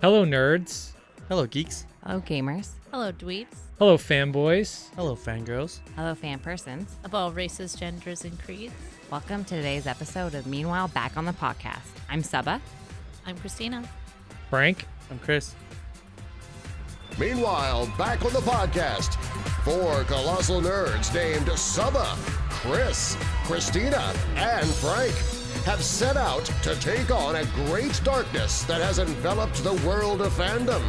Hello, nerds. Hello, geeks. Hello, gamers. Hello, dweebs. Hello, fanboys. Hello, fangirls. Hello, fan persons. Of all races, genders, and creeds. Welcome to today's episode of Meanwhile Back on the Podcast. I'm Saba. I'm Christina. Frank. I'm Chris. Meanwhile, back on the podcast, four colossal nerds named Saba, Chris, Christina, and Frank have set out to take on a great darkness that has enveloped the world of fandom.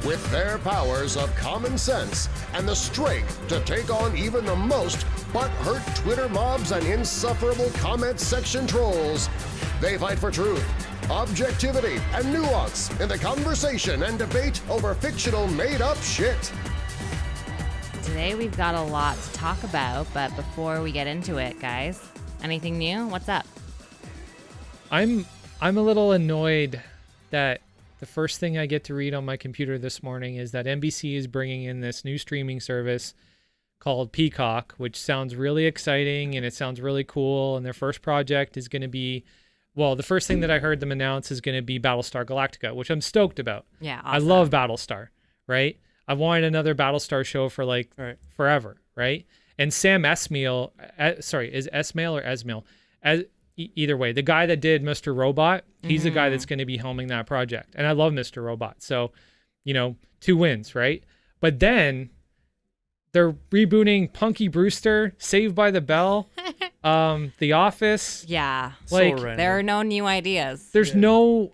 With their powers of common sense and the strength to take on even the most butthurt Twitter mobs and insufferable comment section trolls, they fight for truth, objectivity, and nuance in the conversation and debate over fictional made-up shit. Today we've got a lot to talk about, but before we get into it, guys, anything new? What's up? I'm a little annoyed that the first thing I get to read on my computer this morning is that NBC is bringing in this new streaming service called Peacock, which sounds really exciting and it sounds really cool. And their first project is going to be, well, the first thing that I heard them announce is going to be Battlestar Galactica, which I'm stoked about. Yeah, awesome. I love Battlestar, right? I've wanted another Battlestar show for forever, right? And Sam Esmail, is Esmail or Esmail? Either way, the guy that did Mr. Robot, he's the guy that's going to be helming that project. And I love Mr. Robot. So, two wins, right? But then they're rebooting Punky Brewster, Saved by the Bell, The Office. Yeah. Like, there are no new ideas. There's no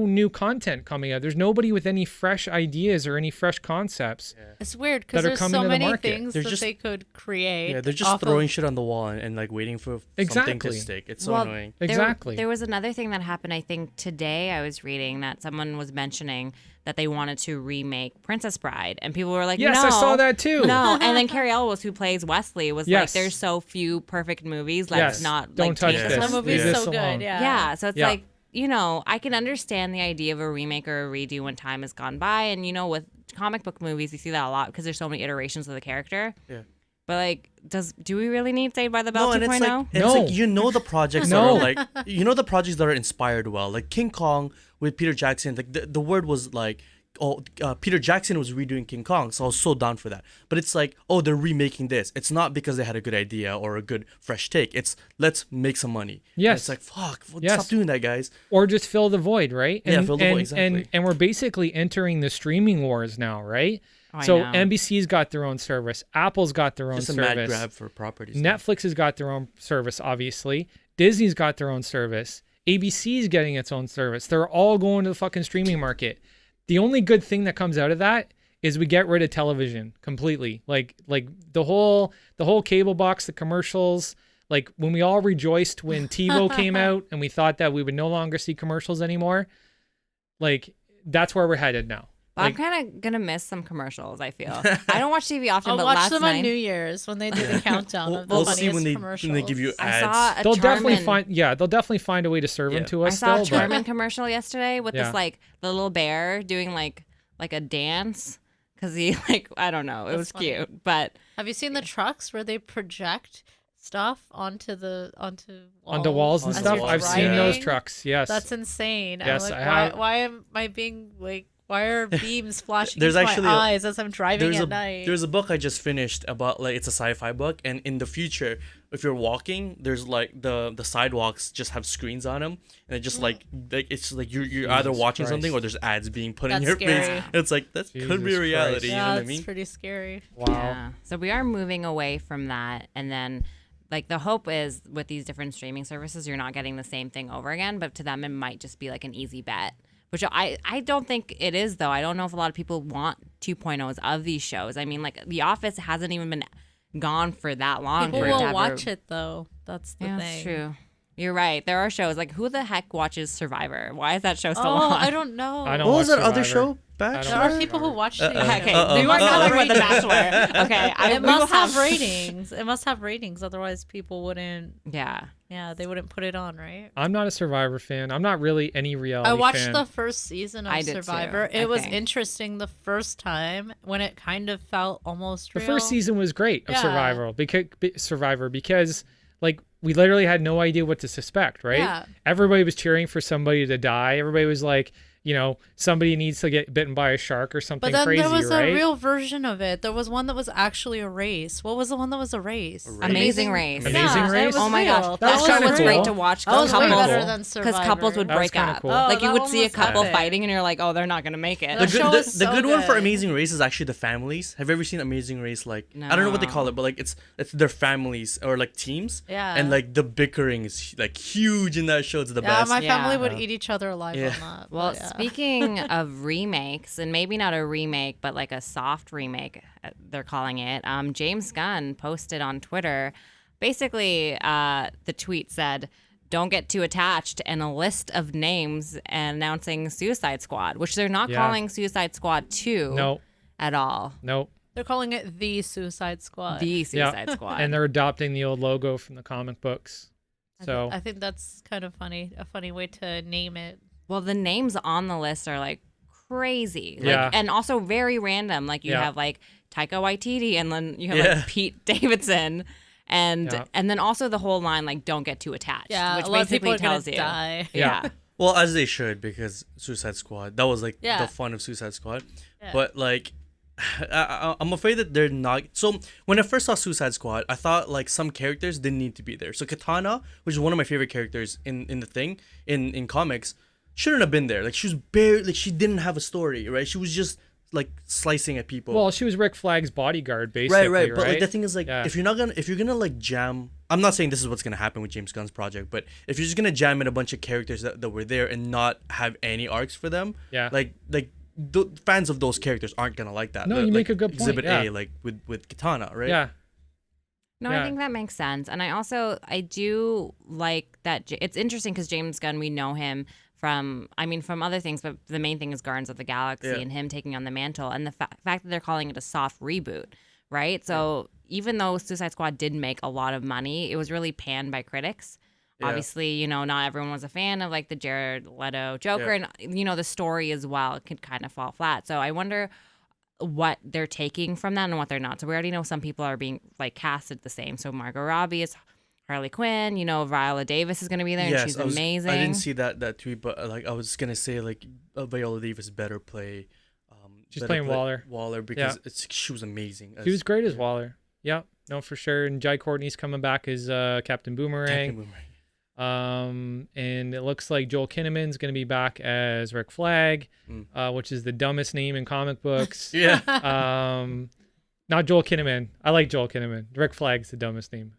new content coming out. There's nobody with any fresh ideas or any fresh concepts. Yeah. It's weird because there's so many things that they could create. Yeah, they're just throwing shit on the wall and like waiting for something to stick. It's so annoying. Exactly. There was another thing that happened, I think, today I was reading that someone was mentioning that they wanted to remake Princess Bride. And people were like, yes, no. I saw that too. No. And then Carrie Elwes, who plays Wesley, was like, there's so few perfect movies. Let's not Don't touch take this. That movie's so good. Yeah. So it's like, I can understand the idea of a remake or a redo when time has gone by. And, with comic book movies, you see that a lot because there's so many iterations of the character. Yeah. But, do we really need Saved by the Bell 2.0? The projects that are the projects that are inspired well. Like King Kong with Peter Jackson, the word was like, Peter Jackson was redoing King Kong, so I was so down for that. But it's like, they're remaking this. It's not because they had a good idea or a good fresh take. It's let's make some money. Yes. And it's like, fuck, stop doing that, guys. Or just fill the void, right? Fill the void, exactly. And we're basically entering the streaming wars now, right? So NBC's got their own service. Apple's got their own service. Just a mad grab for properties. Netflix has got their own service, obviously. Disney's got their own service. ABC's getting its own service. They're all going to the fucking streaming market. The only good thing that comes out of that is we get rid of television completely. Like the whole cable box, the commercials, like when we all rejoiced when TiVo came out and we thought that we would no longer see commercials anymore, like that's where we're headed now. I'm kind of going to miss some commercials, I feel. I don't watch TV often, but watch last them night... on New Year's when they do the countdown of the we'll funniest see when commercials. they give you ads. I saw they'll definitely find a way to serve them to us. I saw a still, Charmin commercial yesterday with this the little bear doing like a dance because he I don't know, it was funny. Cute. But have you seen the trucks where they project stuff onto walls and stuff? I've seen those trucks. Yes, that's insane. Yes, I have. Why am I being like? Why are beams flashing into my eyes as I'm driving at night? There's a book I just finished about it's a sci-fi book, and in the future, if you're walking, there's the sidewalks just have screens on them, and it just it's like you're either watching something or there's ads being put in your face. It's like that could be reality. Yeah, you know what I mean? That's pretty scary. Wow. Yeah. So we are moving away from that, and then the hope is with these different streaming services, you're not getting the same thing over again, but to them it might just be an easy bet. Which I don't think it is, though. I don't know if a lot of people want 2.0s of these shows. I mean, The Office hasn't even been gone for that long. People will watch it, though. That's the thing. That's true. You're right. There are shows who the heck watches Survivor? Why is that show still on? I don't know. I don't what watch was that Survivor. other show? Bachelor? There are people who watch it. Okay, we weren't talking about The Bachelor. Okay, it must have ratings. It must have ratings. Otherwise, people wouldn't. Yeah, they wouldn't put it on, right? I'm not a Survivor fan. I'm not really any reality fan. I watched fan. the first season of Survivor. It was interesting the first time when it kind of felt almost real. The first season was great of Survivor because we literally had no idea what to suspect, right? Yeah. Everybody was cheering for somebody to die. Everybody was like, somebody needs to get bitten by a shark or something But then crazy, there was right? a real version of it. There was one that was actually a race. What was the one that was a race? Amazing Race. Amazing Race? Oh my gosh, That was that kinda was cool. great to watch. That was way kinda better cool. than Survivor. Because couples would That was break kinda up. cool. Like you that would one see a was couple epic. fighting, and you're like, oh, they're not gonna make it. The show was The so good one for good. Amazing Race is actually the families. Have you ever seen Amazing Race? Like I don't know what they No. call it, but like it's their families or like teams. Yeah. And like the bickering is like huge in that show. It's the Yeah, best. my Yeah. family would eat each other alive Yeah. on that. Well, but yeah. speaking of remakes, and maybe not a remake, but like a soft remake, they're calling it. James Gunn posted on Twitter, basically, the tweet said, "Don't get too attached," and a list of names announcing Suicide Squad, which they're not Yeah. calling Suicide Squad 2 No, at all. no. They're calling it the Suicide Squad. The Suicide Squad. And they're adopting the old logo from the comic books. So I think that's kind of funny. A funny way to name it. Well, the names on the list are like crazy. Like, Yeah. and also very random. Like you Yeah. have like Taika Waititi, and then you have Yeah. like Pete Davidson. And Yeah. and then also the whole line like "don't get too attached," Yeah, which a lot of people basically are tells gonna you, die. yeah, Well, as they should, because Suicide Squad. That was like Yeah. the fun of Suicide Squad. Yeah. But like, I'm afraid that they're not. So when I first saw Suicide Squad, I thought like some characters didn't need to be there. So Katana, which is one of my favorite characters in the thing in comics, shouldn't have been there. Like she was barely, like she didn't have a story, right? She was just like slicing at people. well, she was Rick Flag's bodyguard, basically. right. But like the thing is, like, Yeah. if you're gonna like jam, I'm not saying this is what's gonna happen with James Gunn's project, but if you're just gonna jam in a bunch of characters that were there and not have any arcs for them, Yeah. like the fans of those characters aren't gonna like that. No, The- you make like, a good point, Exhibit yeah. A, like with Katana, right? Yeah. No, Yeah. I think that makes sense. And I do like that. It's interesting because James Gunn, we know him from other things, but the main thing is Guardians of the Galaxy Yeah. and him taking on the mantle, and the fact that they're calling it a soft reboot, right? So even though Suicide Squad did make a lot of money, it was really panned by critics. Yeah. Obviously, not everyone was a fan of like the Jared Leto Joker, Yeah. and the story as well could kind of fall flat. So I wonder what they're taking from that and what they're not. So we already know some people are being like casted the same. So Margot Robbie is Harley Quinn. Viola Davis is going to be there, and she's amazing. I didn't see that tweet, but like I was gonna say like Viola Davis better play. She's better playing play Waller. Waller because Yeah. she was amazing. She was great as Waller. Yeah, no, for sure. And Jai Courtney's coming back as Captain Boomerang. And it looks like Joel Kinnaman's going to be back as Rick Flag, which is the dumbest name in comic books. Yeah. Not Joel Kinnaman. I like Joel Kinnaman. Rick Flag's the dumbest name.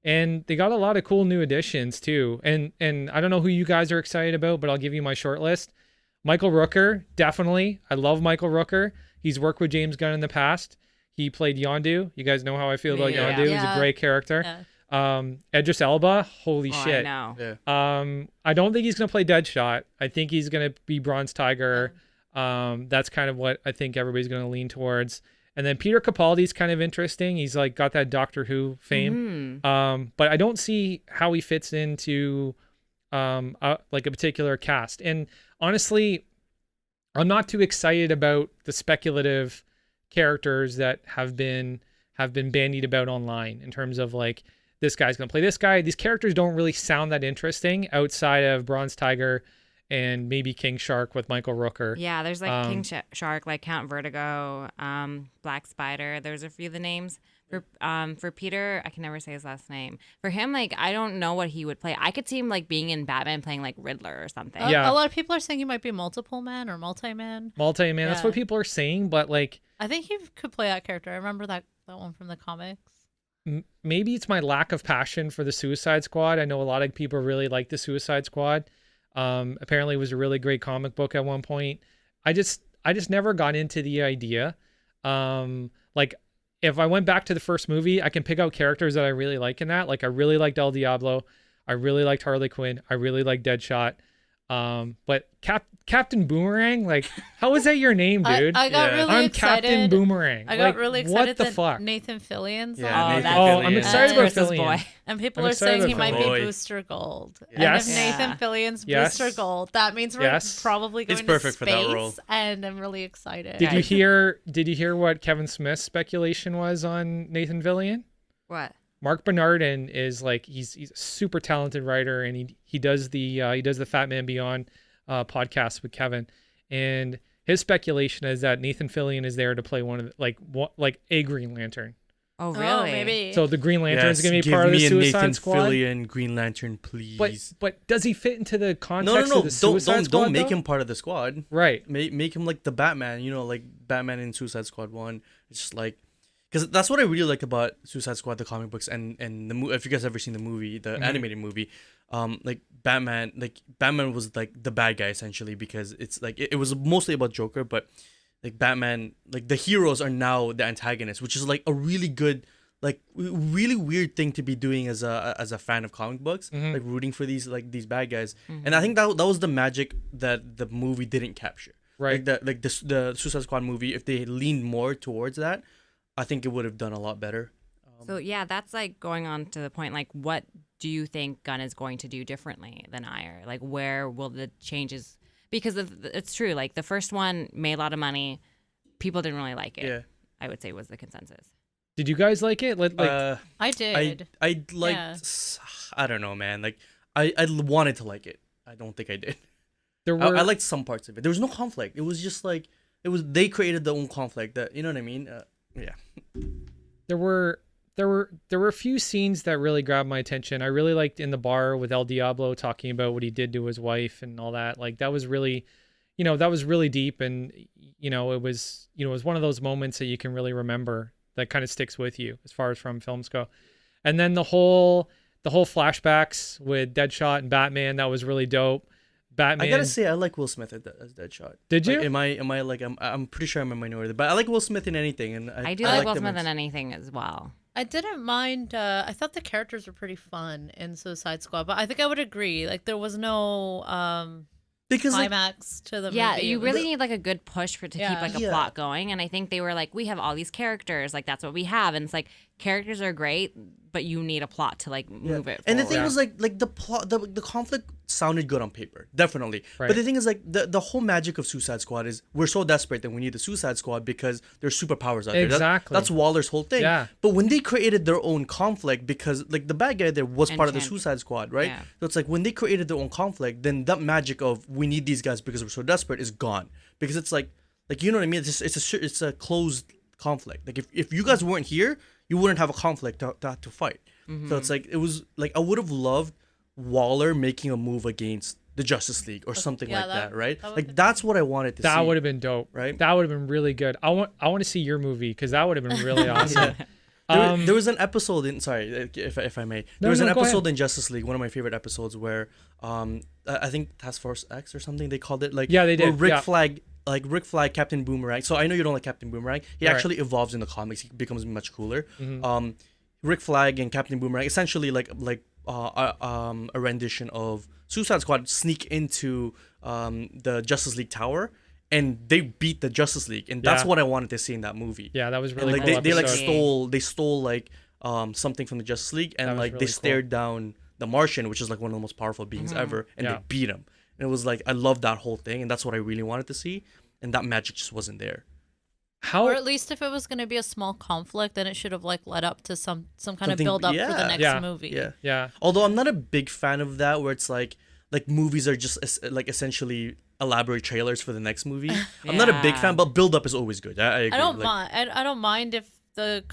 And they got a lot of cool new additions too. And I don't know who you guys are excited about, but I'll give you my short list. Michael Rooker, definitely. I love Michael Rooker. He's worked with James Gunn in the past. He played Yondu. You guys know how I feel about Yeah. Yondu. He's Yeah. a great character. Yeah. Idris Elba, holy Oh, shit. I know. Yeah. I don't think he's gonna play Deadshot. I think he's gonna be Bronze Tiger. That's kind of what I think everybody's gonna lean towards. And then Peter Capaldi's kind of interesting. He's like got that Doctor Who fame. But I don't see how he fits into like a particular cast. And honestly, I'm not too excited about the speculative characters that have been bandied about online in terms of like, this guy's gonna play this guy. These characters don't really sound that interesting outside of Bronze Tiger and maybe King Shark with Michael Rooker. Yeah, there's like King Shark, like Count Vertigo, Black Spider. There's a few of the names. For Peter, I can never say his last name. For him, like, I don't know what he would play. I could see him like being in Batman playing like Riddler or something. Yeah. A lot of people are saying he might be multiple man or multi-man. Multi-man, that's Yeah. what people are saying, but like I think he could play that character. I remember that one from the comics. maybe it's my lack of passion for the Suicide Squad. I know a lot of people really like the Suicide Squad. Apparently it was a really great comic book at one point. I just never got into the idea. Like if I went back to the first movie, I can pick out characters that I really like in that. Like I really liked El Diablo. I really liked Harley Quinn. I really liked Deadshot. But Captain Boomerang, like, how is that your name, dude? I got Yeah. really I'm excited. Captain Boomerang. I got like, really excited what the that fuck? Nathan Fillion's Yeah, on. Nathan that's- Oh, I'm Fillion. excited about Chris's Fillion. boy. And people I'm are excited saying he about might Fillion. be Booster Gold. Yes. And if Yeah. Nathan Fillion's Yes. Booster Gold, that means we're Yes. probably going He's to perfect space, for that role. and I'm really excited. Did you hear what Kevin Smith's speculation was on Nathan Fillion? What? Mark Bernardin is like he's a super talented writer, and he does the Fat Man Beyond podcast with Kevin, and his speculation is that Nathan Fillion is there to play one of the, like a Green Lantern. Oh, really? Oh, maybe. So the Green Lantern is going to be give part of the me a Suicide Nathan Squad. Fillion Green Lantern, please. But does he fit into the context of the Don't Suicide Squad? don't make though? him part of the squad. Right. Make him like the Batman. You know, like Batman in Suicide Squad 1. It's just like, because that's what I really like about Suicide Squad, the comic books, and the movie. If you guys ever seen the movie, the animated movie, like Batman was like the bad guy essentially, because it's like it was mostly about Joker, but like Batman, like the heroes are now the antagonists, which is like a really good, like really weird thing to be doing as a fan of comic books, like rooting for these bad guys. And I think that was the magic that the movie didn't capture. Right. Like the Suicide Squad movie, if they leaned more towards that, I think it would have done a lot better. So yeah, that's like going on to the point, like what do you think Gunn is going to do differently than Ayer? Like where will the changes, because it's true, like the first one made a lot of money, people didn't really like it. Yeah. I would say was the consensus. Did you guys like it? I did. I liked, I don't know, man. Like I wanted to like it. I don't think I did. I liked some parts of it. There was no conflict. It was just like they created their own conflict. That, you know what I mean? Yeah. There were a few scenes that really grabbed my attention. I really liked in the bar with El Diablo talking about what he did to his wife and all that. Like that was really, that was really deep, and it was one of those moments that you can really remember, that kind of sticks with you as far as from films go. And then the whole flashbacks with Deadshot and Batman, that was really dope. Batman. I gotta say, I like Will Smith as Deadshot. Did you? Like, am I like I'm pretty sure I'm a minority, but I like Will Smith in anything, and I do like Will Smith in anything as well. I didn't mind. I thought the characters were pretty fun in Suicide Squad, but I think I would agree. Like there was no because climax to the movie. Yeah, you really need like a good push to keep like a Yeah. plot going. And I think they were like, we have all these characters, like that's what we have. And it's like characters are great, but you need a plot to like move it. And the forward. thing was like the plot, the conflict sounded good on paper, definitely. Right. But the thing is like the whole magic of Suicide Squad is we're so desperate that we need the Suicide Squad because there's superpowers out there. Exactly. That's Waller's whole thing. Yeah. But when they created their own conflict, because like the bad guy there was part of the Suicide Squad, right? Yeah. So it's like when they created their own conflict, then that magic of we need these guys because we're so desperate is gone. Because it's like you know what I mean? It's a closed conflict. Like if you guys weren't here, you wouldn't have a conflict to fight. So it's like it was like I would have loved Waller making a move against the Justice League or something like that, right? Like that's what I wanted to see. That would have been dope, right? That would have been really good. I want to see your movie, because that would have been really awesome. There was an episode in if I may. There was an episode in Justice League, one of my favorite episodes, where I think Task Force X or something they called it. Like yeah, they did. Rick Flag, Captain Boomerang. So I know you don't like Captain Boomerang. He actually evolves in the comics. He becomes much cooler. Rick Flag and Captain Boomerang essentially like a rendition of Suicide Squad sneak into the Justice League Tower, and they beat the Justice League, and that's what I wanted to see in that movie. Yeah, that was really and, cool. they stole like something from the Justice League, and like really they stared down the Martian, which is like one of the most powerful beings ever, and they beat him. And it was like I loved that whole thing, and that's what I really wanted to see, and that magic just wasn't there. Or at least if it was going to be a small conflict, then it should have like led up to some kind of build up for the next movie. Yeah. Although I'm not a big fan of that, where it's like movies are just like essentially elaborate trailers for the next movie. I'm not a big fan, but build up is always good. I agree. I don't mind. I don't mind if the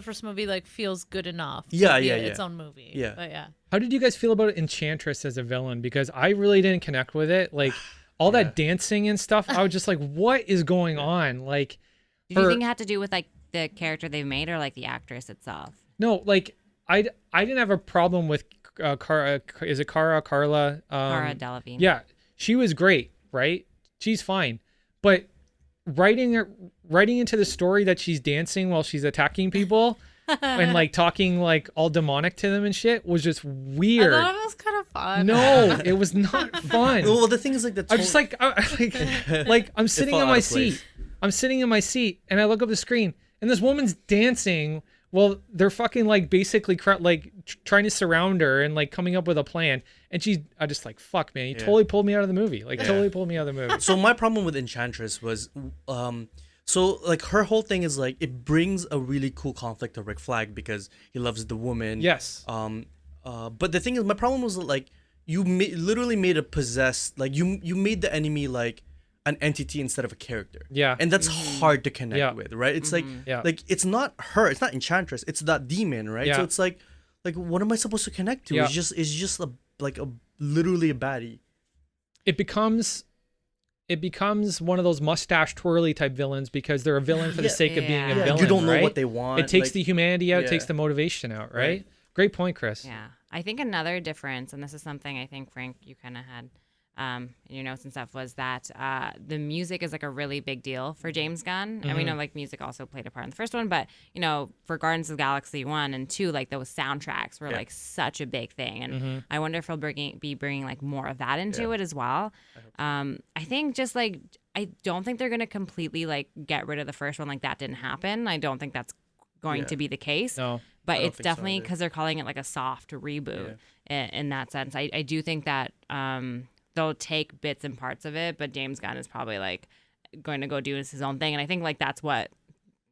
first movie like feels good enough. Its own movie. Yeah. But yeah. How did you guys feel about Enchantress as a villain? Because I really didn't connect with it. Like all that dancing and stuff, I was just like, what is going on? Like, do you think it had to do with like the character they've made or like the actress itself? No, like I didn't have a problem with Carla? Cara Delevingne. Yeah, she was great, right? She's fine, but writing into the story that she's dancing while she's attacking people and like talking like all demonic to them and shit was just weird. I thought it was kind of fun. No, it was not fun. Well, the thing is like I'm just like I'm sitting in my seat. I'm sitting in my seat and I look up the screen and this woman's dancing while they're fucking like basically trying to surround her and like coming up with a plan. And I just like, fuck, man, you totally pulled me out of the movie. Totally pulled me out of the movie. So my problem with Enchantress was, so like her whole thing is like it brings a really cool conflict to Rick Flag because he loves the woman. Yes. But the thing is, my problem was like literally made a possessed, like you made the enemy like an entity instead of a character. Yeah. And that's hard to connect with, right? It's like it's not her, it's not Enchantress, it's that demon, right? So it's like what am I supposed to connect to? It's just a literally a baddie. It becomes one of those mustache twirly type villains because they're a villain for the sake of being a villain. You don't know right? what they want. It takes the humanity out, it takes the motivation out, right? Great point, Chris. Yeah. I think another difference, and this is something I think, Frank, you kind of had in your notes and stuff, was that the music is like a really big deal for James Gunn. And we know like music also played a part in the first one, but for Guardians of the Galaxy 1 and 2, like those soundtracks were like such a big thing. And I wonder if he'll be bringing like more of that into it as well. I think just like, I don't think they're going to completely like get rid of the first one. Like that didn't happen. I don't think that's going to be the case. No. But it's definitely because they're calling it like a soft reboot in that sense. I do think that they'll take bits and parts of it, but James Gunn is probably like going to go do his own thing. And I think like that's what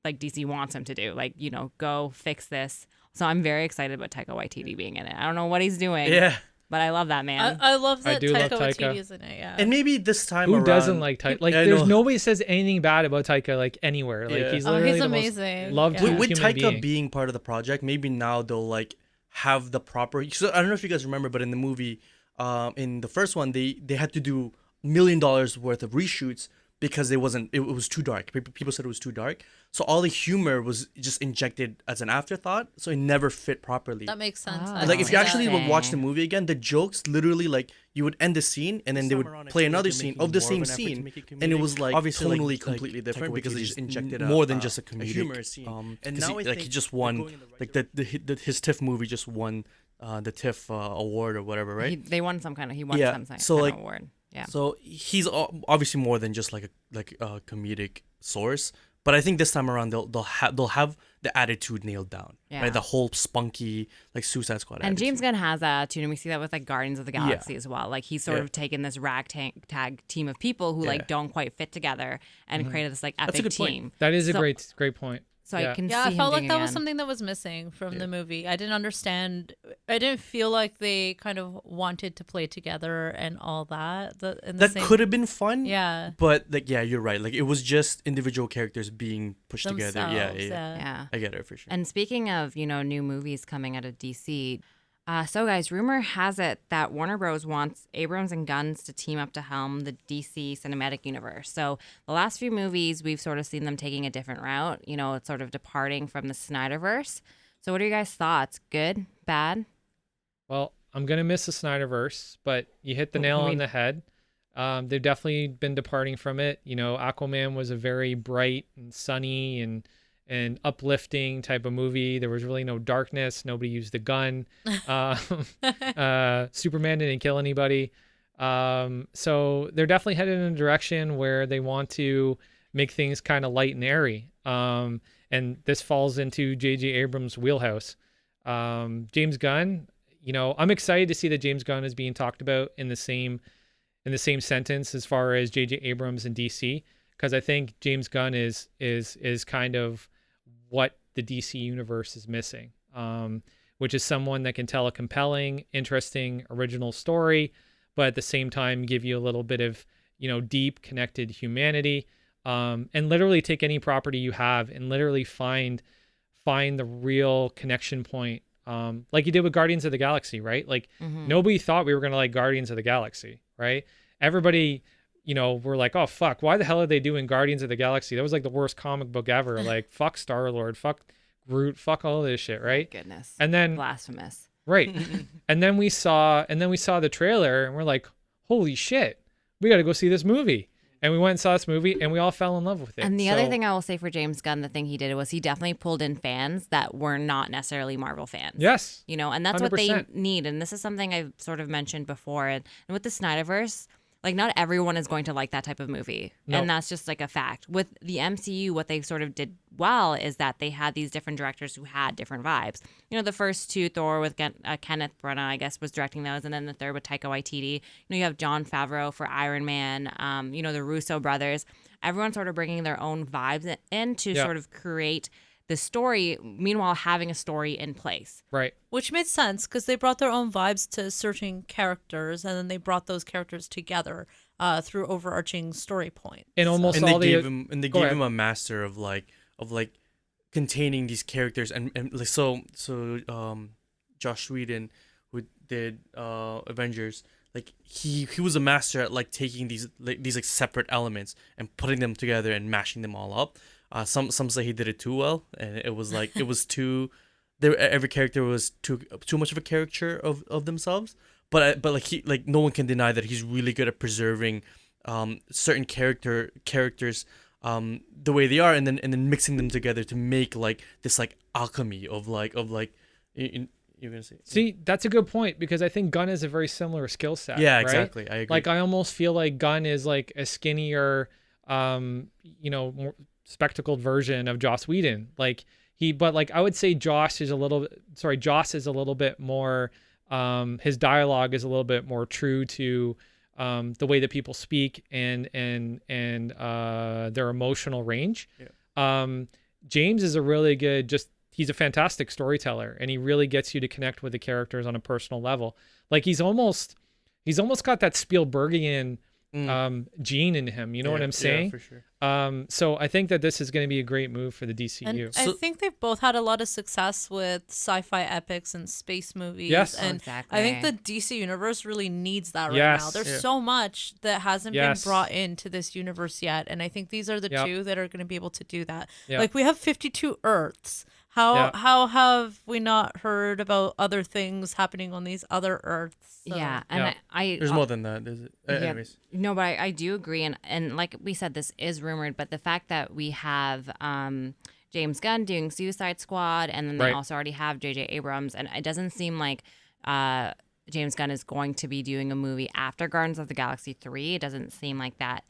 like DC wants him to do. Like, go fix this. So I'm very excited about Taika Waititi being in it. I don't know what he's doing. Yeah. But I love that man. I love that do love Taika Taika. Waititi is in it, yeah. And maybe this time around, Who doesn't like Taika? Like, there's nobody says anything bad about Taika like anywhere. Like he's literally he's the amazing. most loved with human Taika being. being part of the project, maybe now they'll like have the proper. So I don't know if you guys remember, but in the movie, in the first one, they had to do $1 million worth of reshoots because it was too dark. People said it was too dark. So all the humor was just injected as an afterthought, so it never fit properly. That makes sense. Oh. And, like if you actually would watch the Interesting. movie again, the jokes literally like you would end the scene and then they would play another scene of the same scene, and it was like Obviously, tonally like, completely different Taika because they Waititi's just injected more than just a a humor scene. And now he he just won his TIFF movie just won the TIFF award or whatever, right? He won some kind of award. Yeah. So he's obviously more than just like a comedic source. But I think this time around they'll have the attitude nailed down, right? The whole spunky like Suicide Squad. And attitude. James Gunn has that too, and we see that with like Guardians of the Galaxy as well. Like he's sort of taken this ragtag team of people who like don't quite fit together and created this like epic good point. team. That is a great point. So I can see I him felt like doing that was again. something that was missing from the movie. I didn't understand. I didn't feel like they kind of wanted to play together and all that. That could have been fun. Yeah. But like, yeah, you're right. Like it was just individual characters being pushed together. Yeah. Yeah. I get it for sure. And speaking of, new movies coming out of DC, so guys, rumor has it that Warner Bros. Wants Abrams and Guns to team up to helm the DC cinematic universe. So the last few movies, we've sort of seen them taking a different route. It's sort of departing from the Snyderverse. So what are your guys' thoughts? Good? Bad? Well, I'm gonna miss the Snyderverse, but you hit the nail on the head. They've definitely been departing from it. Aquaman was a very bright and sunny and uplifting type of movie. There was really no darkness. Nobody used a gun. Superman didn't kill anybody. So they're definitely headed in a direction where they want to make things kind of light and airy. And this falls into J.J. Abrams' wheelhouse. James Gunn, I'm excited to see that James Gunn is being talked about in the same sentence as far as J.J. Abrams and DC, because I think James Gunn is kind of what the DC universe is missing, which is someone that can tell a compelling, interesting, original story, but at the same time give you a little bit of, deep connected humanity, and literally take any property you have and literally find the real connection point, like you did with Guardians of the Galaxy, right? Like nobody thought we were going to like Guardians of the Galaxy, right? Everybody, we're like, oh, fuck, why the hell are they doing Guardians of the Galaxy? That was like the worst comic book ever. Like, fuck Star-Lord, fuck Groot, fuck all this shit, right? Goodness. And then Blasphemous. Right. and then we saw the trailer and we're like, holy shit, we got to go see this movie. And we went and saw this movie and we all fell in love with it. And the other thing I will say for James Gunn, the thing he did was he definitely pulled in fans that were not necessarily Marvel fans. Yes. And that's what they 100%. need. And this is something I've sort of mentioned before. And with the Snyderverse, like not everyone is going to like that type of movie. No. And that's just like a fact. With the MCU, what they sort of did well is that they had these different directors who had different vibes. The first two, Thor with Kenneth Branagh, I guess, was directing those. And then the third with Taika Waititi. You have Jon Favreau for Iron Man, the Russo brothers. Everyone's sort of bringing their own vibes in to sort of create the story, meanwhile having a story in place. Right. Which made sense because they brought their own vibes to certain characters, and then they brought those characters together through overarching story points. And almost And all they the gave him Go ahead. a master of containing these characters and like so Josh Whedon, who did Avengers, like he was a master at like taking these separate elements and putting them together and mashing them all up. Some say he did it too well, and it was like it was too every character was too much of a caricature of themselves. But no one can deny that he's really good at preserving certain characters the way they are, and then mixing them together to make like this like alchemy of you're gonna say. See, that's a good point, because I think Gunn is a very similar skill set. Yeah, right? exactly. I agree. Like I almost feel like Gunn is like a skinnier, more spectacled version of Joss Whedon. But I would say Joss is a little bit more. His dialogue is a little bit more true to the way that people speak and their emotional range. Yeah. James is a really good, he's a fantastic storyteller, and he really gets you to connect with the characters on a personal level. Like he's almost got that Spielbergian gene in him. You know what I'm saying? Yeah, for sure. So I think that this is going to be a great move for the DCU. And I think they've both had a lot of success with sci-fi epics and space movies. Yes. And Exactly. I think the DC universe really needs that right Yes. now. There's Yeah. so much that hasn't Yes. been brought into this universe yet. And I think these are the Yep. two that are going to be able to do that. Yep. Like we have 52 Earths. How Yeah. how have we not heard about other things happening on these other Earths? So- Yeah, and Yeah. I There's more than that. There's anyways. No, but I do agree, and like we said, this is rumored, but the fact that we have James Gunn doing Suicide Squad, and then they Right. also already have J.J. Abrams, and it doesn't seem like James Gunn is going to be doing a movie after Guardians of the Galaxy 3. It doesn't seem like that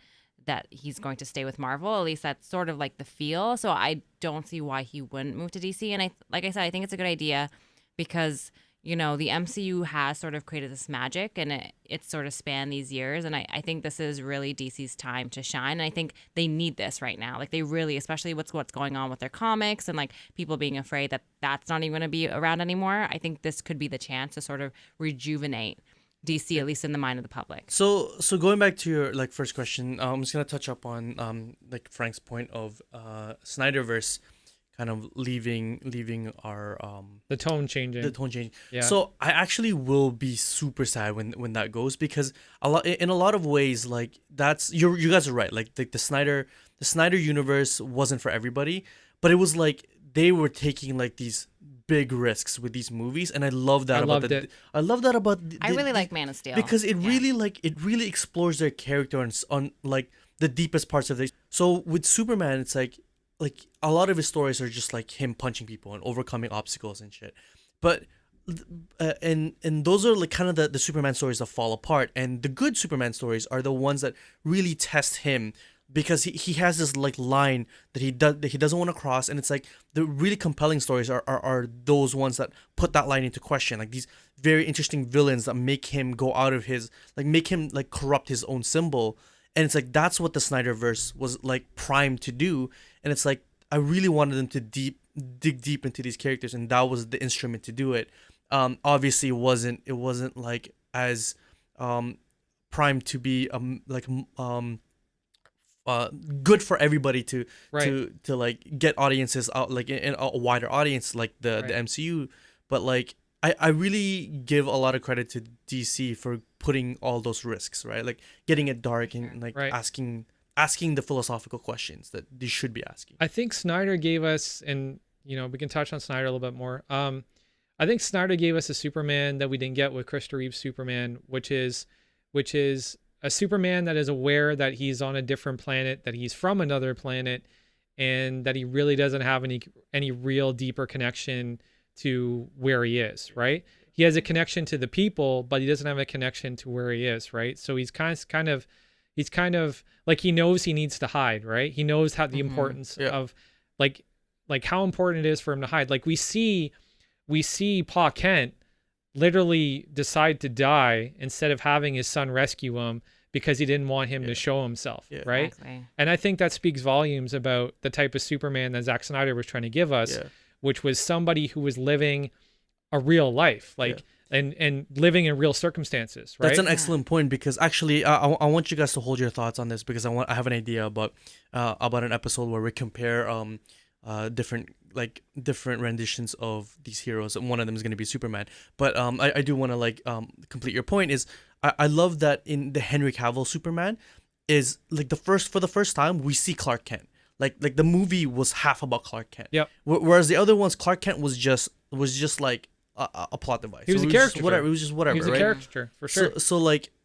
he's going to stay with Marvel. At least that's sort of like the feel. So I don't see why he wouldn't move to DC. And like I said, I think it's a good idea because, the MCU has sort of created this magic, and it's sort of spanned these years. And I think this is really DC's time to shine. And I think they need this right now. Like they really, especially what's going on with their comics and like people being afraid that that's not even going to be around anymore. I think this could be the chance to sort of rejuvenate DC, at least in the mind of the public. So going back to your first question, I'm just gonna touch up on Frank's point of Snyderverse kind of leaving our the tone changing. the tone change. Yeah. So I actually will be super sad when that goes, because in a lot of ways, like that's you guys are right. Like the Snyder universe wasn't for everybody, but it was like they were taking like these big risks with these movies, and I love that. I love that about. I really like Man of Steel because it really explores their character on like the deepest parts of this. So with Superman, it's like a lot of his stories are just like him punching people and overcoming obstacles and shit. But and those are like kind of the Superman stories that fall apart, and the good Superman stories are the ones that really test him, because he has this like line that he doesn't want to cross, and it's like the really compelling stories are those ones that put that line into question, like these very interesting villains that make him go out of his make him corrupt his own symbol. And it's like that's what the Snyderverse was like primed to do, and it's like I really wanted them to dig deep into these characters, and that was the instrument to do it. Obviously it wasn't like as primed to be good for everybody to like get audiences out, like in a wider audience like the MCU, but like I really give a lot of credit to DC for putting all those risks, right? Like getting it dark and like asking the philosophical questions that they should be asking. I think Snyder gave us, and we can touch on Snyder a little bit more. I think Snyder gave us a Superman that we didn't get with Christopher Reeve's Superman, which is a Superman that is aware that he's on a different planet, that he's from another planet, and that he really doesn't have any real deeper connection to where he is, right? He has a connection to the people, but he doesn't have a connection to where he is, right? So he's kind of like, he knows he needs to hide, right? He knows how the importance of like how important it is for him to hide. Like we see Pa Kent literally decide to die instead of having his son rescue him, because he didn't want him to show himself, right? Exactly. And I think that speaks volumes about the type of Superman that Zack Snyder was trying to give us, which was somebody who was living a real life, like and living in real circumstances, right? That's an excellent point, because actually I want you guys to hold your thoughts on this, because I have an idea about an episode where we compare different renditions of these heroes, and one of them is going to be Superman. But I do want to complete your point. Is I love that in the Henry Cavill Superman is like for the first time we see Clark Kent. Like the movie was half about Clark Kent. Yep. Whereas the other ones, Clark Kent was just like a plot device. He was a character. Whatever. It was just whatever. He was a right? character for sure.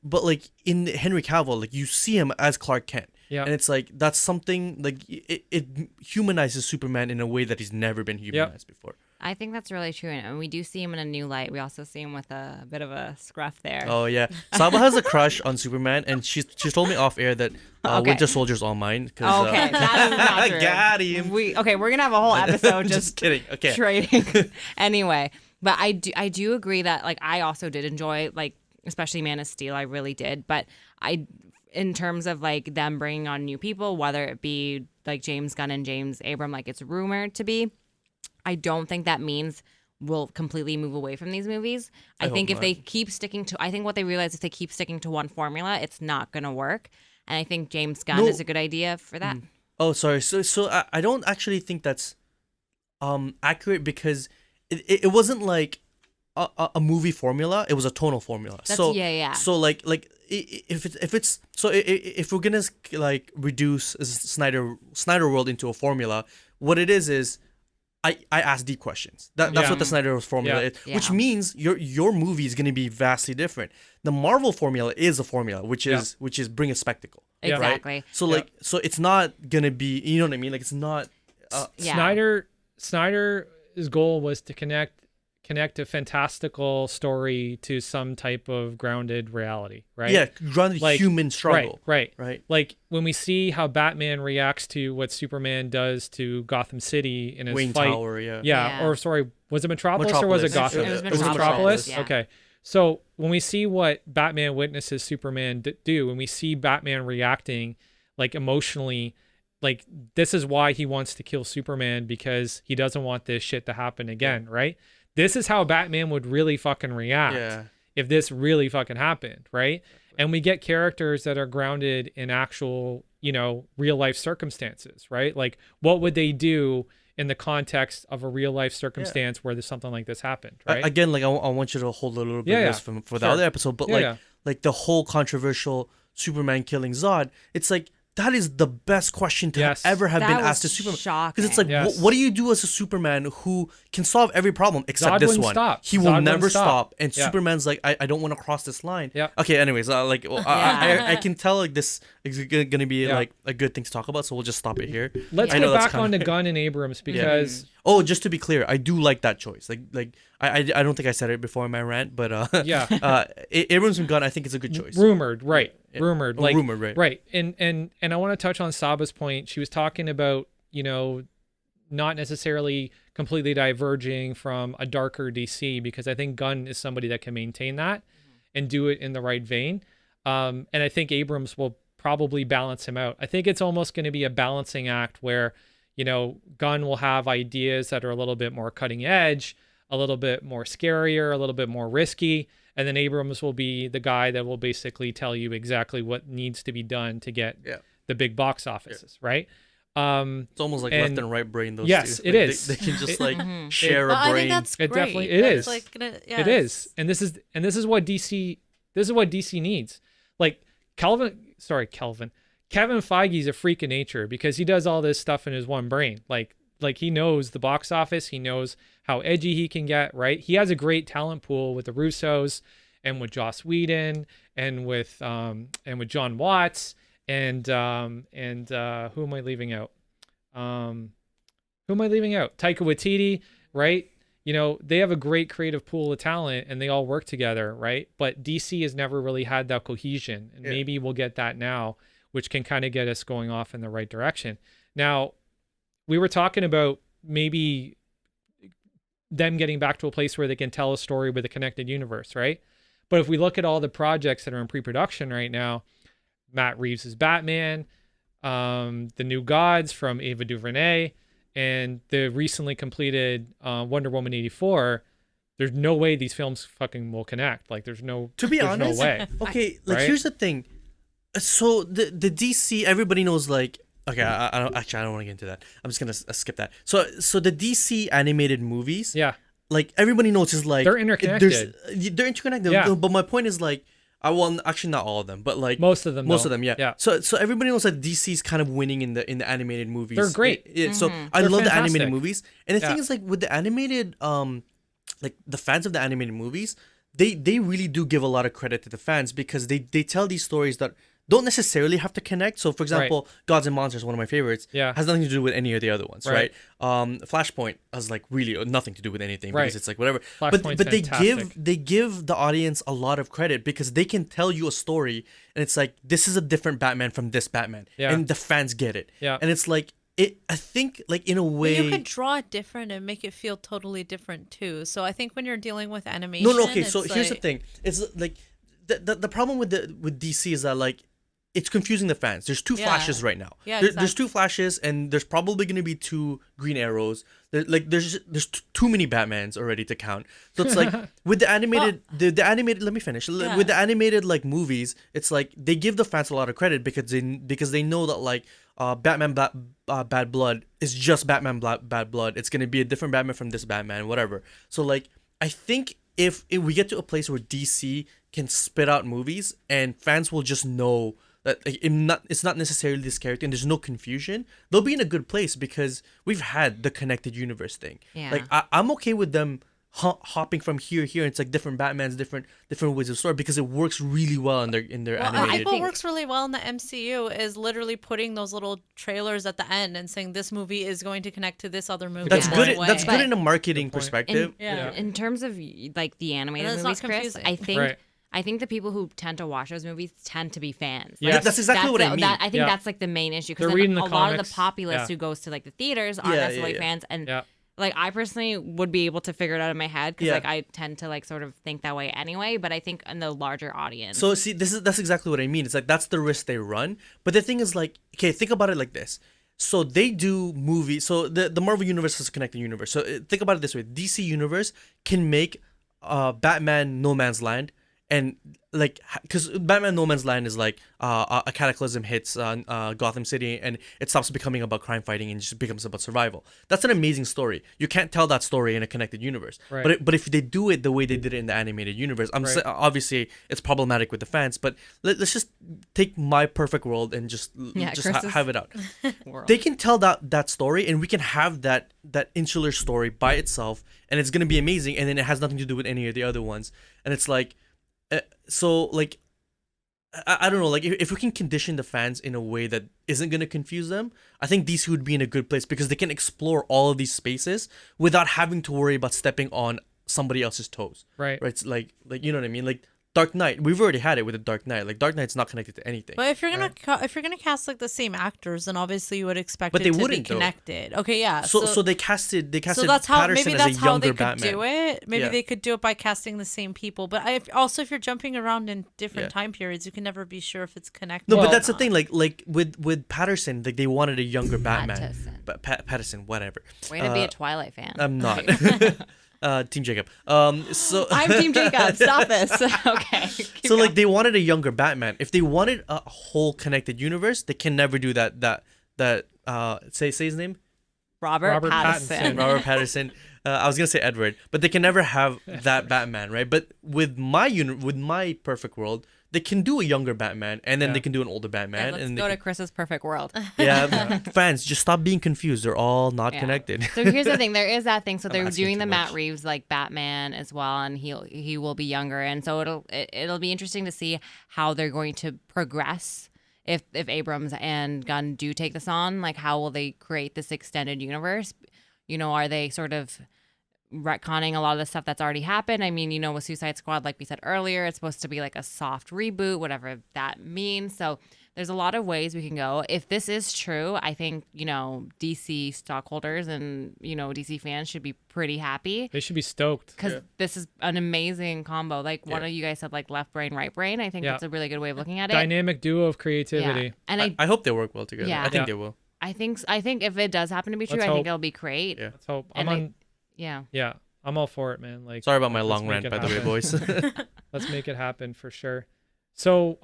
But in Henry Cavill, like you see him as Clark Kent. Yeah. And it's like that's something like it humanizes Superman in a way that he's never been humanized before. I think that's really true, and we do see him in a new light. We also see him with a bit of a scruff there. Oh yeah, Saba has a crush on Superman, and she's told me off air that Winter Soldier's all mine. Okay, that is not true. Got him. We're gonna have a whole episode just kidding. Okay. Trading. Anyway, but I do agree that like I also did enjoy especially Man of Steel. I really did, but in terms of like them bringing on new people, whether it be like James Gunn and James Abrams, like it's rumored to be, I don't think that means we'll completely move away from these movies. I think if they keep sticking to, I think what they realize if they keep sticking to one formula, it's not going to work. And I think James Gunn is a good idea for that. Oh, sorry. So I don't actually think that's accurate, because it wasn't like a movie formula. It was a tonal formula. So if we're gonna like reduce Snyder World into a formula, what it is I ask deep questions. That's what the Snyder formula is, which means your movie is gonna be vastly different. The Marvel formula is a formula, which is bring a spectacle. Exactly. Right? So so it's not gonna be, you know what I mean? Like it's not. Snyder's goal was to connect a fantastical story to some type of grounded reality, right? Yeah, grounded human struggle. Right. Like when we see how Batman reacts to what Superman does to Gotham City in his Wayne fight. Tower, Or sorry, was it Metropolis or was it Gotham? It was Metropolis. Yeah. Okay. So when we see what Batman witnesses Superman do, when we see Batman reacting like emotionally, like this is why he wants to kill Superman, because he doesn't want this shit to happen again, right? This is how Batman would really fucking react if this really fucking happened, right? And we get characters that are grounded in actual, real life circumstances, right? Like what would they do in the context of a real life circumstance where there's something like this happened, right? Again, like I want you to hold a little bit of this for the other episode, but like the whole controversial Superman killing Zod, it's like that is the best question to ever have been asked to Superman. Because it's like, what do you do as a Superman who can solve every problem except Zod this wouldn't one? stop. He will never stop. And Superman's like, I don't want to cross this line. Yeah. Okay, anyways, I can tell like this is going to be like a good thing to talk about, so we'll just stop it here. Let's get back on to Gunn and Abrams, because... Oh, just to be clear, I do like that choice. Like I don't think I said it before in my rant, but Abrams and Gunn, I think it's a good choice. Rumored, right? Rumored, right? And I want to touch on Saba's point. She was talking about not necessarily completely diverging from a darker DC, because I think Gunn is somebody that can maintain that and do it in the right vein. And I think Abrams will probably balance him out. I think it's almost going to be a balancing act where Gunn will have ideas that are a little bit more cutting edge, a little bit more scarier, a little bit more risky. And then Abrams will be the guy that will basically tell you exactly what needs to be done to get the big box offices, right? It's almost like left and right brain. Those yes, two. it is. They can just share a brain. I think that's great. It definitely is. Like it is, and this is what DC. This is what DC needs. Like Kevin Feige's a freak of nature, because he does all this stuff in his one brain. Like he knows the box office, he knows how edgy he can get, right? He has a great talent pool with the Russos and with Joss Whedon and with John Watts and who am I leaving out? Taika Waititi, right? They have a great creative pool of talent and they all work together, right? But DC has never really had that cohesion, and maybe we'll get that now, which can kind of get us going off in the right direction. Now, we were talking about maybe them getting back to a place where they can tell a story with a connected universe, right? But if we look at all the projects that are in pre-production right now, Matt Reeves' Batman, the New Gods from Ava DuVernay, and the recently completed Wonder Woman 84. There's no way these films fucking will connect. Like, there's no honest, no way. Okay, like Right? here's the thing. So the DC, everybody knows, like, okay, I don't want to get into that. I'm just gonna skip that. So the DC animated movies, Yeah. like everybody knows is like They're interconnected. They're interconnected. Yeah. But my point is like, well, actually not all of them, but like Most of them, most though. of them, yeah. Yeah. So everybody knows that DC's kind of winning in the animated movies. They're great. So I They're love the animated fantastic. movies, and the Yeah. thing is, like, with the animated, like the fans of the animated movies, they really do give a lot of credit to the fans because they tell these stories that don't necessarily have to connect. So, for example, Gods and Monsters, one of my favorites, Yeah. has nothing to do with any of the other ones, Right. right? Flashpoint has like really nothing to do with anything because Right. it's like whatever. Flashpoint's But fantastic. they give the audience a lot of credit because they can tell you a story and it's like, this is a different Batman from this Batman, Yeah. and the fans get it. Yeah. And it's like I think, like, in a way, You could draw it different and make it feel totally different too. So I think when you're dealing with animation, No, okay. So it's here's the like- thing: it's like the problem with DC is that, like, it's confusing the fans. There's two Yeah. Flashes right now. Yeah, There's exactly. two Flashes, and there's probably going to be 2 Green Arrows. There's too many Batmans already to count. So it's like with the animated, the animated. Let me finish. Yeah. With the animated, like, movies, it's like they give the fans a lot of credit because they know that, like, Batman Bad Blood is just Batman Bad Blood. It's gonna be a different Batman from this Batman, whatever. So, like, I think if we get to a place where DC can spit out movies and fans will just know that, like, it's not necessarily this character and there's no confusion, they'll be in a good place because we've had the connected universe thing. Yeah. Like, I'm okay with them hopping from here. It's like different Batmans, different ways of story because it works really well in their Well, I animated. think what works really well in the MCU is literally putting those little trailers at the end and saying this movie is going to connect to this other movie. That's in good. this way. That's good But- in a marketing Good point. perspective. Yeah. In terms of like the animated And it's not movies, Chris, confusing. I think Right. I think the people who tend to watch those movies tend to be fans. Yes. Like, That's exactly what I mean. I think Yeah. that's like the main issue They're because reading a the lot of comics. the populace Yeah. who goes to like the theaters aren't Yeah, necessarily yeah. fans, and Yeah. like I personally would be able to figure it out in my head because Yeah. like I tend to like sort of think that way anyway. But I think in the larger audience, So see, that's exactly what I mean. It's like that's the risk they run. But the thing is, like, okay, think about it like this. So they do movies. So the Marvel universe is a connected universe. So think about it this way: DC universe can make Batman No Man's Land, and like, because Batman No Man's Land is like a cataclysm hits Gotham City and it stops becoming about crime fighting and just becomes about survival. That's an amazing story. You can't tell that story in a connected universe. Right. But if they do it the way they did it in the animated universe, Right. obviously it's problematic with the fans. But let's just take my perfect world and just Chris's have it out. world. They can tell that story, and we can have that insular story by itself, and it's gonna be amazing. And then it has nothing to do with any of the other ones. And it's like, so like, I don't know, like if we can condition the fans in a way that isn't gonna confuse them, I think DC would be in a good place because they can explore all of these spaces without having to worry about stepping on somebody else's toes. Right. Right. It's like you know what I mean? Like Dark Knight, we've already had it with the Dark Knight. Like Dark Knight's not connected to anything. But if you're gonna if you're gonna cast like the same actors, then obviously you would expect But it they to be wouldn't, though. connected. Okay, yeah. So they casted so that's how Patterson maybe as that's a how younger they could Batman. do it. Maybe Yeah. they could do it by casting the same people. But if you're jumping around in different Yeah. time periods, you can never be sure if it's connected. No, or but that's the not. thing. Like with Patterson, like they wanted a younger Batman. Patterson. But Patterson, whatever. Way to be a Twilight fan. I'm not. Team Jacob. So I'm Team Jacob. Stop this. Okay. keep so like going. they wanted a younger Batman. If they wanted a whole connected universe, they can never do that. Say his name. Robert Pattinson. Robert Patterson. I was gonna say Edward, but they can never have that Batman, right? But with my perfect world, they can do a younger Batman, and then Yeah. they can do an older Batman, Let's and go they to Chris's perfect world. yeah, fans, just stop being confused. They're all not Yeah. connected. So here's the thing: there is that thing. So I'm they're asking doing too the Matt much. Reeves like Batman as well, and he will be younger, and so it'll be interesting to see how they're going to progress if Abrams and Gunn do take this on. Like, how will they create this extended universe? You know, are they sort of retconning a lot of the stuff that's already happened? I mean, you know, with Suicide Squad, like we said earlier, it's supposed to be like a soft reboot, whatever that means. So there's a lot of ways we can go. If this is true, I think, DC stockholders and, DC fans should be pretty happy. They should be stoked. Because this is an amazing combo. Like one of you guys said, like left brain, right brain. I think that's a really good way of looking at it. Dynamic duo of creativity. Yeah. And I hope they work well together. Yeah. I think they will. I think if it does happen to be true, Let's I think hope. it'll be great. Yeah. Let's hope. Yeah. Yeah, I'm all for it, man. Like, Sorry about my let's long make rant, it by the way, happen. boys. Let's make it happen for sure. So,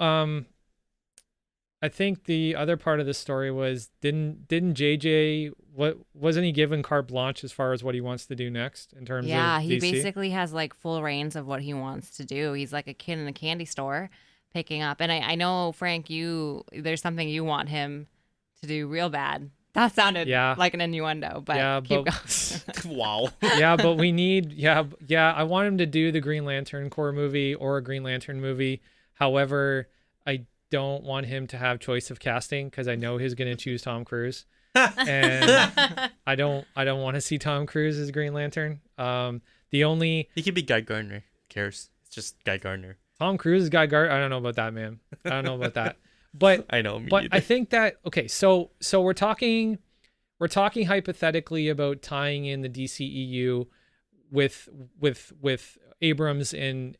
I think the other part of the story was didn't JJ wasn't he given carte blanche as far as what he wants to do next in terms of he DC? basically has like full reins of what he wants to do. He's like a kid in a candy store picking up. And I know, Frank, there's something you want him to do real bad. That sounded like an innuendo, but keep going. Wow. Yeah, but we need I want him to do the Green Lantern Corps movie or a Green Lantern movie. However, I don't want him to have choice of casting because I know he's going to choose Tom Cruise. And I don't want to see Tom Cruise as Green Lantern. He could be Guy Gardner. Who cares? It's just Guy Gardner. Tom Cruise is Guy Gardner. I don't know about that, man. I don't know about that. But I know. But I think that so we're talking hypothetically about tying in the DCEU with Abrams and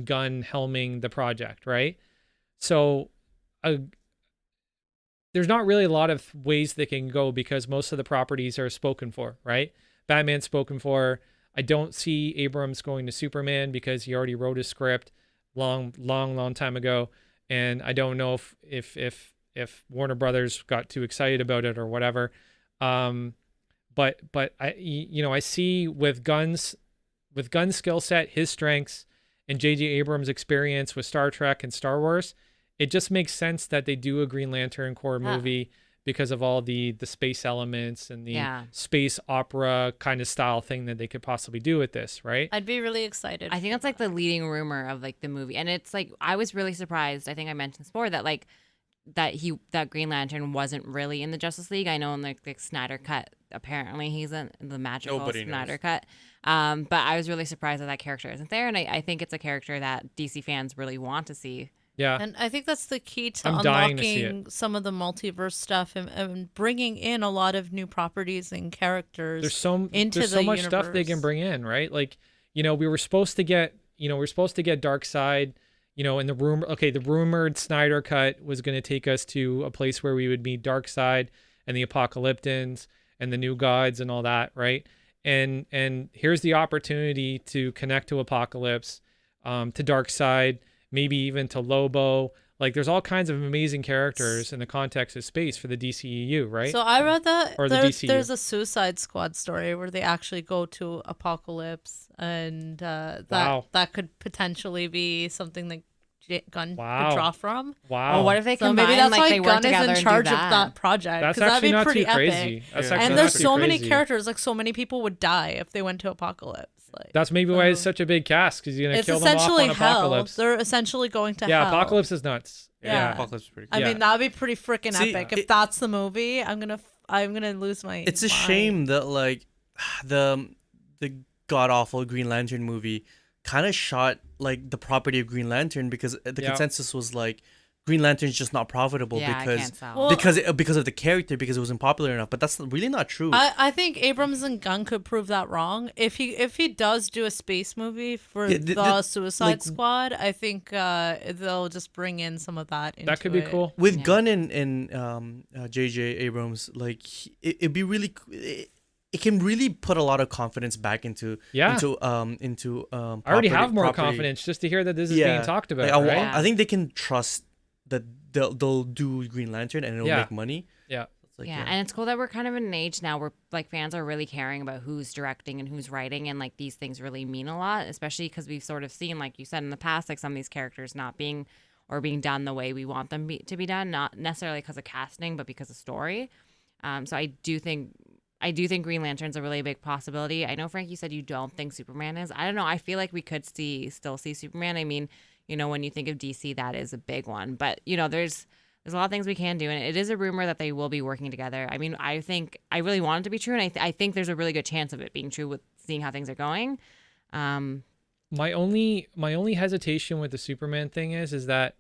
Gunn helming the project, right? So there's not really a lot of ways they can go because most of the properties are spoken for, right? Batman's spoken for. I don't see Abrams going to Superman because he already wrote his script long time ago. And I don't know if Warner Brothers got too excited about it or whatever. But I see with Gunn's skill set, his strengths, and J.J. Abrams' experience with Star Trek and Star Wars, it just makes sense that they do a Green Lantern Corps movie because of all the space elements and the space opera kind of style thing that they could possibly do with this, right? I'd be really excited. I think that's like the leading rumor of like the movie. And it's like, I was really surprised. I think I mentioned this before that like that Green Lantern wasn't really in the Justice League. I know in like the Snyder cut, apparently he's in the magical Snyder cut. But I was really surprised that character isn't there. And I think it's a character that DC fans really want to see. Yeah. And I think that's the key to I'm dying to see unlocking some of the multiverse stuff and bringing in a lot of new properties and characters there's so much universe. stuff they can bring in, right? Like, we were supposed to get Darkseid, and the rumored Snyder cut was going to take us to a place where we would meet Darkseid and the Apocalyptans and the New Gods and all that, right? And here's the opportunity to connect to Apocalypse, to Darkseid, maybe even to Lobo. Like, there's all kinds of amazing characters in the context of space for the DCEU, right? So I read that Or the DCU. there's a Suicide Squad story where they actually go to Apocalypse, and that could potentially be something that Gunn could draw from. Wow. Well, what if they So combine, maybe that's like why they work Gunn together is in and charge do of that project. That's 'cause that'd actually be not pretty too epic. crazy. That's actually And not there's too so many crazy. characters, like so many people would die if they went to Apocalypse. Like, That's maybe why it's such a big cast, because you're gonna it's kill them off essentially on hell. Apocalypse. They're essentially going to Yeah, hell. Apocalypse is nuts. Yeah. Apocalypse is pretty I cool. mean, that'd be pretty freaking See, epic. If that's the movie, I'm gonna lose my. It's a mind. shame that like the god awful Green Lantern movie kind of shot like the property of Green Lantern because the consensus was like Green Lantern's just not profitable because of the character, because it wasn't popular enough. But that's really not true. I think Abrams and Gunn could prove that wrong. If he does do a space movie for the Suicide Squad, I think they'll just bring in some of that into That could be cool. With Gunn and J.J. Abrams, like it'd be really. It can really put a lot of confidence back into. I already have more confidence just to hear that this is being talked about. Like, right? I think they can trust that they'll do Green Lantern and it'll make money. Yeah. Like, and it's cool that we're kind of in an age now where like fans are really caring about who's directing and who's writing, and like these things really mean a lot, especially because we've sort of seen, like you said in the past, like some of these characters not being done the way we want them to be done, not necessarily because of casting, but because of story. So I do think Green Lantern's a really big possibility. I know, Frank, you said you don't think Superman is. I don't know. I feel like we could still see Superman. I mean, when you think of DC, that is a big one. But, there's a lot of things we can do. And it is a rumor that they will be working together. I mean, I really want it to be true. And I think there's a really good chance of it being true with seeing how things are going. My only hesitation with the Superman thing is that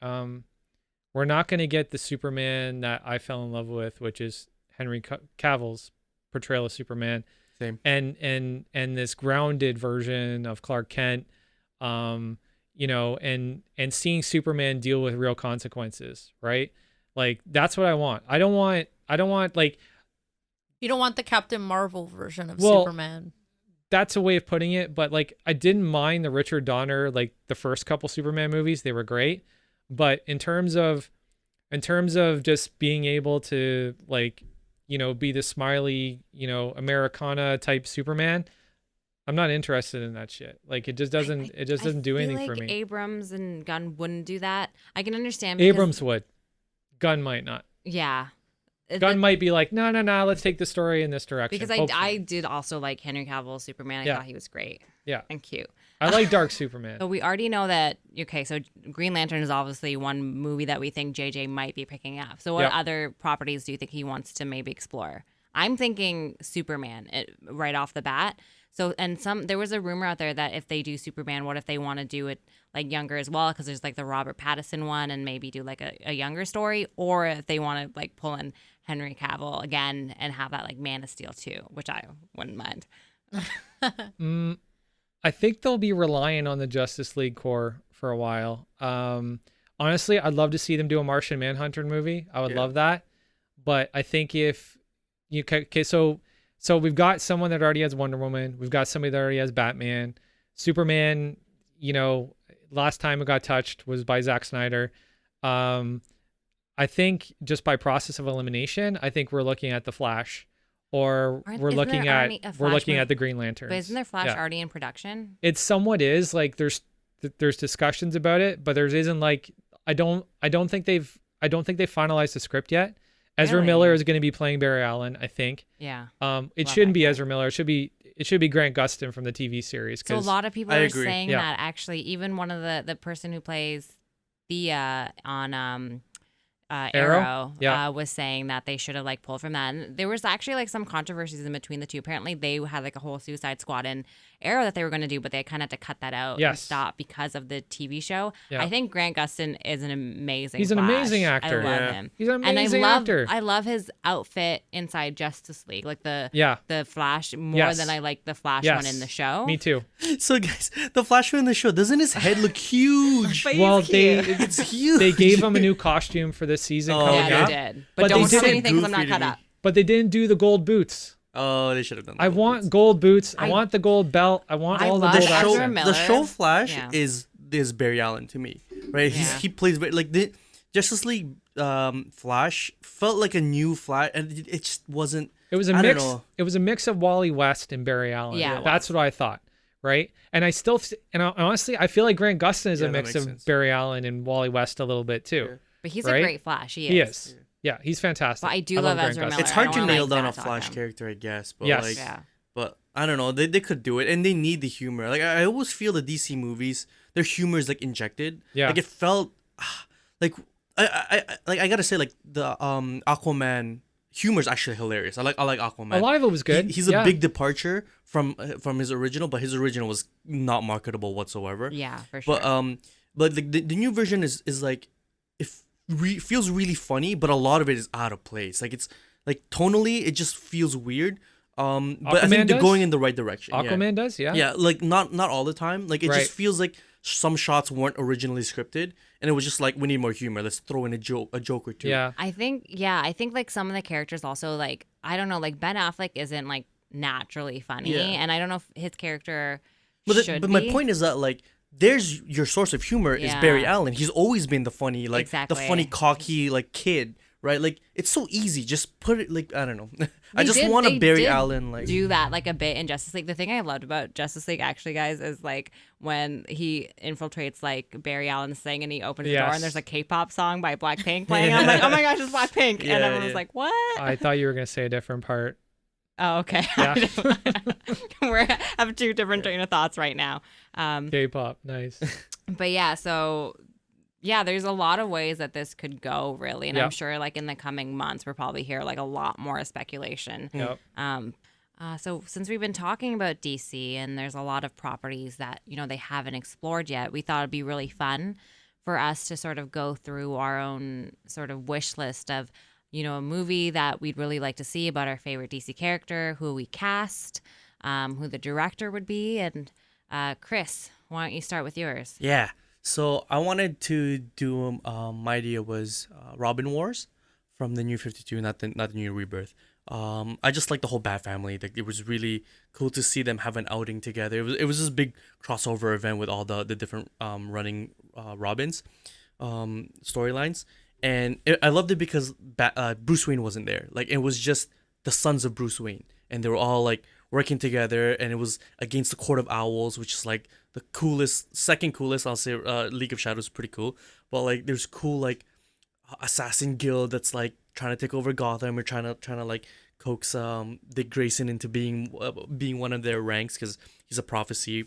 we're We're not going to get the Superman that I fell in love with, which is Henry Cavill's portrayal of Superman. Same. And this grounded version of Clark Kent, you know, and seeing Superman deal with real consequences, right? Like, that's what I want. I don't want like, you don't want the Captain Marvel version of Superman. That's a way of putting it, but like, I didn't mind the Richard Donner, like the first couple Superman movies, they were great. But in terms of just being able to, like, you know, be the smiley, you know, Americana type Superman, I'm not interested in that shit. Like, it just doesn't do anything for me. Abrams and Gunn wouldn't do that. I can understand. Abrams would. Gunn might not. Yeah. Gunn might be like, no, let's take the story in this direction. Because I did also like Henry Cavill's Superman. I thought he was great. Yeah. And cute. I like Dark Superman. But we already know that, okay, so Green Lantern is obviously one movie that we think JJ might be picking up. So what other properties do you think he wants to maybe explore? I'm thinking Superman right off the bat. So, and there was a rumor out there that if they do Superman, what if they want to do it like younger as well? Because there's like the Robert Pattinson one and maybe do like a younger story. Or if they want to like pull in Henry Cavill again and have that like Man of Steel too, which I wouldn't mind. I think they'll be relying on the Justice League Corps for a while. Honestly, I'd love to see them do a Martian Manhunter movie. I would love that. But I think if you okay, so we've got someone that already has Wonder Woman. We've got somebody that already has Batman. Superman, you know, last time it got touched was by Zack Snyder. I think just by process of elimination, I think we're looking at the Flash. Or we're looking at the Green Lanterns. But isn't there Flash already in production? It somewhat is. Like there's discussions about it, but there isn't like I don't think they've finalized the script yet. Ezra Miller is going to be playing Barry Allen, I think. Yeah. It shouldn't be Ezra Miller. It should be Grant Gustin from the TV series. So a lot of people are saying that actually. Even one of the person who plays Thea on Arrow was saying that they should have like pulled from that, and there was actually like some controversies in between the two. Apparently they had like a whole Suicide Squad in Arrow that they were going to do, but they kind of had to cut that out and stop because of the TV show. I think Grant Gustin is an amazing He's an Flash. amazing actor. I love him. He's an amazing actor. I love his outfit inside Justice League, like the Flash more than I like the Flash one in the show. Me too. So guys, the Flash one in the show, doesn't his head look huge? Well, it's huge. They gave him a new costume for this season coming up. They did. But don't say anything because I'm not cut up. But they didn't do the gold boots. Oh, they should have done that. I want gold boots. I want the gold belt. I want all the gold accents. The show Flash is Barry Allen to me, right? He plays like the Justice League Flash felt like a new Flash, and it just wasn't. It was a mix. It was a mix of Wally West and Barry Allen. Yeah, that's what I thought, right? And honestly, I feel like Grant Gustin is a mix of Barry Allen and Wally West a little bit too. Yeah. But he's a great Flash. He is. Yeah, he's fantastic. But I do love Ezra Miller. It's hard to nail down a Flash character, I guess. But but I don't know. They could do it, and they need the humor. Like I always feel the DC movies, their humor is like injected. Yeah. Like it felt like I gotta say, like the Aquaman humor is actually hilarious. I like Aquaman. A lot of it was good. He's a big departure from his original, but his original was not marketable whatsoever. Yeah, for sure. But like the new version is like feels really funny, but a lot of it is out of place. Like it's like tonally, it just feels weird. But I think they're going in the right direction. Aquaman does, yeah. Yeah, like not all the time. Like it just feels like some shots weren't originally scripted, and it was just like, we need more humor. Let's throw in a joke or two. Yeah. I think like some of the characters also, like, I don't know, like Ben Affleck isn't like naturally funny, and I don't know if his character should be. But my point is that like, there's your source of humor is Barry Allen. He's always been the funny, like the funny, cocky, like kid, right? Like it's so easy. Just put it like, I don't know. I just want a Barry Allen like do that like a bit in Justice League. The thing I loved about Justice League actually, guys, is like when he infiltrates like Barry Allen's thing and he opens the door and there's a K-pop song by Blackpink playing. I'm like, oh my gosh, it's Blackpink, and everyone was like, what? I thought you were gonna say a different part. Oh, okay. Yeah. We have two different train of thoughts right now. K-pop, nice. But yeah, so yeah, there's a lot of ways that this could go, really, and I'm sure like in the coming months we'll probably hear like a lot more speculation. Yep. So since we've been talking about DC and there's a lot of properties that they haven't explored yet, we thought it'd be really fun for us to sort of go through our own sort of wish list of, a movie that we'd really like to see about our favorite DC character, who we cast, who the director would be. And Chris, why don't you start with yours? Yeah. So I wanted to do, my idea was Robin Wars from the New 52, not the New Rebirth. I just like the whole Bat family. Like, it was really cool to see them have an outing together. It was this big crossover event with all the different running Robins storylines, and I loved it because Bruce Wayne wasn't there. Like, it was just the sons of Bruce Wayne, and they were all like working together, and it was against the Court of Owls, which is like the second coolest. I'll say League of Shadows is pretty cool, but like there's cool like assassin guild that's like trying to take over Gotham, or trying to like coax Dick Grayson into being one of their ranks because he's a prophecy.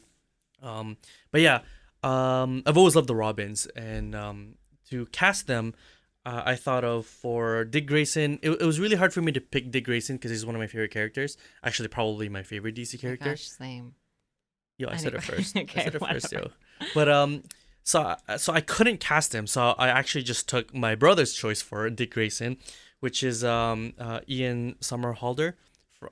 But yeah, I've always loved the Robins, and to cast them, I thought of for Dick Grayson. It was really hard for me to pick Dick Grayson because he's one of my favorite characters. Actually, probably my favorite DC character. Gosh, same. Yo, I said it first. Okay, I said it whatever. first, yo. But so I couldn't cast him. So I actually just took my brother's choice for Dick Grayson, which is Ian Somerhalder,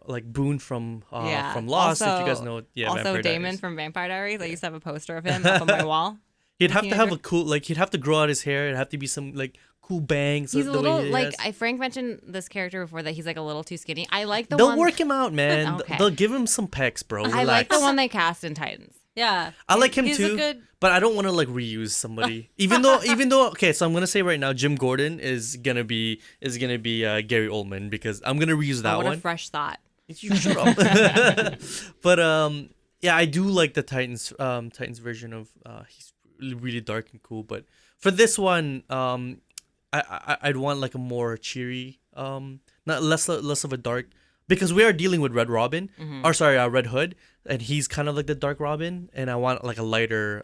like Boone from Lost. Also, if you guys know, also Vampire Damon Diaries. from Vampire Diaries. I used to have a poster of him up on my wall. He'd have to have a cool, like, he'd have to grow out his hair. It'd have to be some like cool bangs. He's a little like has. Frank mentioned this character before that he's like a little too skinny. I like the They'll one. work him out, man. Okay. They'll give him some pecs, bro. I like the one they cast in Titans. Yeah. I like him He's too, but I don't want to like reuse somebody. even though, okay, so I'm gonna say right now, Jim Gordon is gonna be Gary Oldman, because I'm gonna reuse that what one. a fresh thought. You shut up. But yeah, I do like the Titans version of he's really dark and cool. But for this one, I'd want like a more cheery, not less of a dark, because we are dealing with Red Robin, Red Hood, and he's kind of like the Dark Robin, and I want like a lighter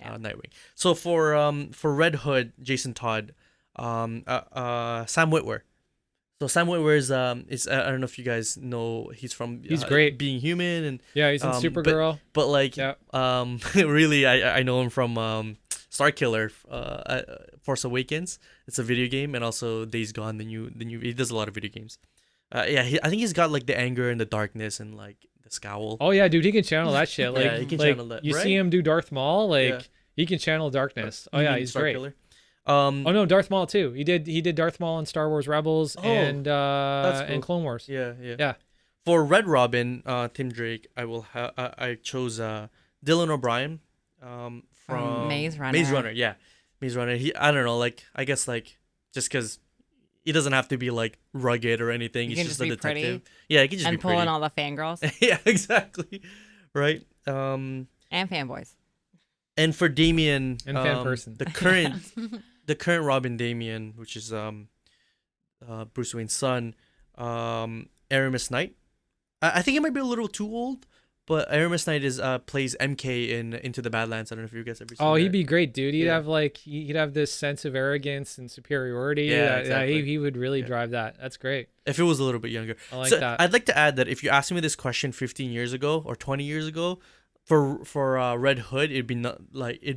Nightwing. So for Red Hood, Jason Todd, Sam Witwer. So Sam Witwer is I don't know if you guys know, he's great. Being Human, and yeah, he's in Supergirl. But like really I know him from Starkiller, Force Awakens. It's a video game, and also Days Gone. The new he does a lot of video games. I think he's got like the anger and the darkness and like the scowl. Oh yeah, dude, he can channel that shit. Like, yeah, he can channel that. You right? see him do Darth Maul, like Yeah. he can channel darkness. Oh yeah, he's great. Starkiller? Oh no, Darth Maul too. He did Darth Maul in Star Wars Rebels and that's cool. and Clone Wars. Yeah. For Red Robin, Tim Drake, I chose Dylan O'Brien from Maze Runner. Maze Runner, yeah. Maze Runner. I don't know, like, I guess like just because he doesn't have to be like rugged or anything. He He's can just just a be pretty detective. Yeah, he can just and be pull pretty. in all the fangirls Yeah, exactly. Right. and fanboys. And for Damien, And fan person. the current Robin Damien, which is Bruce Wayne's son, Aramis Knight. I think he might be a little too old, but Aramis Knight plays MK in Into the Badlands. I don't know if you guys ever seen Oh, that. he'd be great, dude. He'd Yeah. have like he'd have this sense of arrogance and superiority. Yeah, exactly. He would really drive that. That's great. If it was a little bit younger. I like So that. I'd like to add that if you asked me this question 15 years ago or 20 years ago, for Red Hood, it'd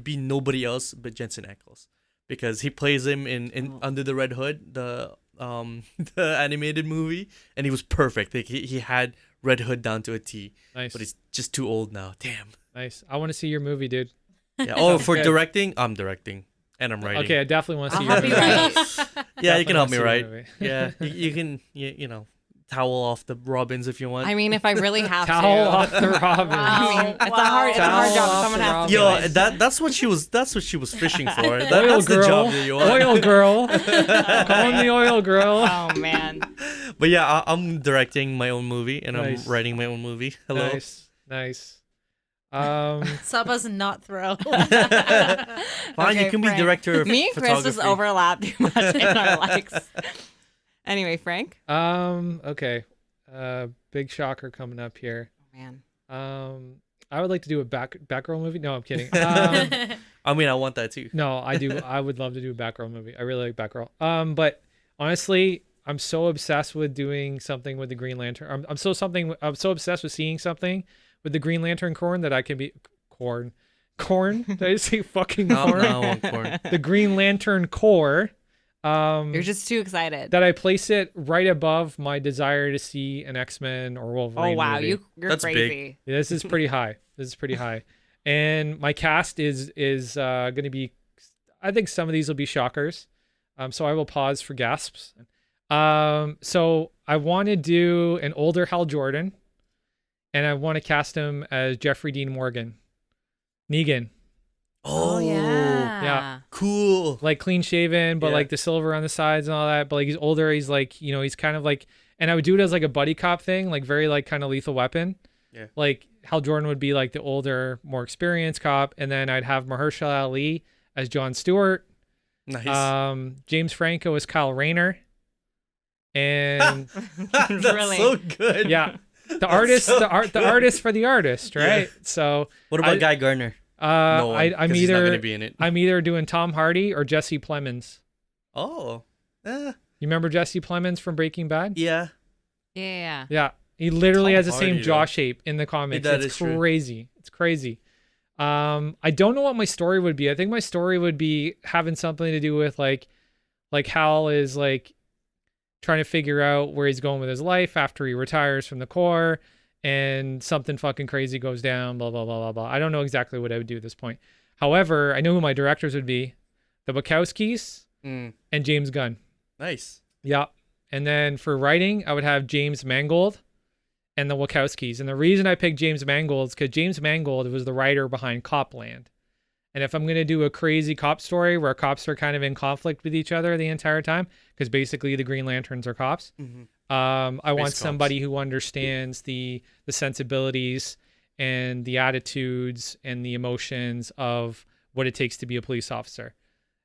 be nobody else but Jensen Ackles, because he plays him in Under the Red Hood, the animated movie, and he was perfect. Like, he had Red Hood down to a T. Nice. But he's just too old now. Damn. Nice. I want to see your movie, dude. Yeah. Oh, for Okay. directing, I'm directing and I'm writing. Okay, I definitely want to see I'll your help movie. you write. Yeah, you Definitely can help wanna me see your write. movie. Yeah, you can you know towel off the Robins if you want. I mean, if I really have Towel to. off the Robin. I mean, it's a hard Towel job. off Someone the has to do Yo, it. that's what she was fishing for. Oil That's the girl. job that you want. Oil girl. Call him the oil girl. Oh man. But yeah, I'm directing my own movie and Nice. I'm writing my own movie. Hello. Nice. Saba's not thrilled. Fine, Okay, you can be Frank. director of Me and Chris just photography. overlap too much in our likes. Anyway, Frank. Okay. Big shocker coming up here. Oh, man. I would like to do a Batgirl movie. No, I'm kidding. I mean, I want that too. No, I do. I would love to do a Batgirl movie. I really like Batgirl. But honestly, I'm so obsessed with doing something with the Green Lantern. I'm so obsessed with seeing something with the Green Lantern Corps that Corn. Did I say fucking No, corn? no, I want corn. The Green Lantern Corps. You're just too excited. That I place it right above my desire to see an X-Men or Wolverine Oh wow, movie. you're That's crazy. big. Yeah, this is pretty high. This is pretty high. And my cast is going to be, I think some of these will be shockers. So I will pause for gasps. So I want to do an older Hal Jordan, and I want to cast him as Jeffrey Dean Morgan. Negan. Oh yeah. Yeah. Cool. Like clean shaven, but Yeah. like the silver on the sides and all that. But like he's older. He's like, you know, he's kind of like, and I would do it as like a buddy cop thing, like very like kind of Lethal Weapon. Yeah. Like Hal Jordan would be like the older, more experienced cop. And then I'd have Mahershala Ali as Jon Stewart. Nice. James Franco as Kyle Rayner. And That's Really? so good. yeah, the artist, so the artist for the artist, right? So What about Guy Gardner? I'm 'cause he's not either gonna be in it. I'm either doing Tom Hardy or Jesse Plemons. Oh. You remember Jesse Plemons from Breaking Bad? Yeah. Yeah. Yeah, he literally Tom has the same Hardy, jaw though. shape in the comics. That It's is true. crazy. It's crazy. I don't know what my story would be. I think my story would be having something to do with like Hal is like trying to figure out where he's going with his life after he retires from the Corps, and something fucking crazy goes down. Blah blah blah blah blah. I don't know exactly what I would do at this point. However, I know who my directors would be: the Wachowskis and James Gunn. Nice. Yeah. And then for writing, I would have James Mangold and the Wachowskis. And the reason I picked James Mangold is because James Mangold was the writer behind Copland. And if I'm going to do a crazy cop story where cops are kind of in conflict with each other the entire time, because basically the Green Lanterns are cops, I want cops. somebody who understands the sensibilities and the attitudes and the emotions of what it takes to be a police officer.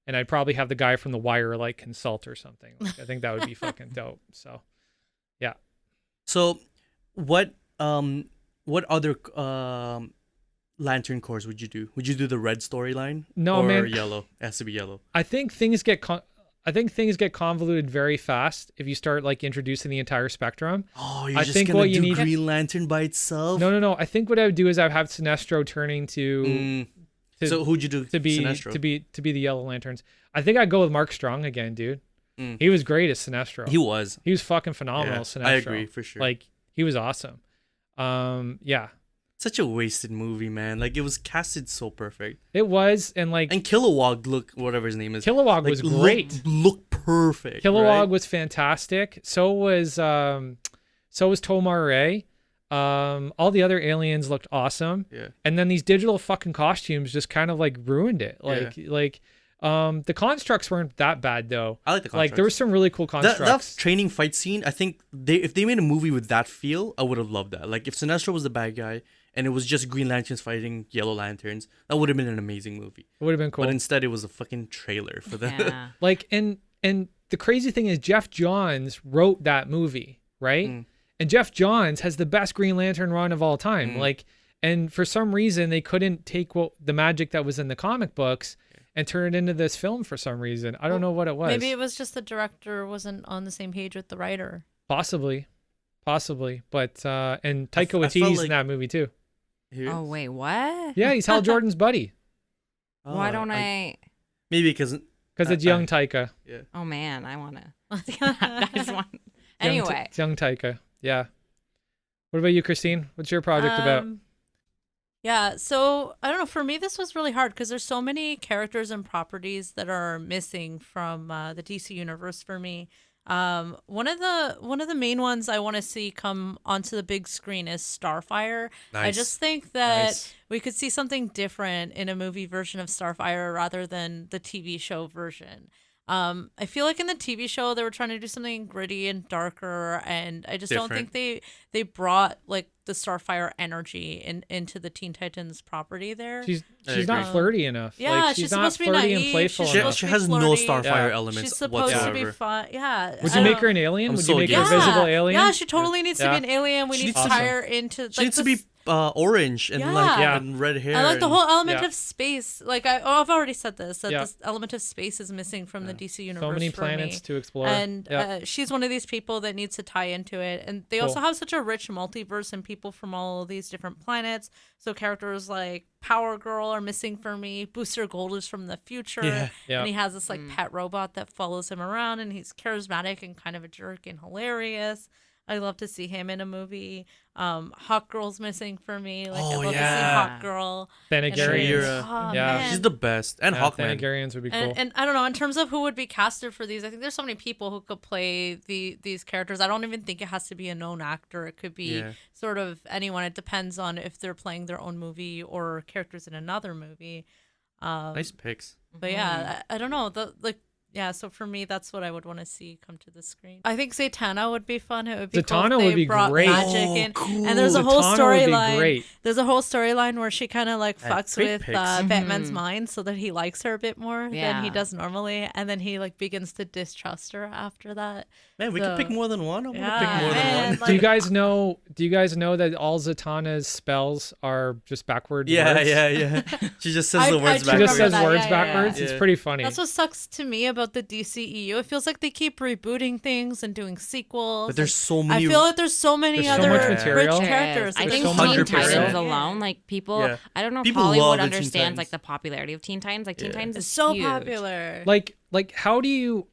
And I'd probably have the guy from The Wire like consult or something. Like, I think that would be fucking dope. So, yeah. So, what other Lantern Corps would you do? Would you do the red storyline? No, or man. Yellow? It has to be yellow. I think things get convoluted very fast if you start like introducing the entire spectrum. Oh, you're I just think gonna what you do need- Green Lantern by itself? No. I think what I would do is I would have Sinestro turning to So who'd you do to be Sinestro? to be the Yellow Lanterns. I think I'd go with Mark Strong again, dude. He was great as Sinestro. He was. He was fucking phenomenal. Yeah, Sinestro. I agree for sure. Like he was awesome. Yeah, Such a wasted movie, man. Like it was casted so perfect. it was, and like And Kilowog, whatever his name is. Kilowog like, was great. Looked perfect. Kilowog right? was fantastic. So was Tomar Ray. All the other aliens looked awesome. Yeah. And then these digital fucking costumes just kind of like ruined it. The constructs weren't that bad though. I like the Like there were constructs. some really cool That constructs. training fight scene, I think if they made a movie with that feel, I would have loved that. Like if Sinestro was the bad guy and it was just Green Lanterns fighting Yellow Lanterns, that would have been an amazing movie. It would have been cool. But instead, it was a fucking trailer for that. Yeah. Like and the crazy thing is Jeff Johns wrote that movie, right? And Jeff Johns has the best Green Lantern run of all time. Like, and for some reason they couldn't take the magic that was in the comic books and turn it into this film for some reason. I don't know what it was. Maybe it was just the director wasn't on the same page with the writer. Possibly. But and Taika I felt Waititi's like- in that movie too. Oh wait, what? Yeah, he's Hal Jordan's buddy Why don't I? Maybe because because it's young Taika. Oh man, I want to. I just want. Anyway, It's young Taika. Yeah. What about you, Christine? What's your project about? Yeah, so I don't know. For me, this was really hard because there's so many characters and properties that are missing from the DC universe for me. One of the main ones I want to see come onto the big screen is Starfire. I Nice. just think that Nice. we could see something different in a movie version of Starfire rather than the TV show version. I feel like in the TV show they were trying to do something gritty and darker, and I just don't Different. think they brought like the Starfire energy into the Teen Titans property there. She's I not agree. flirty enough. Yeah, like, she's not supposed to be flirty and naive, playful she's enough. supposed she to be has no flirty. Starfire Yeah. elements She's supposed whatsoever. to be fun. Yeah. Would I you don't make her an alien? I'm Would so you make her a against visible that. alien? Yeah, she totally needs to be Yeah. an alien. We She need to needs to tie be- her into. She needs to be orange and and red hair. I like the whole element Yeah. of space. Like I've already said this, that Yeah. this element of space is missing from the DC universe. So many for planets me. to explore. And Yeah. she's one of these people that needs to tie into it. And they Cool. also have such a rich multiverse and people from all of these different planets. So characters like Power Girl are missing for me. Booster Gold is from the future. Yeah. Yeah. And he has this like pet robot that follows him around, and he's charismatic and kind of a jerk and hilarious. I love to see him in a movie. Hawk Girl's missing for me. Like I love to see Hawk Girl. Thanagarians. Oh, Yeah. man. She's the best. And Hawkman. Thanagarians would be cool. And I don't know, in terms of who would be casted for these, I think there's so many people who could play these characters. I don't even think it has to be a known actor. It could be sort of anyone. It depends on if they're playing their own movie or characters in another movie. Nice picks. But yeah, I don't know. So for me, that's what I would want to see come to the screen. I think Zatanna would be fun. It would be cool if Zatanna they would be brought great. magic Oh, in. cool. And there's a whole Zatanna would be storyline. great. There's a whole storyline where she kind of like fucks great with picks. Batman's mind so that he likes her a bit more than he Yeah. does normally, and then he like begins to distrust her after that. Man, we So- can pick more than one. I want to Yeah, pick more than man, one. like- Do you guys know that all Zatanna's spells are just backward Yeah, words? yeah. She just says I the words do She back. just remember says that, words yeah, backwards. yeah. It's pretty funny. That's what sucks to me about the DCEU. It feels like they keep rebooting things and doing sequels. But there's and so many. I feel like there's so many There's so other much rich material. There is. characters. I There's think so Teen much Titans material. alone, like people, Yeah. I don't know if People Hollywood love the Teen understands Titans. like the popularity of Teen Titans. Like Teen Titans It's is so huge. popular. like how do you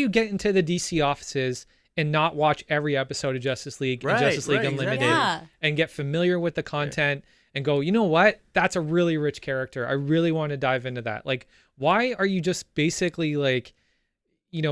get into the DC offices and not watch every episode of Justice League and Right, Justice League right, Unlimited exactly. Yeah. and get familiar with the content and go, you know what? That's a really rich character. I really want to dive into that. Like, why are you just basically like,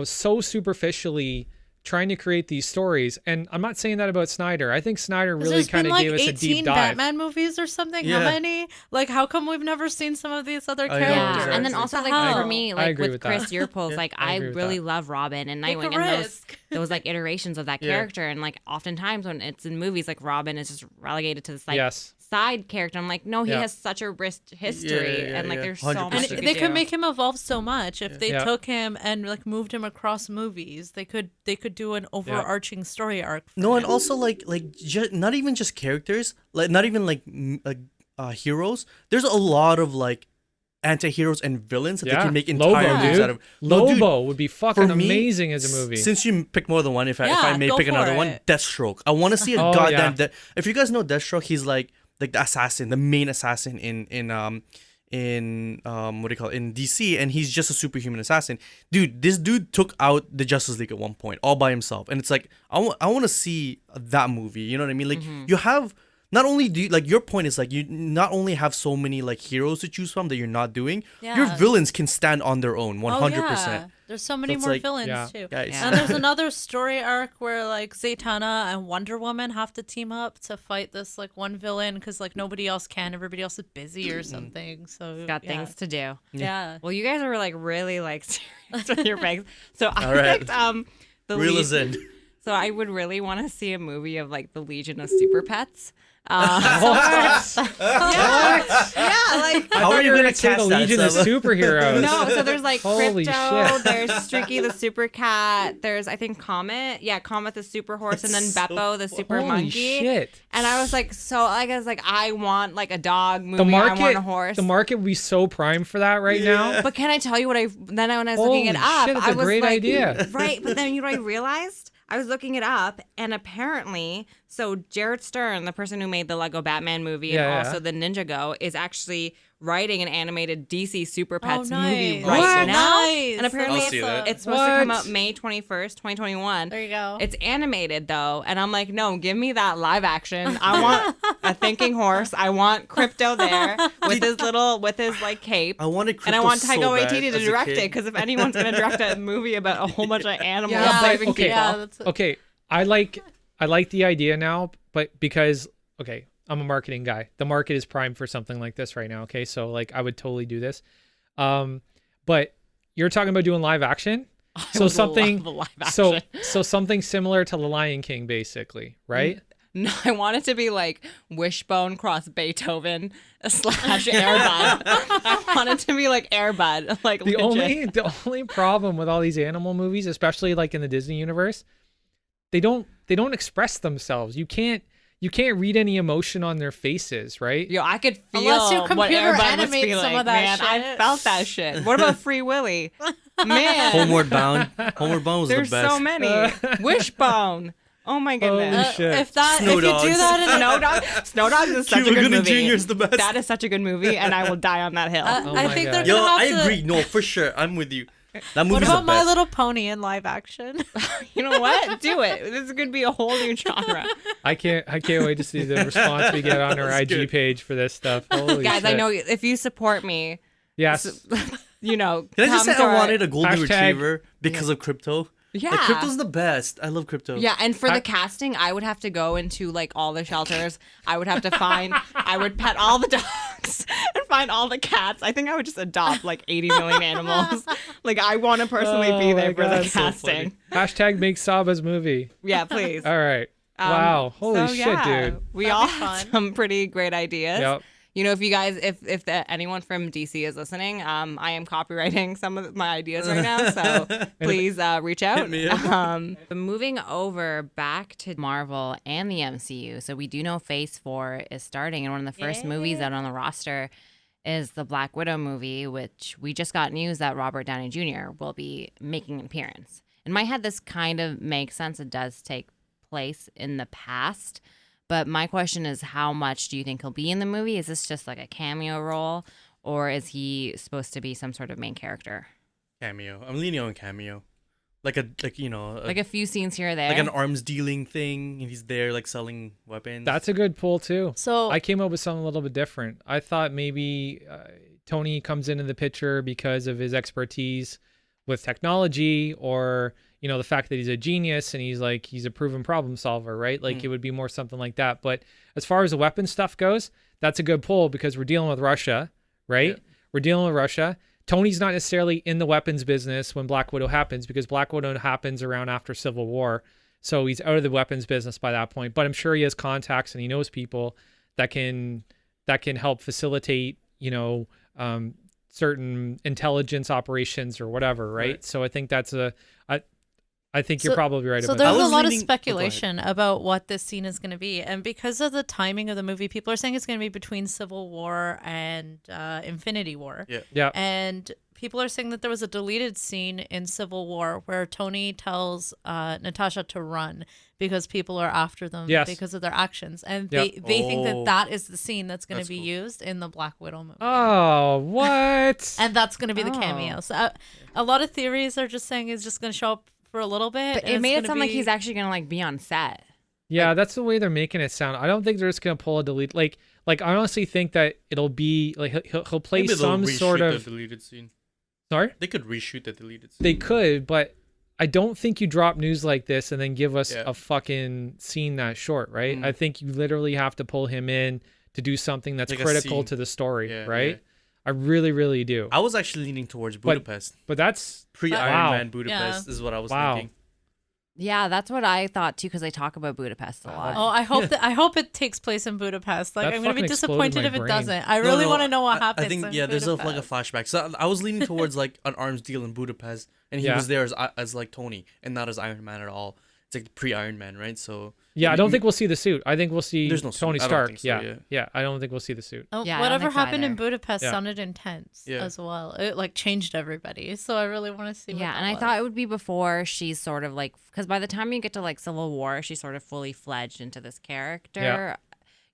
so superficially trying to create these stories? And I'm not saying that about Snyder. I think Snyder really There's kind been of like gave us a 18 deep dive. Batman movies or something. How Yeah. many? Like, how come we've never seen some of these other I know, characters? Yeah, and then exactly. also What the like for hell? me, I like agree with with that. Chris Yearpol's, like I I agree with really that. love Robin and Take a Nightwing, and risk. those like iterations of that Yeah. character, and like oftentimes when it's in movies, like Robin is just relegated to this like Yes. side character. I'm like, no, he Yeah. has such a rich history, yeah, and like yeah. there's so 100%. much And you they could could do. make him evolve so much if they Yeah. took him and like moved him across movies. They could do an overarching story arc. For No, him. and also like not even just characters, like not even like heroes. There's a lot of like anti-heroes and villains that they can make entire Lobo, movies dude. out of. No, dude, Lobo would be fucking for me, amazing as a movie. Since you pick more than one, if I Yeah, may go pick for another one, it. Deathstroke. I want to see a Oh, goddamn. yeah. If you guys know Deathstroke, he's like the assassin, the main assassin in what do you call it, in DC, and he's just a superhuman assassin. Dude, this dude took out the Justice League at one point all by himself, and it's like I want to see that movie. You know what I mean? Like you have. Not only do you, like your point is like you not only have so many like heroes to choose from that you're not doing, your Yeah. villains can stand on their own 100%. Yeah. There's so many it's more like- villains Yeah. too. Guys. Yeah. And there's another story arc where like Zatanna and Wonder Woman have to team up to fight this like one villain because like nobody else can. Everybody else is busy or something. So Got yeah. things to do. Yeah. Well, you guys are like really like serious with your picks. So I All right. picked the Reel lead- us in. So I would really want to see a movie of like the Legion of Super Pets. Yeah, like How are you gonna say the cast that, Legion of Saba? Superheroes? no, so there's like Holy Crypto, shit. there's Streaky the Super Cat, there's I think Comet, yeah, Comet the Super Horse, and then That's so Beppo the Super Holy Monkey. shit. And I was like, I want like a dog movie. The I want a market, horse. the market would be so primed for that right now. But can I tell you what when I was looking it Holy up, shit, that's I a was great like, idea. right? But then you know what I realized? I was looking it up, and apparently, so Jared Stern, the person who made the Lego Batman movie Yeah, and yeah. also the Ninjago, is actually writing an animated DC Super Pets nice. movie What? right now. Nice. And apparently, I'll see that. it's supposed to come What? out May 21st, 2021. There you go. It's animated though, and I'm like, no, give me that live action. I want a thinking horse. I want Crypto there with his like cape. I wanted And I Crypto want so Taika bad Waititi to as a direct kid. it, because if anyone's gonna direct a movie about a whole bunch of animals Yeah, saving okay. people, Yeah, that's it. Okay, I like the idea now, but because I'm a marketing guy. The market is primed for something like this right now. Okay, so like I would totally do this. But you're talking about doing live action, so would something love a live so action. so something similar to The Lion King, basically, right? No, I want it to be like Wishbone cross Beethoven / Airbud. I want it to be like Airbud, like The legit. only problem with all these animal movies, especially like in the Disney universe, they don't express themselves. You can't you can't read any emotion on their faces, right? Yo, I could feel Unless you what computer everybody was animate feeling, some of that man. shit. I felt that shit. What about Free Willy? Man, Homeward Bound. Homeward Bound was there's the best. so many. Wishbone. Oh my goodness. shit. If that, Snow if you Dogs. do that in Snow Dogs is such a Cuba good Gooding movie. Jr. is the best. That is such a good movie, and I will die on that hill. Oh I my think God. they're Yo, gonna I have to. agree. No, for sure. I'm with you. That movie's What about the My best. Little Pony in live action? You know what? Do it. This is gonna be a whole new genre. I can't wait to see the response we get on our That's IG good. page for this stuff. Holy Guys, I shit. know if you support me, Yes. you know. Can I just say come to I our- wanted a golden Hashtag- retriever because of Crypto? Yeah. Like, Crypto's the best. I love Crypto. Yeah, and for the casting, I would have to go into like all the shelters. I would have to I would pet all the dogs and find all the cats. I think I would just adopt like 80 million animals. Like I want to personally be Oh there my for the God, so casting. Hashtag make Saba's movie. Yeah, please. All right. Wow. Holy So, shit, yeah, dude. We That'd all be have fun. some pretty great ideas. Yep. You know, if you guys, if anyone from DC is listening, I am copywriting some of my ideas right now, so please reach out. me up. Moving over back to Marvel and the MCU, so we do know Phase 4 is starting, and one of the first movies out on the roster is the Black Widow movie, which we just got news that Robert Downey Jr. will be making an appearance. In my head, this kind of makes sense. It does take place in the past. But my question is, how much do you think he'll be in the movie? Is this just like a cameo role, or is he supposed to be some sort of main character? Cameo. I'm leaning on cameo. Like Like a few scenes here or there? like an arms dealing thing, and he's there like selling weapons. That's a good pull too. So I came up with something a little bit different. I thought maybe Tony comes into the picture because of his expertise with technology, or the fact that he's a genius and he's a proven problem solver, right? Like it would be more something like that. But as far as the weapon stuff goes, that's a good pull because we're dealing with Russia, right? Yeah. We're dealing with Russia. Tony's not necessarily in the weapons business when Black Widow happens, because Black Widow happens around after Civil War. So he's out of the weapons business by that point. But I'm sure he has contacts and he knows people that can help facilitate, certain intelligence operations or whatever, right? So I think I think you're probably right So about there's that. I a was lot of leaning- speculation about what this scene is going to be, and because of the timing of the movie, people are saying it's going to be between Civil War and Infinity War. Yeah. Yeah. And people are saying that there was a deleted scene in Civil War where Tony tells Natasha to run because people are after them Yes. because of their actions, and Yep. they think that Oh. that is the scene that's going to That's be cool. used in the Black Widow movie. Oh, what? And that's going to be the Oh. cameo. So a lot of theories are just saying it's just going to show up for a little bit. But and it it's made it gonna sound like be- he's actually going to like be on set. Yeah, that's the way they're making it sound. I don't think they're just gonna pull a delete. Like I honestly think that it'll be like he'll play Maybe they'll some reshoot sort the of. deleted scene. Sorry, They could reshoot the deleted scene. they could, but I don't think you drop news like this and then give us Yeah. a fucking scene that short, right? Mm. I think you literally have to pull him in to do something that's Like a critical scene. to the story, Yeah, right? yeah. I really, really do. I was actually leaning towards Budapest. But that's Pre-Iron Wow. Man Budapest is what I was Wow. thinking. Yeah, that's what I thought too, because they talk about Budapest a lot. Oh, I hope it takes place in Budapest. Like That I'm gonna be fucking exploded disappointed my if it brain. doesn't. I really want to know what I happens. think in there's like a Budapest. flashback. So I was leaning towards like an arms deal in Budapest, and he Yeah. was there as like Tony, and not as Iron Man at all. It's like pre-Iron Man, right? So yeah. I don't think we'll see the suit. I think we'll see There's no suit. Tony I don't Stark. think so, yeah. yeah. I don't think we'll see the suit. Oh, Yeah, I don't whatever think so happened in either. Budapest Yeah. sounded intense Yeah. as well. It like changed everybody. So I really want to see. What Yeah, that and I was. thought it would be before she's sort of like, because by the time you get to like Civil War, she's sort of fully fledged into this character. Yeah.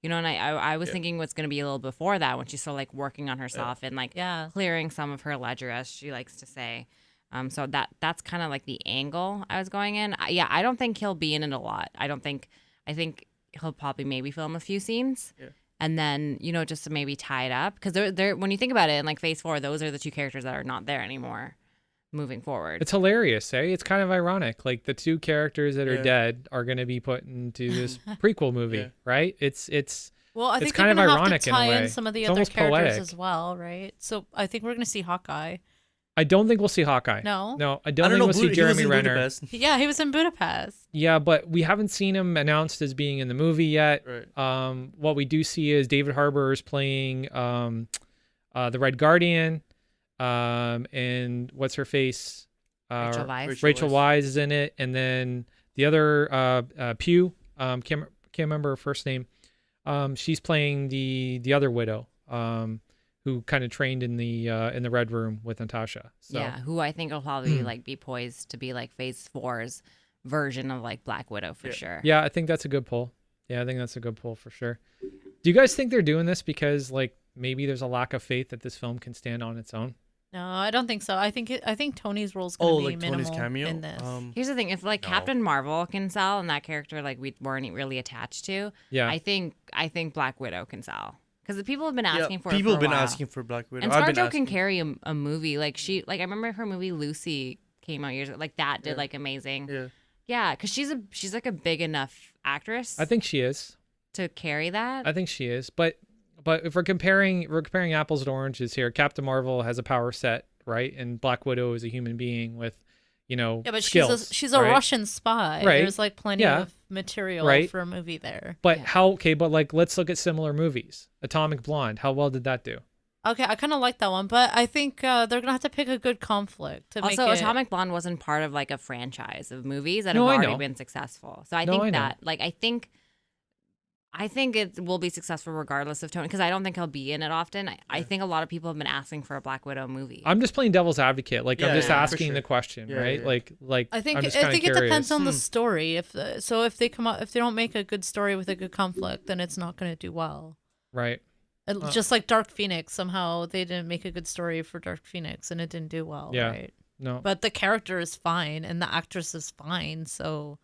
And I was Yeah. thinking what's going to be a little before that, when she's sort of like working on herself and like Yeah. clearing some of her ledger, as she likes to say. So that's kind of like the angle I was going in. I don't think he'll be in it a lot. I think he'll probably maybe film a few scenes. Yeah. And then, just to maybe tie it up. Because they're when you think about it, in like Phase 4, those are the two characters that are not there anymore moving forward. It's hilarious, eh? It's kind of ironic. Like the two characters that are Yeah. dead are going to be put into this prequel movie, Yeah. right? It's Well, I it's think kind they're of gonna have ironic to in a tie in way. some of the It's other almost characters poetic. as well, right? So I think we're gonna see Hawkeye. I don't think we'll see Hawkeye. No? I I don't don't think know. we'll see He was Jeremy in Renner. Budapest. Yeah, he was in Budapest. Yeah, but we haven't seen him announced as being in the movie yet. Right. What we do see is David Harbour is playing the Red Guardian, and what's her face? Rachel Weisz. Rachel Weisz is in it, and then the other Pew, can't can't remember her first name. She's playing the other widow, who kind of trained in the Red Room with Natasha. So. Yeah, who I think will probably like be poised to be like Phase 4's version of like Black Widow for sure. Yeah, I think that's a good pull. Yeah, I think that's a good pull for sure. Do you guys think they're doing this because like maybe there's a lack of faith that this film can stand on its own? No, I don't think so. I think Tony's role is going to be like minimal Tony's cameo. in this. Here's the thing: if like Captain Marvel can sell, and that character like we weren't really attached to, Yeah. I think Black Widow can sell because the people have been asking for. People it have for a been while. asking for Black Widow. And I've been ScarJo asking. can carry a movie like I remember her movie Lucy came out years ago. Like that did like amazing. Yeah. Yeah, because she's like a big enough actress. I think she is. To carry that. I think she is. But if we're comparing apples to oranges here, Captain Marvel has a power set, right? And Black Widow is a human being with, Yeah, but skills, she's a right? Russian spy. Right. There's like plenty Yeah. of material Right. for a movie there. But but like let's look at similar movies. Atomic Blonde, how well did that do? Okay, I kind of like that one, but I think they're gonna have to pick a good conflict to Also, make it. Atomic Blonde wasn't part of like a franchise of movies that No, I have already know. been successful. So I No, think I know. that like I think it will be successful regardless of Tony because I don't think he'll be in it often. I think a lot of people have been asking for a Black Widow movie. I'm just playing devil's advocate. Like I'm Yeah, just yeah, for asking sure. the question, Yeah, right? yeah. Like I think I'm just I kinda think it depends curious. on the story. If they come out if they don't make a good story with a good conflict, then it's not gonna do well. Right. Just like Dark Phoenix, somehow they didn't make a good story for Dark Phoenix, and it didn't do well. Yeah. Right. No. But the character is fine, and the actress is fine. So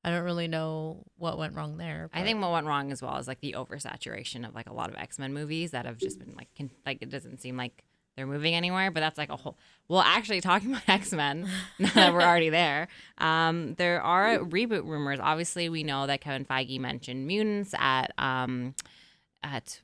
I don't really know what went wrong there. I think what went wrong as well is like the oversaturation of like a lot of X-Men movies that have just been like like it doesn't seem like they're moving anywhere. But that's like a whole. Well, actually, talking about X-Men, now that we're already there, there are reboot rumors. Obviously, we know that Kevin Feige mentioned mutants at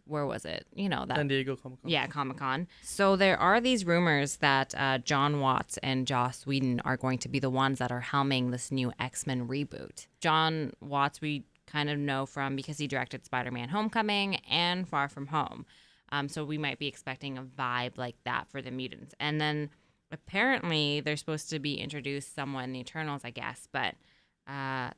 where was it? That San Diego Comic-Con. Yeah, Comic-Con. So there are these rumors that John Watts and Joss Whedon are going to be the ones that are helming this new X-Men reboot. John Watts we kind of know from because he directed Spider-Man Homecoming and Far From Home. So we might be expecting a vibe like that for the mutants. And then apparently they're supposed to be introduced somewhat in the Eternals, I guess. But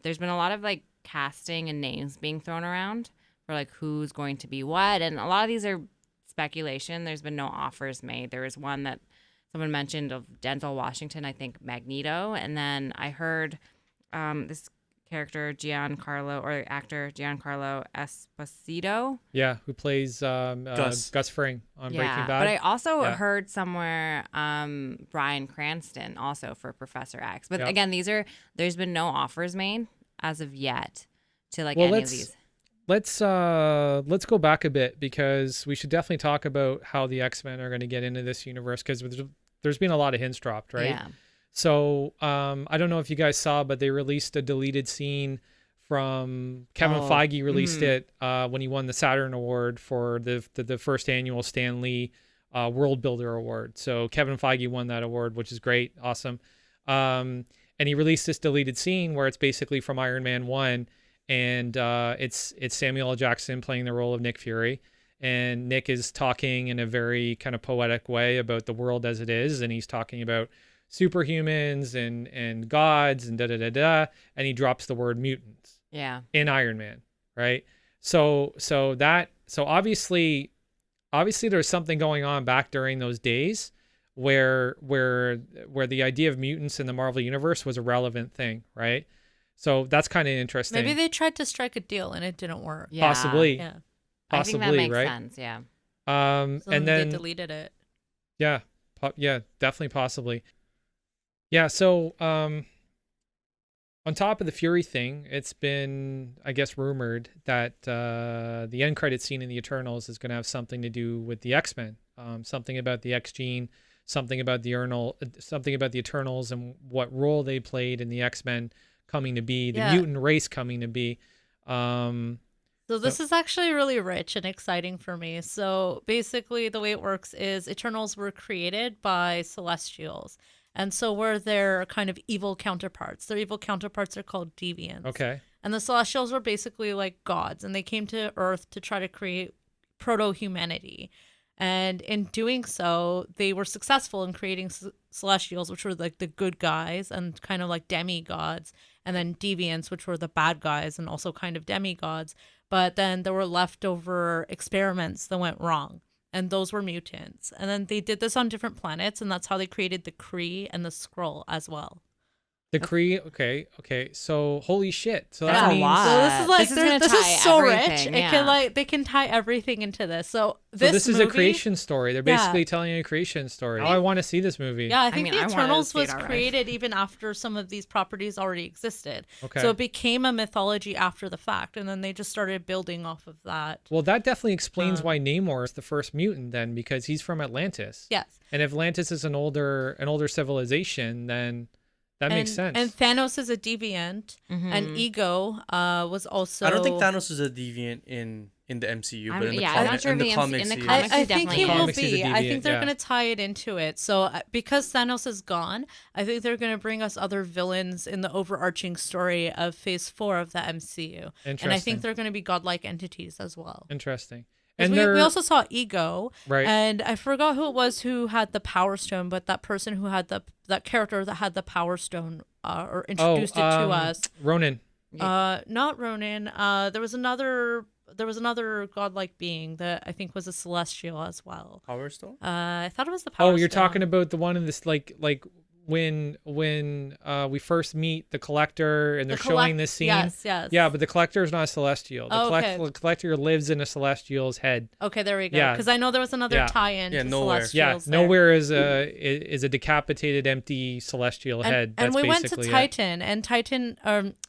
there's been a lot of like casting and names being thrown around for like who's going to be what, and a lot of these are speculation. There's been no offers made. There was one that someone mentioned of Denzel Washington, I think Magneto, and then I heard this character actor Giancarlo Esposito. Yeah, who plays Gus Fring on Breaking Bad. But I also heard somewhere Bryan Cranston also for Professor X. But again, there's been no offers made as of yet to like any of these. Let's go back a bit because we should definitely talk about how the X-Men are going to get into this universe because there's been a lot of hints dropped, right? Yeah. So I don't know if you guys saw, but they released a deleted scene from Kevin Feige released it when he won the Saturn Award for the first annual Stan Lee World Builder Award. So Kevin Feige won that award, which is great, awesome. And he released this deleted scene where it's basically from Iron Man 1. And it's Samuel L. Jackson playing the role of Nick Fury, and Nick is talking in a very kind of poetic way about the world as it is, and he's talking about superhumans and gods and da, and he drops the word mutants. Yeah. In Iron Man, right? So obviously there's something going on back during those days where the idea of mutants in the Marvel universe was a relevant thing, right? So that's kind of interesting. Maybe they tried to strike a deal and it didn't work. Yeah. Possibly. Yeah. I think that makes right? sense. Yeah. And So then then they deleted it. Yeah, definitely, possibly. Yeah. So on top of the Fury thing, it's been, I guess, rumored that the end credit scene in the Eternals is going to have something to do with the X-Men. Something about the X gene, something about the Eternals and what role they played in the X-Men coming to be, the mutant race coming to be. So this is actually really rich and exciting for me. So basically the way it works is Eternals were created by Celestials. And so we're their kind of evil counterparts. Their evil counterparts are called deviants. Okay. And the Celestials were basically like gods. And they came to Earth to try to create proto-humanity. And in doing so, they were successful in creating Celestials, which were like the good guys and kind of like demigods. and then deviants, which were the bad guys and also kind of demigods. But then there were leftover experiments that went wrong, and those were mutants. And then they did this on different planets, and that's how they created the Kree and the Skrull as well. The Kree, okay. So holy shit. So That's that a means lot. So this is like This is this gonna is tie so rich. everything, It yeah. can like they can tie everything into this. So so this is a movie- creation story. They're basically telling a creation story. Oh, I want to see this movie. Yeah, I think mean, the I wanted to Eternals see it was already. created even after some of these properties already existed. Okay. So it became a mythology after the fact, and then they just started building off of that. Well, that definitely explains why Namor is the first mutant then, because he's from Atlantis. Yes. And if Atlantis is an older civilization, then that makes sense. And Thanos is a deviant, and Ego was also. I don't think Thanos is a deviant in the MCU, but in the I'm not sure in if the in comics, the he is. comics I he think definitely he is. will Comics, he's a be. I think deviant, they're yeah. going to tie it into it. So because Thanos is gone, I think they're going to bring us other villains in the overarching story of Phase 4 of the MCU. And I think they're going to be godlike entities as well. Interesting. 'Cause And we also saw Ego, Right. and I forgot who it was who had the Power Stone, but that person who had that character that had the Power Stone or introduced it to us. Ronan. Not Ronan. There was another godlike being that I think was a celestial as well. Power Stone? I thought it was the Power Stone. Oh, you're talking about the one in this like when we first meet the Collector and they're showing this scene. Yes. Yeah, but the Collector is not a celestial. Oh, okay. The Collector lives in a celestial's head. Okay, there we go. Yeah. Because I know there was another Yeah. tie-in Yeah, to Nowhere. celestials. Yeah, there. nowhere is a decapitated, empty celestial head. And That's we went to basically it. Titan, and Titan,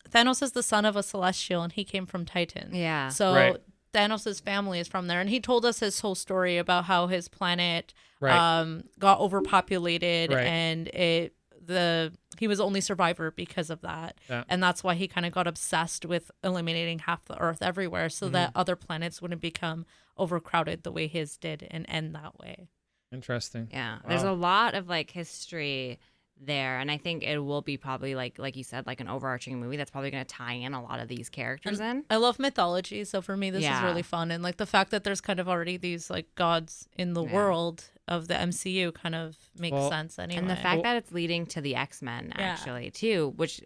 Thanos is the son of a celestial, and he came from Titan. Yeah. So Right. Thanos' family is from there, and he told us his whole story about how his planet Right. got overpopulated, Right. and he was the only survivor because of that. Yeah. And that's why he kind of got obsessed with eliminating half the Earth everywhere, so that other planets wouldn't become overcrowded the way his did and end that way. Interesting. Yeah, there's a lot of like history there, and I think it will be probably like you said, like an overarching movie that's probably going to tie in a lot of these characters in. I love mythology, so for me this is Yeah. really fun, and like the fact that there's kind of already these like gods in the world of the MCU kind of makes sense anyway. And the fact that it's leading to the X-Men Yeah. actually too, which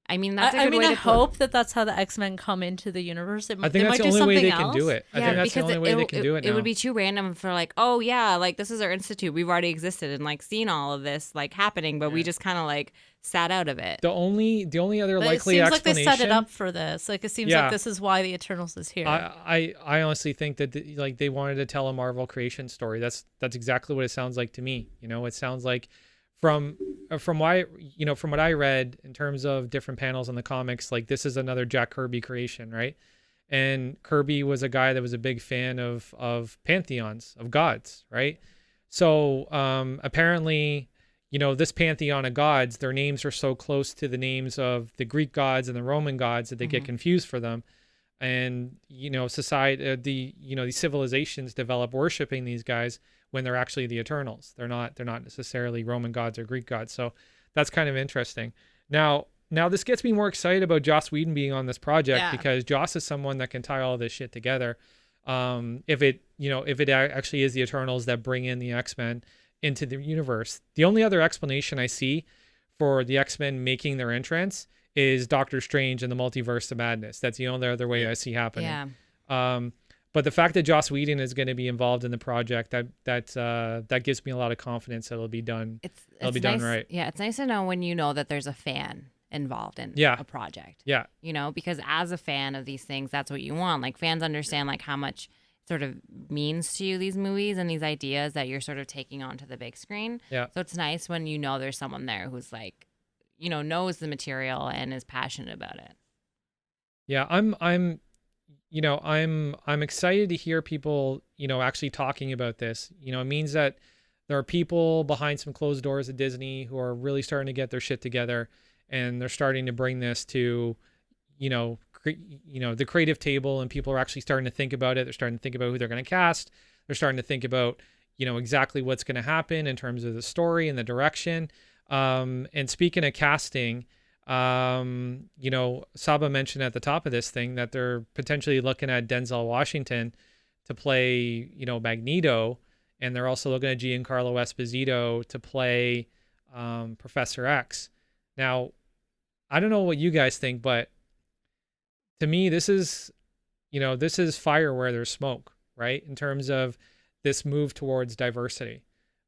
I mean that's a good I mean, way I to hope that that's how the X-Men come into the universe. I think that's the only way they can do it. I think that's the because only way they can do it now. It would be too random for like, oh yeah, like this is our institute. We've already existed and like seen all of this like happening, but we just kind of like sat out of it. The only other But likely it seems explanation. like they set it up for this. Like it seems Yeah. like this is why the Eternals is here. I honestly think that like they wanted to tell a Marvel creation story. That's exactly what it sounds like to me. You know, it sounds like from what I read in terms of different panels in the comics, like this is another Jack Kirby creation, right? And Kirby was a guy that was a big fan of pantheons of gods, right? So apparently, you know, this pantheon of gods, their names are so close to the names of the Greek gods and the Roman gods that they get confused for them. And, you know, society, these civilizations develop worshiping these guys when they're actually the Eternals. They're not necessarily Roman gods or Greek gods. So that's kind of interesting. Now this gets me more excited about Joss Whedon being on this project because Joss is someone that can tie all this shit together. If it actually is the Eternals that bring in the X-Men into the universe. The only other explanation I see for the X-Men making their entrance is Doctor Strange and the Multiverse of Madness. That's the only other way I see happening. Yeah. But the fact that Joss Whedon is going to be involved in the project, that gives me a lot of confidence that it'll be done. It'll be nice, done right. Yeah, it's nice to know when you know that there's a fan involved in a project. Yeah. You know, because as a fan of these things, that's what you want. Like fans understand like how much it sort of means to you, these movies and these ideas that you're sort of taking onto the big screen. Yeah. So it's nice when you know there's someone there who's like, you know, knows the material and is passionate about it. Yeah, I'm excited to hear people, you know, actually talking about this. You know, it means that there are people behind some closed doors at Disney who are really starting to get their shit together, and they're starting to bring this to, the creative table, and people are actually starting to think about it. They're starting to think about who they're going to cast. They're starting to think about, you know, exactly what's going to happen in terms of the story and the direction. And speaking of casting, Saba mentioned at the top of this thing that they're potentially looking at Denzel Washington to play, you know, Magneto, and they're also looking at Giancarlo Esposito to play Professor X. Now, I don't know what you guys think, but to me, this is fire where there's smoke, right? In terms of this move towards diversity.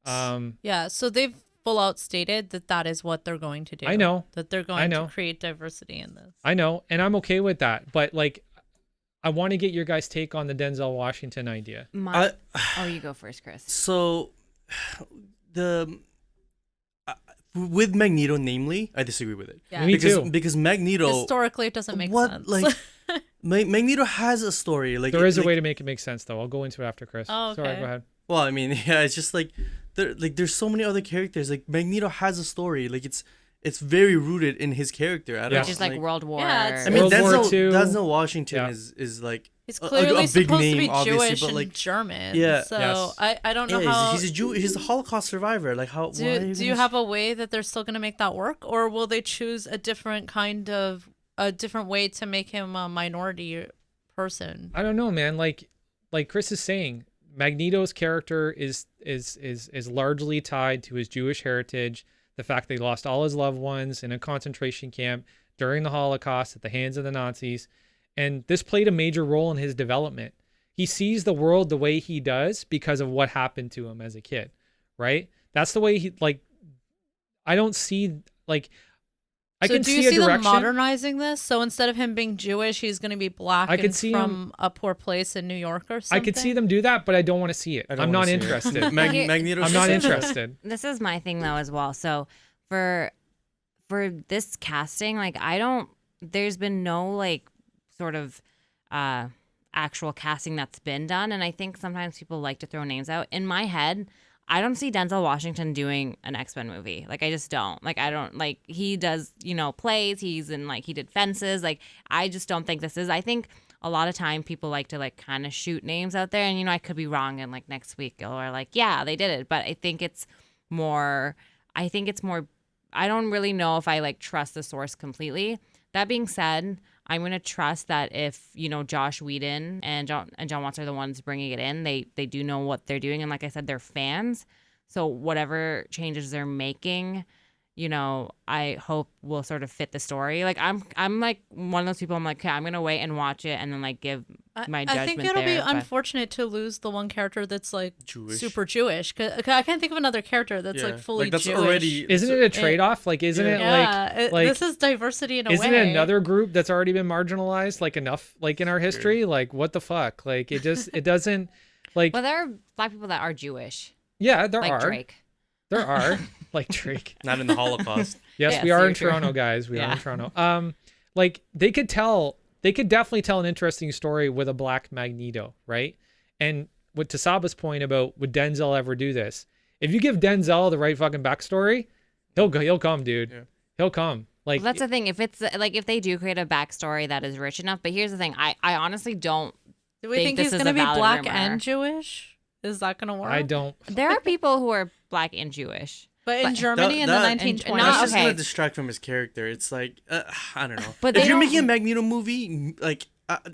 Yeah, so they've full out stated that is what they're going to do. I know. That they're going to create diversity in this. I know, and I'm okay with that. But like, I want to get your guys' take on the Denzel Washington idea. You go first, Chris. So, with Magneto, namely, I disagree with it. Yeah. Me too. Because Magneto Historically, it doesn't make sense. Like, Magneto has a story. Like there is a way to make it make sense, though. I'll go into it after Chris. Oh, okay. Sorry, go ahead. Well, I mean, yeah, it's just like there's so many other characters. Like Magneto has a story. Like it's very rooted in his character. I don't Which is like World War. Yeah, I mean, World War II. Denzel Washington is like he's clearly a big supposed name, to be obviously, Jewish but and like German. Yeah. So Yes. I don't know yeah, how. he's a Jew. He's a Holocaust survivor. Like how? Do you have a way that they're still going to make that work, or will they choose a different way to make him a minority person? I don't know, man. Like Chris is saying, Magneto's character is largely tied to his Jewish heritage, the fact that he lost all his loved ones in a concentration camp during the Holocaust at the hands of the Nazis, and this played a major role in his development. He sees the world the way he does because of what happened to him as a kid, right? That's the way he I don't see I so can do see you a see them direction. modernizing this? So instead of him being Jewish, he's going to be black I could and see from a poor place in New York or something? I could see them do that, but I don't want to see it. I'm not interested. Magneto. I'm not interested. This is my thing though as well. So for this casting, there's been no sort of actual casting that's been done, and I think sometimes people like to throw names out. In my head, I don't see Denzel Washington doing an X-Men movie. I just don't. I don't he does, plays, he's in he did Fences. I just don't think this is. I think a lot of time people like to kind of shoot names out there, and I could be wrong, and next week or yeah, they did it, but I think it's more I don't really know if I trust the source completely. That being said, I'm going to trust that if, Josh Whedon and John Watts are the ones bringing it in, they do know what they're doing. And like I said, they're fans. So whatever changes they're making, I hope will sort of fit the story. I'm one of those people, I'm okay, I'm going to wait and watch it and then give my judgment. I think it'll be but unfortunate to lose the one character that's Jewish. super Jewish. 'Cause I can't think of another character that's fully that's Jewish. already. Isn't it a trade-off? Isn't it this is diversity in a way. Isn't it another group that's already been marginalized enough in our history? What the fuck? It doesn't well, there are black people that are Jewish. Yeah, there like are. Drake. There are like Drake. Not in the Holocaust. Yes, Yeah, we are in true. Toronto, guys. We are in Toronto. They could definitely tell an interesting story with a black Magneto, right? And to Saba's point about would Denzel ever do this? If you give Denzel the right fucking backstory, he'll come, dude. Yeah. He'll come. Well, that's the thing. If it's if they do create a backstory that is rich enough, but here's the thing. I honestly don't. Do we think he's this is going to a be valid black rumor. and Jewish? Is that going to work? I don't. There are people who are black and Jewish. But in Germany in the 1920s. not- That's just okay. gonna distract from his character. It's I don't know. But if they you're don't- making a Magneto movie,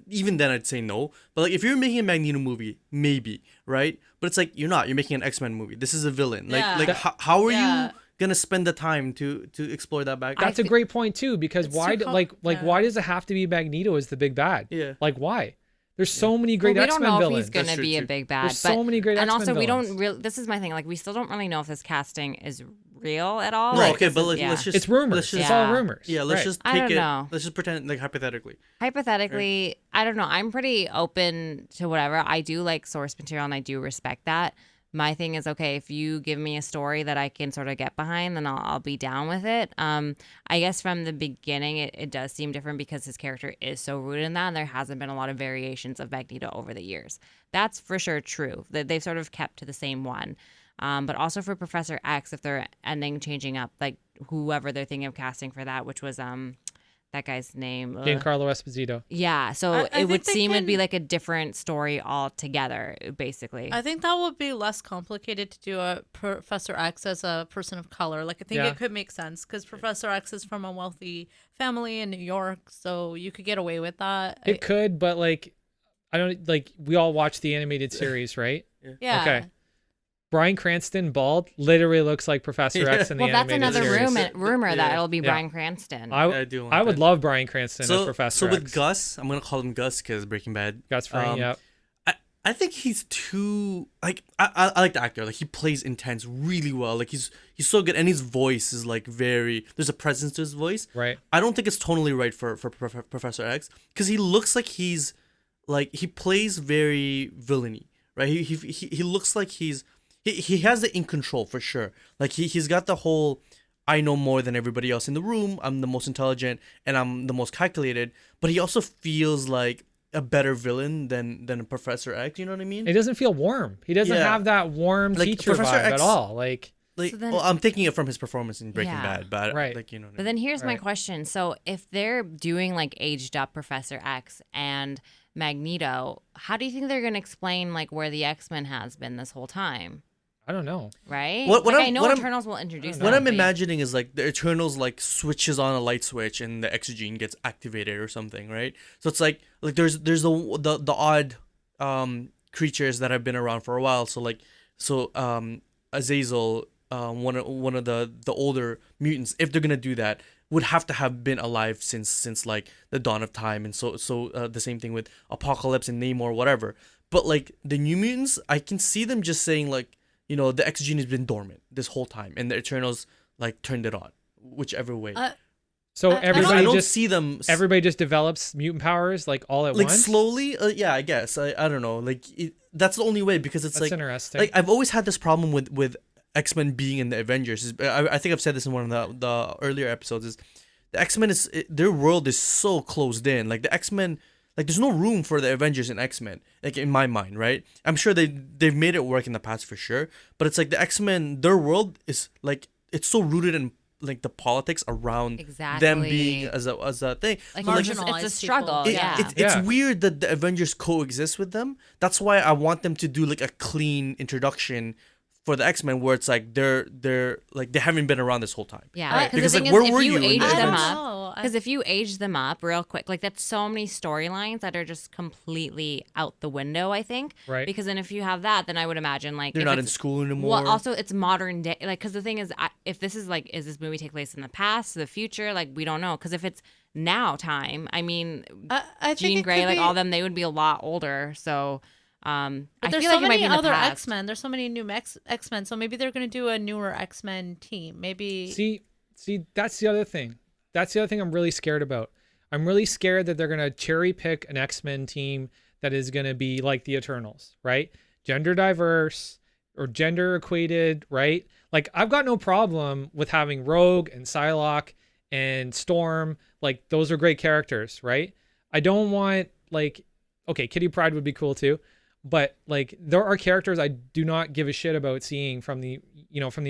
even then I'd say no. But if you're making a Magneto movie, maybe, right? But it's you're not. You're making an X-Men movie. This is a villain. How are you gonna spend the time to explore that back? That's a great point too, because It's why too why does it have to be Magneto as the big bad? Yeah. Why? There's so many great we X-Men don't know villains. if he's going That's to true, be a too. big bad. There's so many great and X-Men also, we villains. don't really. This is my thing. We still don't really know if this casting is real at all. No, okay, but this is- let's just. It's rumors. Let's just, It's all rumors. Yeah, let's Right. just I take don't it. know. Let's just pretend hypothetically. Hypothetically, I don't know. I'm pretty open to whatever. I do like source material and I do respect that. My thing is, okay, if you give me a story that I can sort of get behind, then I'll be down with it. I guess from the beginning, it does seem different because his character is so rooted in that, and there hasn't been a lot of variations of Magneto over the years. That's for sure true. That they've sort of kept to the same one. But also for Professor X, if they're changing up, whoever they're thinking of casting for that, which was that guy's name. Giancarlo Esposito. Yeah, so I it think would they seem it'd be can- like a different story altogether, basically. I think that would be less complicated to do a Professor X as a person of color. I think it could make sense because Professor X is from a wealthy family in New York, so you could get away with that. It could, but I don't we all watch the animated series, right? Yeah. Okay. Bryan Cranston bald literally looks like Professor X in the Well, that's animated another series. rumor that it'll be Yeah. Bryan Cranston. I do want I would that. love Bryan Cranston as Professor So with X. Gus, I'm gonna call him Gus because Breaking Bad. Gus Fring, yeah. I think he's too like I like the actor. Like he plays intense really well. Like he's so good, and his voice is like very. There's a presence to his voice. Right. I don't think it's tonally right for Professor X because he looks like he's like he plays very villainy. Right. He looks like he has it in control for sure. Like he's got the whole. I know more than everybody else in the room. I'm the most intelligent and I'm the most calculated. But he also feels like a better villain than a Professor X. You know what I mean? He doesn't feel warm. He doesn't have that warm Like, teacher Professor vibe at X- all. Like, Like, So then- well, I'm taking it from his performance in Breaking Yeah. Bad, but Right. like you know. What I But mean? then here's my Right. question. So if they're doing like aged up Professor X and Magneto, how do you think they're going to explain like where the X-Men has been this whole time? I don't know. Right? What like, I'm- I know what I'm- Eternals will introduce What that, I'm but imagining is like the Eternals like switches on a light switch and the X gene gets activated or something, right? So it's like there's the odd creatures that have been around for a while. So Azazel, one of the older mutants, if they're gonna do that, would have to have been alive since like the dawn of time, and so the same thing with Apocalypse and Namor, whatever. But like the New Mutants, I can see them just saying like, you know, the X gene has been dormant this whole time, and the Eternals like turned it on, whichever way. So I everybody don't just see them everybody just develops mutant powers like all at like once. slowly. Yeah, I guess. I don't know. Like that's the only way because it's That's like interesting. like I've always had this problem with X-Men being in the Avengers. I think I've said this in one of the earlier episodes. Is the X-Men their world is so closed in. Like the X-Men, like there's no room for the Avengers and X-Men. Like in my mind, right? I'm sure they've made it work in the past for sure. But it's like the X-Men, their world is like it's so rooted in like the politics around them being Exactly. as a thing. like So, like, it's marginalized a struggle. it- yeah. it's Yeah. weird that the Avengers coexist with them. That's why I want them to do like a clean introduction for the X-Men where it's like they're like they haven't been around this whole time. Yeah, Because, the like, thing where is, were if you you in age the them Avengers? up, because if you age them up real quick, like that's so many storylines that are just completely out the window. I think, Right. Because then if you have that, then I would imagine like They're if not in it's- school anymore. Well, also it's modern day, like because the thing is, if this is like, is this movie take place in the past, the future? Like we don't know. Because if it's now time, I mean, I think Jean it Grey, could like be- all them, they would be a lot older. So, But I there's feel so like it might many be in the other past. X-Men. There's so many new X-Men. So maybe they're gonna do a newer X-Men team. Maybe. See, that's the other thing. That's the other thing I'm really scared about. I'm really scared that they're gonna cherry pick an X-Men team that is gonna be like the Eternals, right? Gender diverse or gender equated, right? Like I've got no problem with having Rogue and Psylocke and Storm. Like those are great characters, right? I don't want like, okay, Kitty Pryde would be cool too, but like there are characters I do not give a shit about seeing from the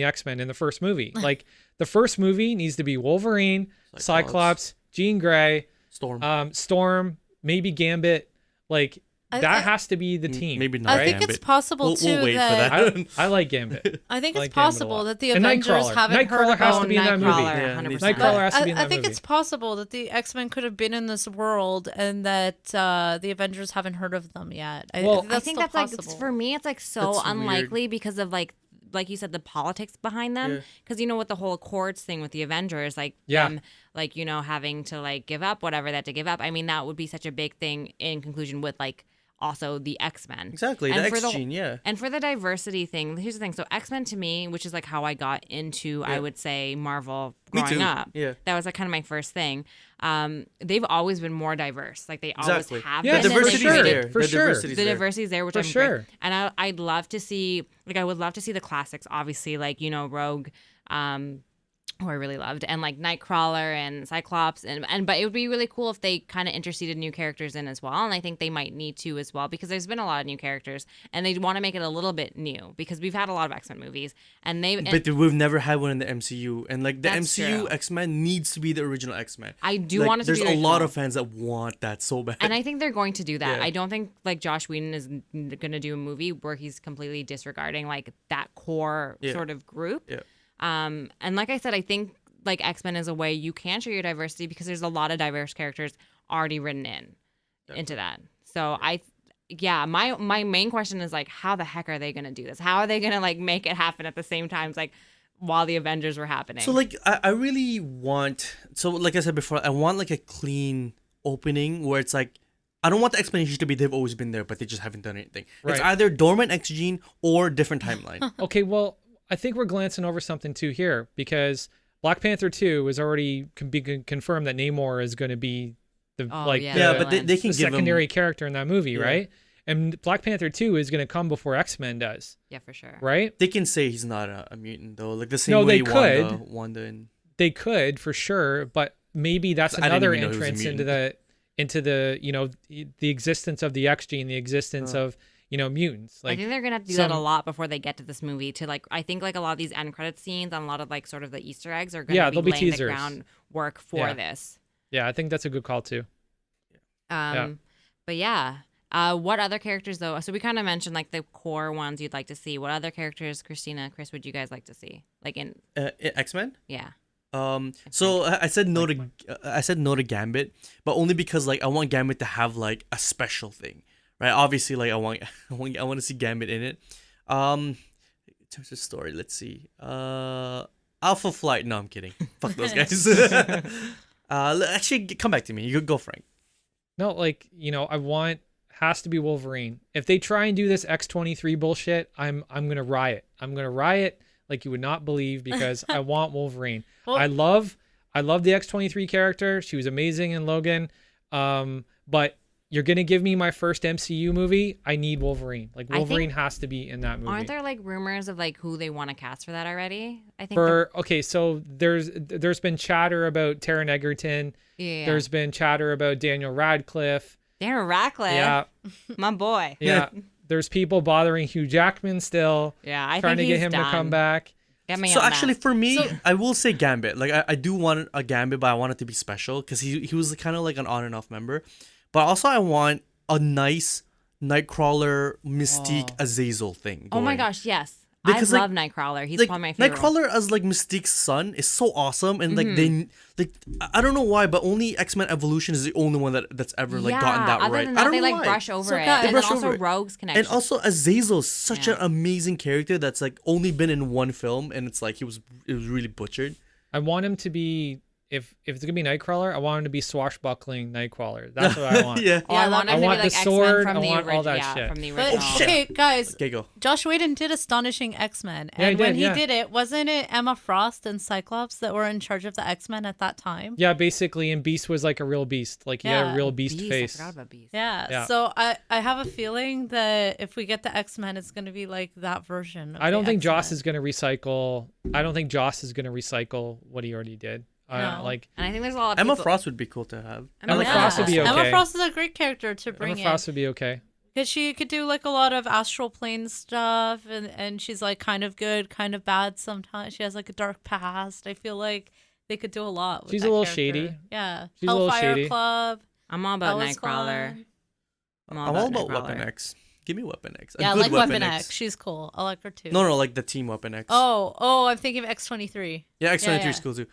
X-Men in the first movie. Like the first movie needs to be Wolverine, Cyclops, Jean Grey, Storm. Storm, maybe Gambit. Like I- that has to be the team. Maybe not. I think Gambit. it's possible too We'll wait that for that. I like Gambit. I think I it's like Gambit a possible lot. that the And Avengers Nightcrawler. haven't heard Nightcrawler has about to be in that movie. Nightcrawler, Yeah, 100%. Nightcrawler has to be in I that think movie. it's possible that the X-Men could have been in this world and that the Avengers haven't heard of them yet. Well, I think that's possible. like for me, it's like so That's unlikely because of like you said, the politics behind them. Yeah. Because you know, with the whole Accords thing with the Avengers, like Yeah. them, like you know, having to like give up whatever they had to give up. I mean, that would be such a big thing in conclusion with like also the X-Men. Exactly, the And for X gene, yeah. And for the diversity thing, here's the thing. So X-Men to me, which is like how I got into, I would say, Marvel Me growing too, up. yeah. That was like kind of my first thing. They've always been more diverse. Like they Exactly. always have Yeah, been. The and diversity they've is made it- there. For The sure. diversity's the there. diversity's there, which For I'm sure. great. And I'd love to see, like, I would love to see the classics, obviously, like, you know, Rogue, who I really loved, and like Nightcrawler and Cyclops, and but it would be really cool if they kind of interceded new characters in as well, and I think they might need to as well because there's been a lot of new characters, and they want to make it a little bit new because we've had a lot of X-Men movies, and they've. But we've never had one in the MCU, and like the That's MCU true. X-Men needs to be the original X-Men. I do Like, want it to there's be the a lot original. of fans that want that so bad. And I think they're going to do that. Yeah. I don't think like Josh Whedon is going to do a movie where he's completely disregarding like that core Yeah. sort of group. Yeah. And like I said, I think like X-Men is a way you can show your diversity because there's a lot of diverse characters already written into that. So yeah, my main question is like, how the heck are they gonna do this? How are they gonna like make it happen at the same time, like while the Avengers were happening? So like I really want, so like I said before, I want like a clean opening where it's like, I don't want the explanation to be they've always been there, but they just haven't done anything. Right. It's either dormant X gene or different timeline. Okay, well, I think we're glancing over something too here, because Black Panther 2 is already confirmed that Namor is going to be the but they can the give secondary him, character in that movie, right? And Black Panther 2 is going to come before X-Men does. Yeah, for sure. Right? They can say he's not a mutant though, like the same way Wanda and They could for sure, but maybe that's another entrance into the you know, the existence of the X gene, the existence of, you know, mutants. Like, I think they're gonna have to do that a lot before they get to this movie. To like, I think like a lot of these end credit scenes and a lot of like sort of the Easter eggs are gonna be laying teasers. the groundwork for this. Yeah, I think that's a good call too. But yeah. What other characters though? So we kind of mentioned like the core ones you'd like to see. What other characters, Christina, Chris, would you guys like to see? Like in X-Men? Yeah. So I said no to Gambit, but only because like I want Gambit to have like a special thing, right? Obviously, like I want to see Gambit in it. In terms of story, let's see. Alpha Flight. No, I'm kidding. Fuck those guys. Actually, come back to me. You go, Frank. No, like, you know, has to be Wolverine. If they try and do this X-23 bullshit, I'm gonna riot. I'm gonna riot like you would not believe, because I want Wolverine. Well, I love the X-23 character. She was amazing in Logan. But you're gonna give me my first MCU movie, I need Wolverine. Like, Wolverine has to be in that movie. Aren't there like rumors of like who they want to cast for that already? I think okay, so there's been chatter about Taron Egerton. Yeah. There's been chatter about Daniel Radcliffe. Daniel Radcliffe. Yeah. My boy. Yeah. There's people bothering Hugh Jackman still. Yeah, I trying think to he's get him done. to come back. Get me So on actually, that. for me, I will say Gambit. Like I do want a Gambit, but I want it to be special because he was kind of like an on and off member. But also, I want a nice Nightcrawler, Mystique, Azazel thing. Oh my going. gosh, yes. Because, I love Nightcrawler. He's like, probably my favorite. Nightcrawler as like Mystique's son is so awesome, and I don't know why, but only X-Men Evolution is the only one that's ever like gotten that other right. Than that, I don't they know like why. brush over So it, guys- and brush then also over it. Rogue's connection. And also Azazel is such an amazing character that's like only been in one film, and it's like it was really butchered. I want him to be, if it's gonna be Nightcrawler, I want him to be swashbuckling Nightcrawler. That's what I want. Yeah. Oh, I want I him to want be like the X-Men sword, from I the want all that yeah, shit. from the But, original. okay, guys, Okay, go. Josh Whedon did Astonishing X-Men, Yeah, he and when did, he did it, wasn't it Emma Frost and Cyclops that were in charge of the X-Men at that time? Yeah, basically, and Beast was like a real beast. Like, he had a Yeah. real beast Beast, face. I forgot about Beast. Yeah. So I have a feeling that if we get the X-Men, it's going to be like that version. Of I don't the think Joss X-Men. is gonna recycle. I don't think Joss is gonna recycle what he already did. No. Like, And I think there's a lot of Emma people... Frost would be cool to have. Emma Frost would be okay. Emma Frost is a great character to bring Emma Frost would be okay. because she could do like a lot of astral plane stuff, and she's like kind of good, kind of bad sometimes. She has like a dark past. I feel like they could do a lot. With She's that a little character. shady. Yeah, She's a little Hellfire shady. Club. I'm all about Ellis Nightcrawler. Clan. I'm all about Nightcrawler. Weapon X. Give me Weapon X. A Yeah, I good like Weapon X. She's cool. I like her too. No, like the team Weapon X. Oh, I'm thinking of X-23. Yeah, X-23 yeah. is cool too.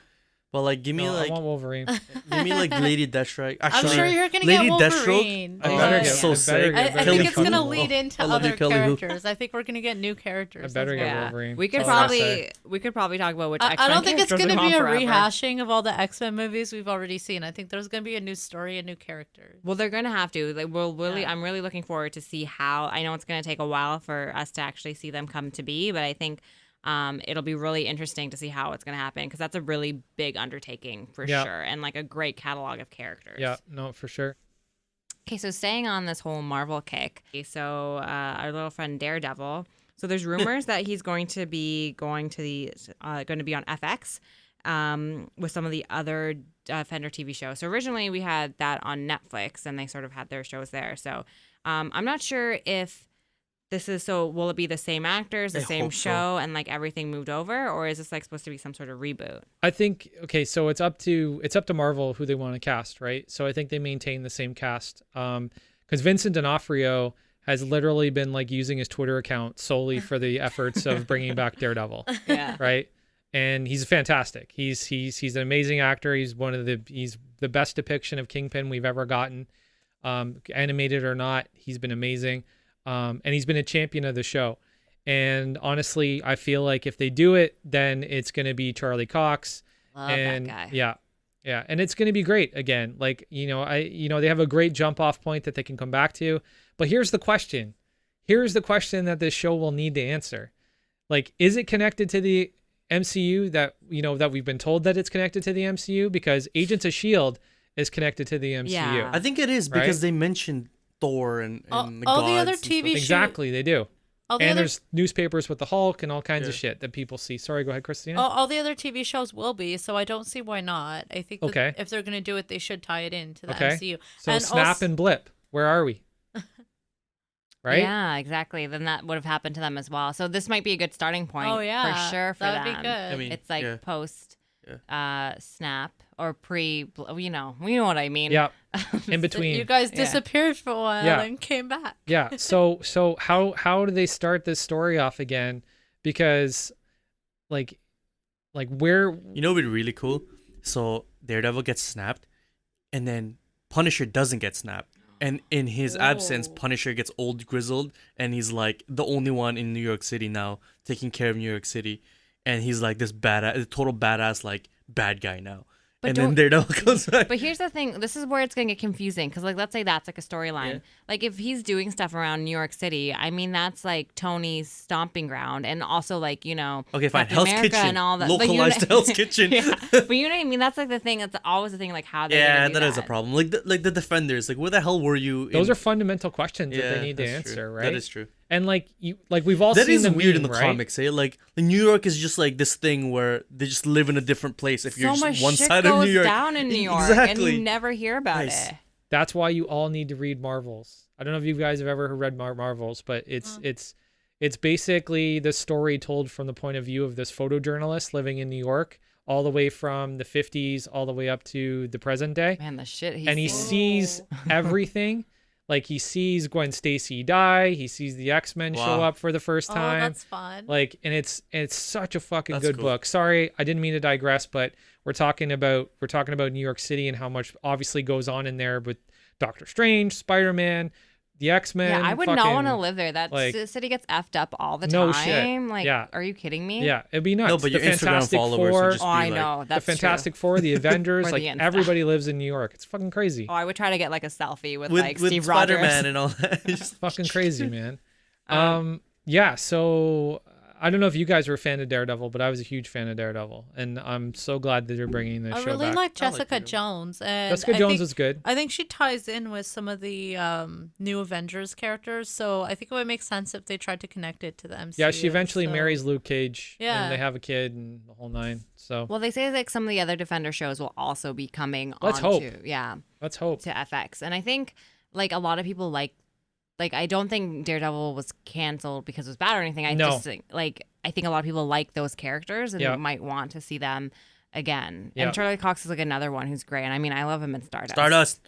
But like, give me No, like, I want Wolverine. give me like Lady Deathstrike. I'm Actually, sure you're gonna Lady get Wolverine. Deathstroke. I Oh, better that's get- so I better sick. get I Kelly think it's gonna Hu. lead into I love you, other Kelly Hu. characters. I think we're gonna get new characters. I better That's get good. Wolverine. We could That's what I say. probably talk about which I X-Men don't think it's characters gonna we be a want forever. rehashing of all the X-Men movies we've already seen. I think there's gonna be a new story, a new character. Well, they're gonna have to. Like, I'm really looking forward to see how. I know it's gonna take a while for us to actually see them come to be, but I think it'll be really interesting to see how it's gonna happen because that's a really big undertaking for sure, and like a great catalog of characters. Yeah, no, for sure. Okay, so staying on this whole Marvel kick, so our little friend Daredevil. So there's rumors that he's going to be going to on FX with some of the other Fender TV shows. So originally we had that on Netflix, and they sort of had their shows there. So I'm not sure if this is will it be the same actors, the I same hope so. show, and like everything moved over, or is this like supposed to be some sort of reboot? I think so it's up to Marvel who they want to cast, right? So I think they maintain the same cast. Because Vincent D'Onofrio has literally been like using his Twitter account solely for the efforts of bringing back Daredevil, Yeah. right? And he's fantastic. He's an amazing actor. He's the best depiction of Kingpin we've ever gotten. animated or not. He's been amazing, and he's been a champion of the show. And honestly, I feel like if they do it, then it's going to be Charlie Cox. Love and that guy. yeah, and it's going to be great again. Like, they have a great jump off point that they can come back to. But here's the question. Here's the question that this show will need to answer. Like, is it connected to the MCU that we've been told that it's connected to the MCU? Because Agents of S.H.I.E.L.D. is connected to the MCU. Yeah. I think it is because they mentioned Thor and the all gods the other and TV stuff. Exactly, they do. All the And other there's newspapers with the Hulk and all kinds of Yeah. shit that people see. Sorry, go ahead, Christina. all the other TV shows will be, so I don't see why not. I think that Okay. if they're going to do it, they should tie it into the Okay. MCU. So and Snap also- and Blip, where are we? Right? Yeah, exactly. Then that would have happened to them as well. So this might be a good starting point Oh yeah, for sure for that them. would be good. I mean, It's like yeah. post Snap or pre, we know what I mean. Yeah. In So between. you guys Yeah. disappeared for a while Yeah. and came back. Yeah. So how do they start this story off again? Because like where You know what would be really cool? So Daredevil gets snapped, and then Punisher doesn't get snapped. And in his absence, Punisher gets old, grizzled, and he's like the only one in New York City now taking care of New York City. And he's like this total badass, like bad guy now. But And then don't- Daredevil comes back. But here's the thing. This is where it's going to get confusing. Because, like, let's say that's like a storyline. Yeah. Like, if he's doing stuff around New York City, I mean, that's like Tony's stomping ground. And also, like, Okay, fine. Captain Hell's America Kitchen. and all that. Like, Localized Hell's Kitchen. Yeah. But you know what I mean? That's like the thing. That's always the thing, like, how they're Yeah, going to do that is a problem. Like the Defenders. Like, where the hell were you? those are fundamental questions that Yeah, they need to that's answer, true. right? That is true. And we've all That seen is the weird meme, in the right? comics, eh? Like New York is just like this thing where they just live in a different place. If you're So much just one shit side goes of New York, down in New York. exactly. And you never hear about Nice. it. That's why you all need to read Marvels. I don't know if you guys have ever read Marvels, but it's basically the story told from the point of view of this photojournalist living in New York, all the way from the 50s all the way up to the present day. Man, the shit he's And he sees everything. Like, he sees Gwen Stacy die. He sees the X-Men show Wow. up for the first Oh, time. that's fun. Like, and it's such a fucking That's good cool. book. Sorry, I didn't mean to digress, but we're talking about New York City and how much obviously goes on in there with Doctor Strange, Spider-Man, the X-Men. Yeah, I would not fucking- want to live there. That like, city gets effed up all the No time. shit. Like, Yeah. are you kidding me? Yeah, it'd be nuts. No, but your the Instagram Fantastic followers Four, would just Oh, be I like, know. the That's Fantastic Four, the Avengers, Or like the Insta. everybody lives in New York. It's fucking crazy. Oh, I would try to get like a selfie with, with like Steve Rogers. Spider-Man and all that. Just- Fucking crazy, man. Yeah, so I don't know if you guys were a fan of Daredevil, but I was a huge fan of Daredevil, and I'm so glad that they're bringing this I show really back. like I like Jessica Daredevil. Jones. And Jessica I Jones think, was good. I think she ties in with some of the new Avengers characters, so I think it would make sense if they tried to connect it to the MCU. Yeah, she eventually so- marries Luke Cage, Yeah. and they have a kid and the whole nine. So Well, they say like some of the other Defender shows will also be coming Let's onto, hope. yeah, let's hope. to FX. And I think like a lot of people like I don't think Daredevil was canceled because it was bad or anything. I No. just think I think a lot of people like those characters and Yeah. might want to see them again. Yeah. And Charlie Cox is like another one who's great. And I mean, I love him in Stardust.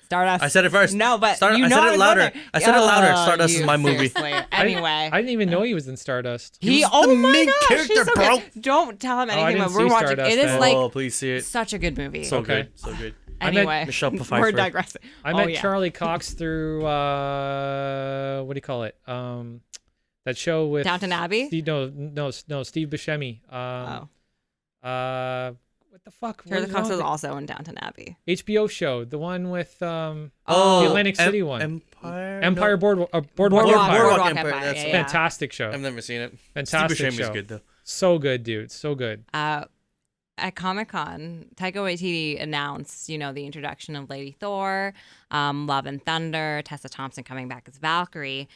Stardust. I said it first. No, but I you know said I it was louder. there. I said it louder. Oh, Stardust is you, my movie. seriously. I Anyway. didn't even know he was in Stardust. He was oh the my main gosh, character, he's so bro. good. Don't tell him I anything, didn't but we're see watching. Stardust It is then. like Oh, please see it. such a good movie. So Okay. good. So good. I met Anyway, Michelle we're Pfeiffer. digressing. I Oh, met yeah. Charlie Cox through what do you call it? That show with Downton Abbey? Steve, no, Steve Buscemi. Oh. What the fuck? What Charlie is Cox wrong was with also in Downton Abbey. it? HBO show, the one with Oh, the Atlantic City one. Empire. Empire No. Boardwalk Boardwalk Empire. Boardwalk Empire, Empire. That's yeah, it. yeah. Fantastic show. I've never seen it. Fantastic Steve Buscemi show. is good though. So good, dude. So good. At Comic-Con, Taika Waititi announced, the introduction of Lady Thor, Love and Thunder, Tessa Thompson coming back as Valkyrie.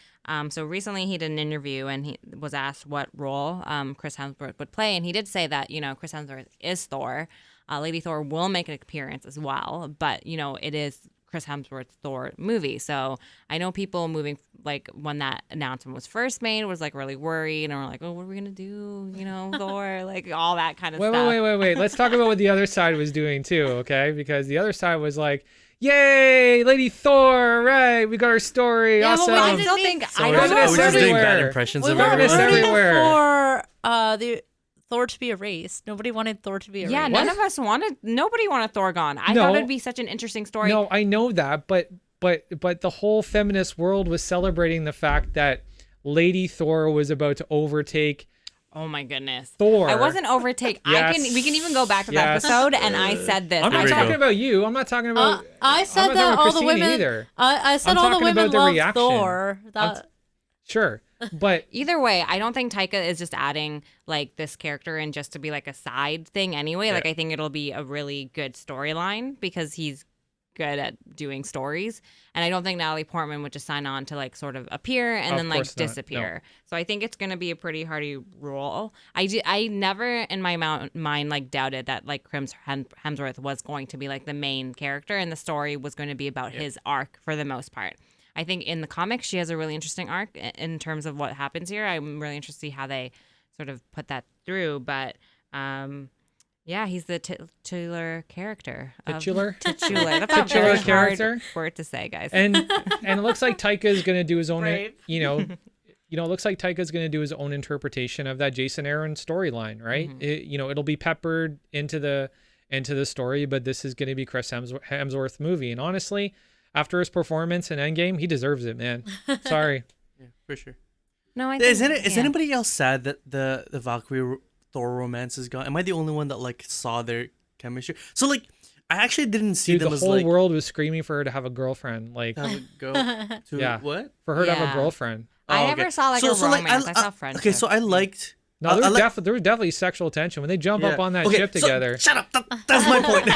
So recently he did an interview and he was asked what role Chris Hemsworth would play. And he did say that, Chris Hemsworth is Thor. Lady Thor will make an appearance as well. But, it is Chris Hemsworth's Thor movie. So I know people when that announcement was first made was really worried and were like, oh, what are we going to do? Thor, all that kind of stuff. Wait. Let's talk about what the other side was doing too, okay? Because the other side was like, yay, Lady Thor, right? We got our story. Yeah, awesome. but I still think So I we're don't just, know. are we just doing bad everywhere. impressions We of were Everyone is everyone? rooting everywhere. for the Thor to be erased. Nobody wanted Thor to be erased. Yeah, none of us nobody wanted Thor gone. I No. thought it'd be such an interesting story. No, I know that, but but the whole feminist world was celebrating the fact that Lady Thor was about to overtake Oh my goodness. Thor. I wasn't overtake. Yes. We can even go back to the episode, and I said this. I'm not talking about you. I'm not talking about. I said that all the women. Either. I said all the women love Thor. Sure, but either way, I don't think Taika is just adding like this character in just to be like a side thing anyway. Like I think it'll be a really good storyline because he's good at doing stories, and I don't think Natalie Portman would just sign on to like sort of appear and then like disappear. No. So I think it's going to be a pretty hearty role. I never in my mind like doubted that like Chris Hemsworth was going to be like the main character and the story was going to be about his arc for the most part. I think in the comics she has a really interesting arc in terms of what happens here. I'm really interested to see how they sort of put that through, but yeah, he's the titular character. Titular? Titular. That's a very hard word to say, guys. And it looks like Taika is going to do his own, it looks like Taika is going to do his own interpretation of that Jason Aaron storyline, right? Mm-hmm. It'll be peppered into the story, but this is going to be Chris Hemsworth movie. And honestly, after his performance in Endgame, he deserves it, man. Sorry. Yeah, for sure. No, I think, is anybody else sad that the Valkyrie Thor romance is gone? Am I the only one that like saw their chemistry? So like, I actually didn't see them as like... the whole world was screaming for her to have a girlfriend. Like, have a girl to what? For her to have a girlfriend. I never saw like a romance. I saw friendship. Okay, so I liked... No, there was definitely sexual tension when they jump up on that ship together. Shut up! That's my point.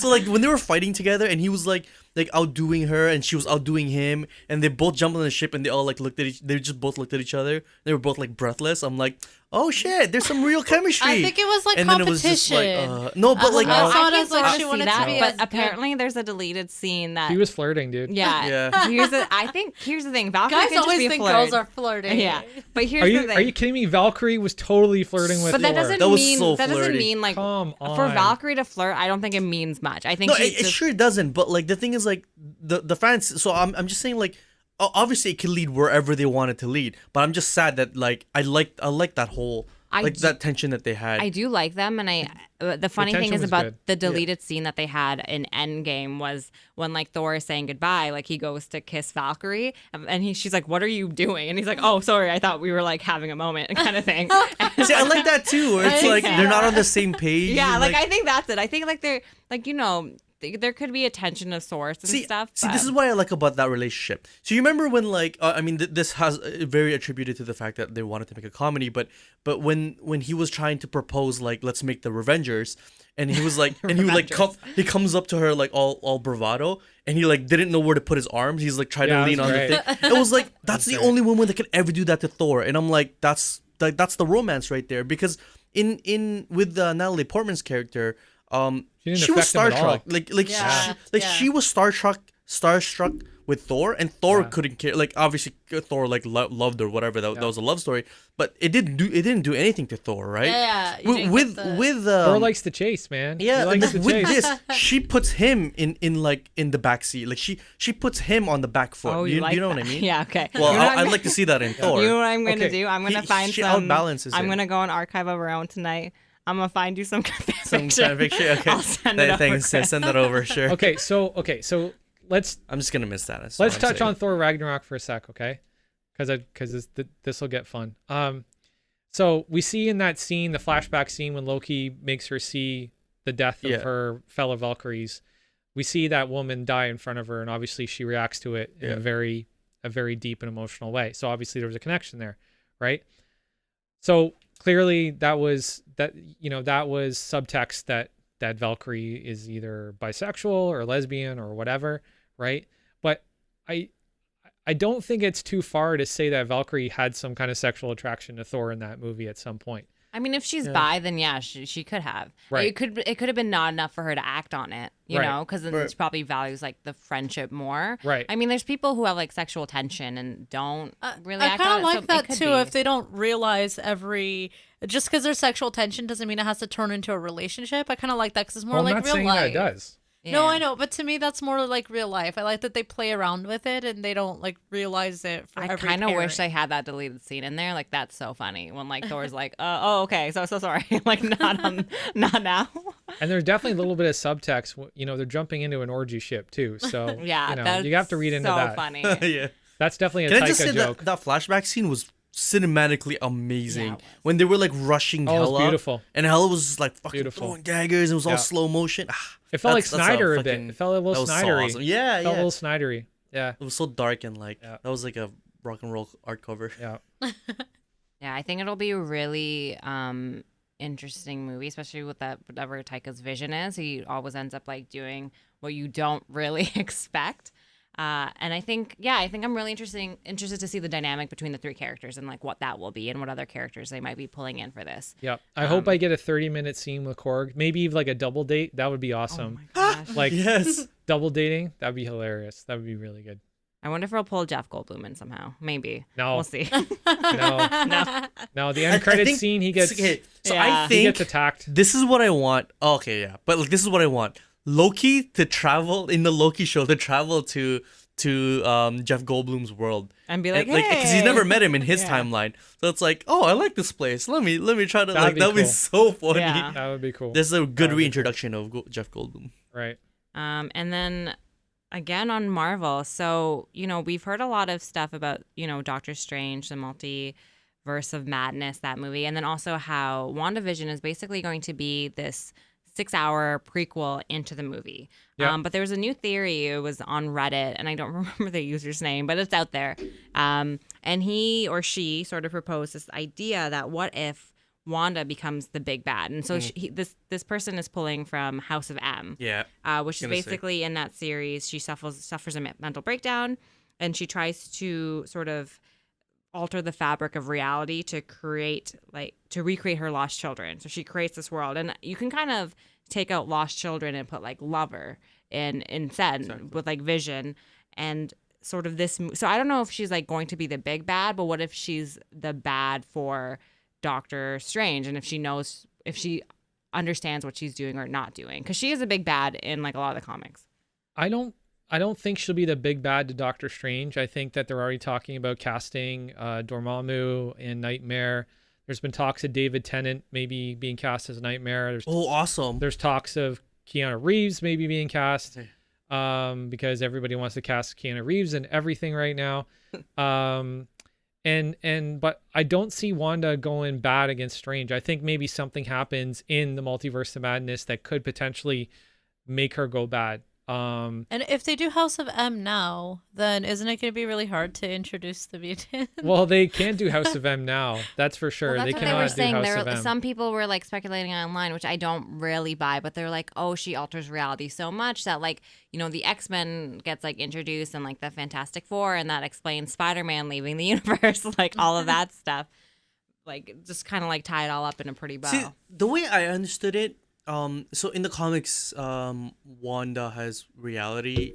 so like when they were fighting together, and he was like outdoing her, and she was outdoing him, and they both jumped on the ship, and they all like they just both looked at each other. They were both like breathless. I'm like, oh shit, there's some real chemistry. I think it was like and competition. Then it was just like, no, but like I saw it as like she wanted to be. But apparently, there's a deleted scene that he was flirting, dude. Yeah. Here's the thing. Valkyrie guys can just always be think flirt. girls are flirting. Yeah, but here's the thing. Are you kidding me? Valkyrie was totally flirting with But that Thor. doesn't mean like Come on. for Valkyrie to flirt. I don't think it means much. I think it sure doesn't. But like the thing is like the fans. So I'm just saying like obviously it can lead wherever they want it to lead. But I'm just sad that like I like that whole. That tension that they had. I do like them, and the funny thing is about the deleted scene that they had in Endgame was when like Thor is saying goodbye, like he goes to kiss Valkyrie, and she's like, "What are you doing?" And he's like, "Oh, sorry, I thought we were like having a moment," kind of thing. See, I like that too. Where it's like they're not on the same page. Yeah, like I think that's it. I think like they're like there could be a tension of sorts and stuff. See, this is what I like about that relationship. So you remember when like this has very attributed to the fact that they wanted to make a comedy, but when he was trying to propose like let's make the Revengers, and he was like and he would like he comes up to her like all bravado, and he like didn't know where to put his arms. He's like trying to lean on the thing. It was like that's the only woman that could ever do that to Thor, and I'm like that's the romance right there, because in with Natalie Portman's character. She was starstruck. She was starstruck with Thor, and Thor couldn't care. Like obviously Thor like loved her, whatever. That was a love story, but it didn't do anything to Thor, right? Yeah. With Thor likes to chase, man. Yeah, he likes to chase. This, she puts him in the back seat. Like she puts him on the back foot. Oh, you know that? what I mean? Yeah. Okay. Well, I'd like to see that in Thor. You know what I'm going to do? I'm going to find she some. outbalances I'm him. going to go on Archive of Our Own tonight. I'm gonna find you some kind of picture. Okay. I'll send it over. Send that over. Sure. Okay. So let's. I'm just gonna miss that. Let's touch on Thor Ragnarok for a sec, okay? Because this will get fun. So we see in that scene, the flashback scene, when Loki makes her see the death of her fellow Valkyries. We see that woman die in front of her, and obviously she reacts to it in a very deep and emotional way. So obviously there was a connection there, right? So clearly that was subtext that Valkyrie is either bisexual or lesbian or whatever, right? But I don't think it's too far to say that Valkyrie had some kind of sexual attraction to Thor in that movie at some point. I mean, if she's bi, then yeah, she could have. Right. It could have been not enough for her to act on it, you know, because then she probably values like the friendship more. Right. I mean, there's people who have like sexual tension and don't really act on it. I kind of like that too. Be. If they don't realize just because there's sexual tension doesn't mean it has to turn into a relationship. I kind of like that because it's more like real life. I'm not saying that it does. Yeah. No, I know, but to me that's more like real life. I like that they play around with it and they don't like realize it for every I kind of wish parent. they had that deleted scene in there. Like that's so funny when like Thor's like, oh okay, so sorry, like not now. And there's definitely a little bit of subtext. You know, they're jumping into an orgy ship too. So Yeah, you know, that's you have to read into so that. funny. Yeah. That's definitely a Can I just say Taika joke. that flashback scene was cinematically amazing Yeah, it was. when they were like rushing Oh, it was Hela, beautiful. and Hela was just like fucking Beautiful. throwing daggers. It was all Yeah. slow motion. It felt like That's a Snyder a fucking- bit. It felt a little that was so Snydery. awesome. Yeah, It felt a yeah. little Snydery. Yeah. It was so dark and like Yeah. that was like a rock and roll art cover. Yeah. Yeah, I think it'll be a really interesting movie, especially with that whatever Taika's vision is. He always ends up like doing what you don't really expect. And I think I'm really interested to see the dynamic between the three characters and like what that will be and what other characters they might be pulling in for this. Yeah. I hope I get a 30-minute scene with Korg. Maybe like a double date. That would be awesome. Oh my gosh. Like Yes. double dating. That'd be hilarious. That would be really good. I wonder if he'll pull Jeff Goldblum in somehow. Maybe. No. We'll see. No. No, the end credit scene, he gets Okay, so Yeah. I he gets think attacked. this is what I want. Oh, okay, yeah, but like this is what I want. Loki to travel in the Loki show to travel to Jeff Goldblum's world And be like, because he's "Hey." never met him in his Yeah. timeline. So it's like, oh, I like this place. Let me try to That'd be that'd be cool. so funny. Yeah. That would be cool. This is a good That'd be reintroduction of Jeff Goldblum. Right. And then again on Marvel. So, you know, we've heard a lot of stuff about, you know, Doctor Strange, the multiverse of madness, that movie. And then also how WandaVision is basically going to be this 6-hour prequel into the movie. Yeah. But there was a new theory. It was on Reddit, and I don't remember the user's name, but it's out there. And he or she sort of proposed this idea that what if Wanda becomes the big bad? And so this person is pulling from House of M. Yeah. Which is Gonna say. basically in that series, she suffers a mental breakdown, and she tries to sort of alter the fabric of reality to recreate her lost children. So she creates this world, and you can kind of take out lost children and put like lover instead with like Vision and sort of this. So I don't know if she's like going to be the big bad, but what if she's the bad for Doctor Strange, and if she understands what she's doing or not doing, because she is a big bad in like a lot of the comics. I don't think she'll be the big bad to Doctor Strange. I think that they're already talking about casting Dormammu in Nightmare. There's been talks of David Tennant maybe being cast as Nightmare. Awesome. There's talks of Keanu Reeves maybe being cast because everybody wants to cast Keanu Reeves and everything right now. But I don't see Wanda going bad against Strange. I think maybe something happens in the Multiverse of Madness that could potentially make her go bad. And if they do House of M now, then isn't it going to be really hard to introduce the mutant? Well, they can't do House of M now. That's for sure. Well, They that's what they were cannot do saying. House of M. Some people were like speculating online, which I don't really buy, but they're like, oh, she alters reality so much that like, you know, the X-Men gets like introduced and like the Fantastic Four, and that explains Spider-Man leaving the universe, like all of that stuff. Like just kind of like tie it all up in a pretty bow. See, the way I understood it, so in the comics, Wanda has reality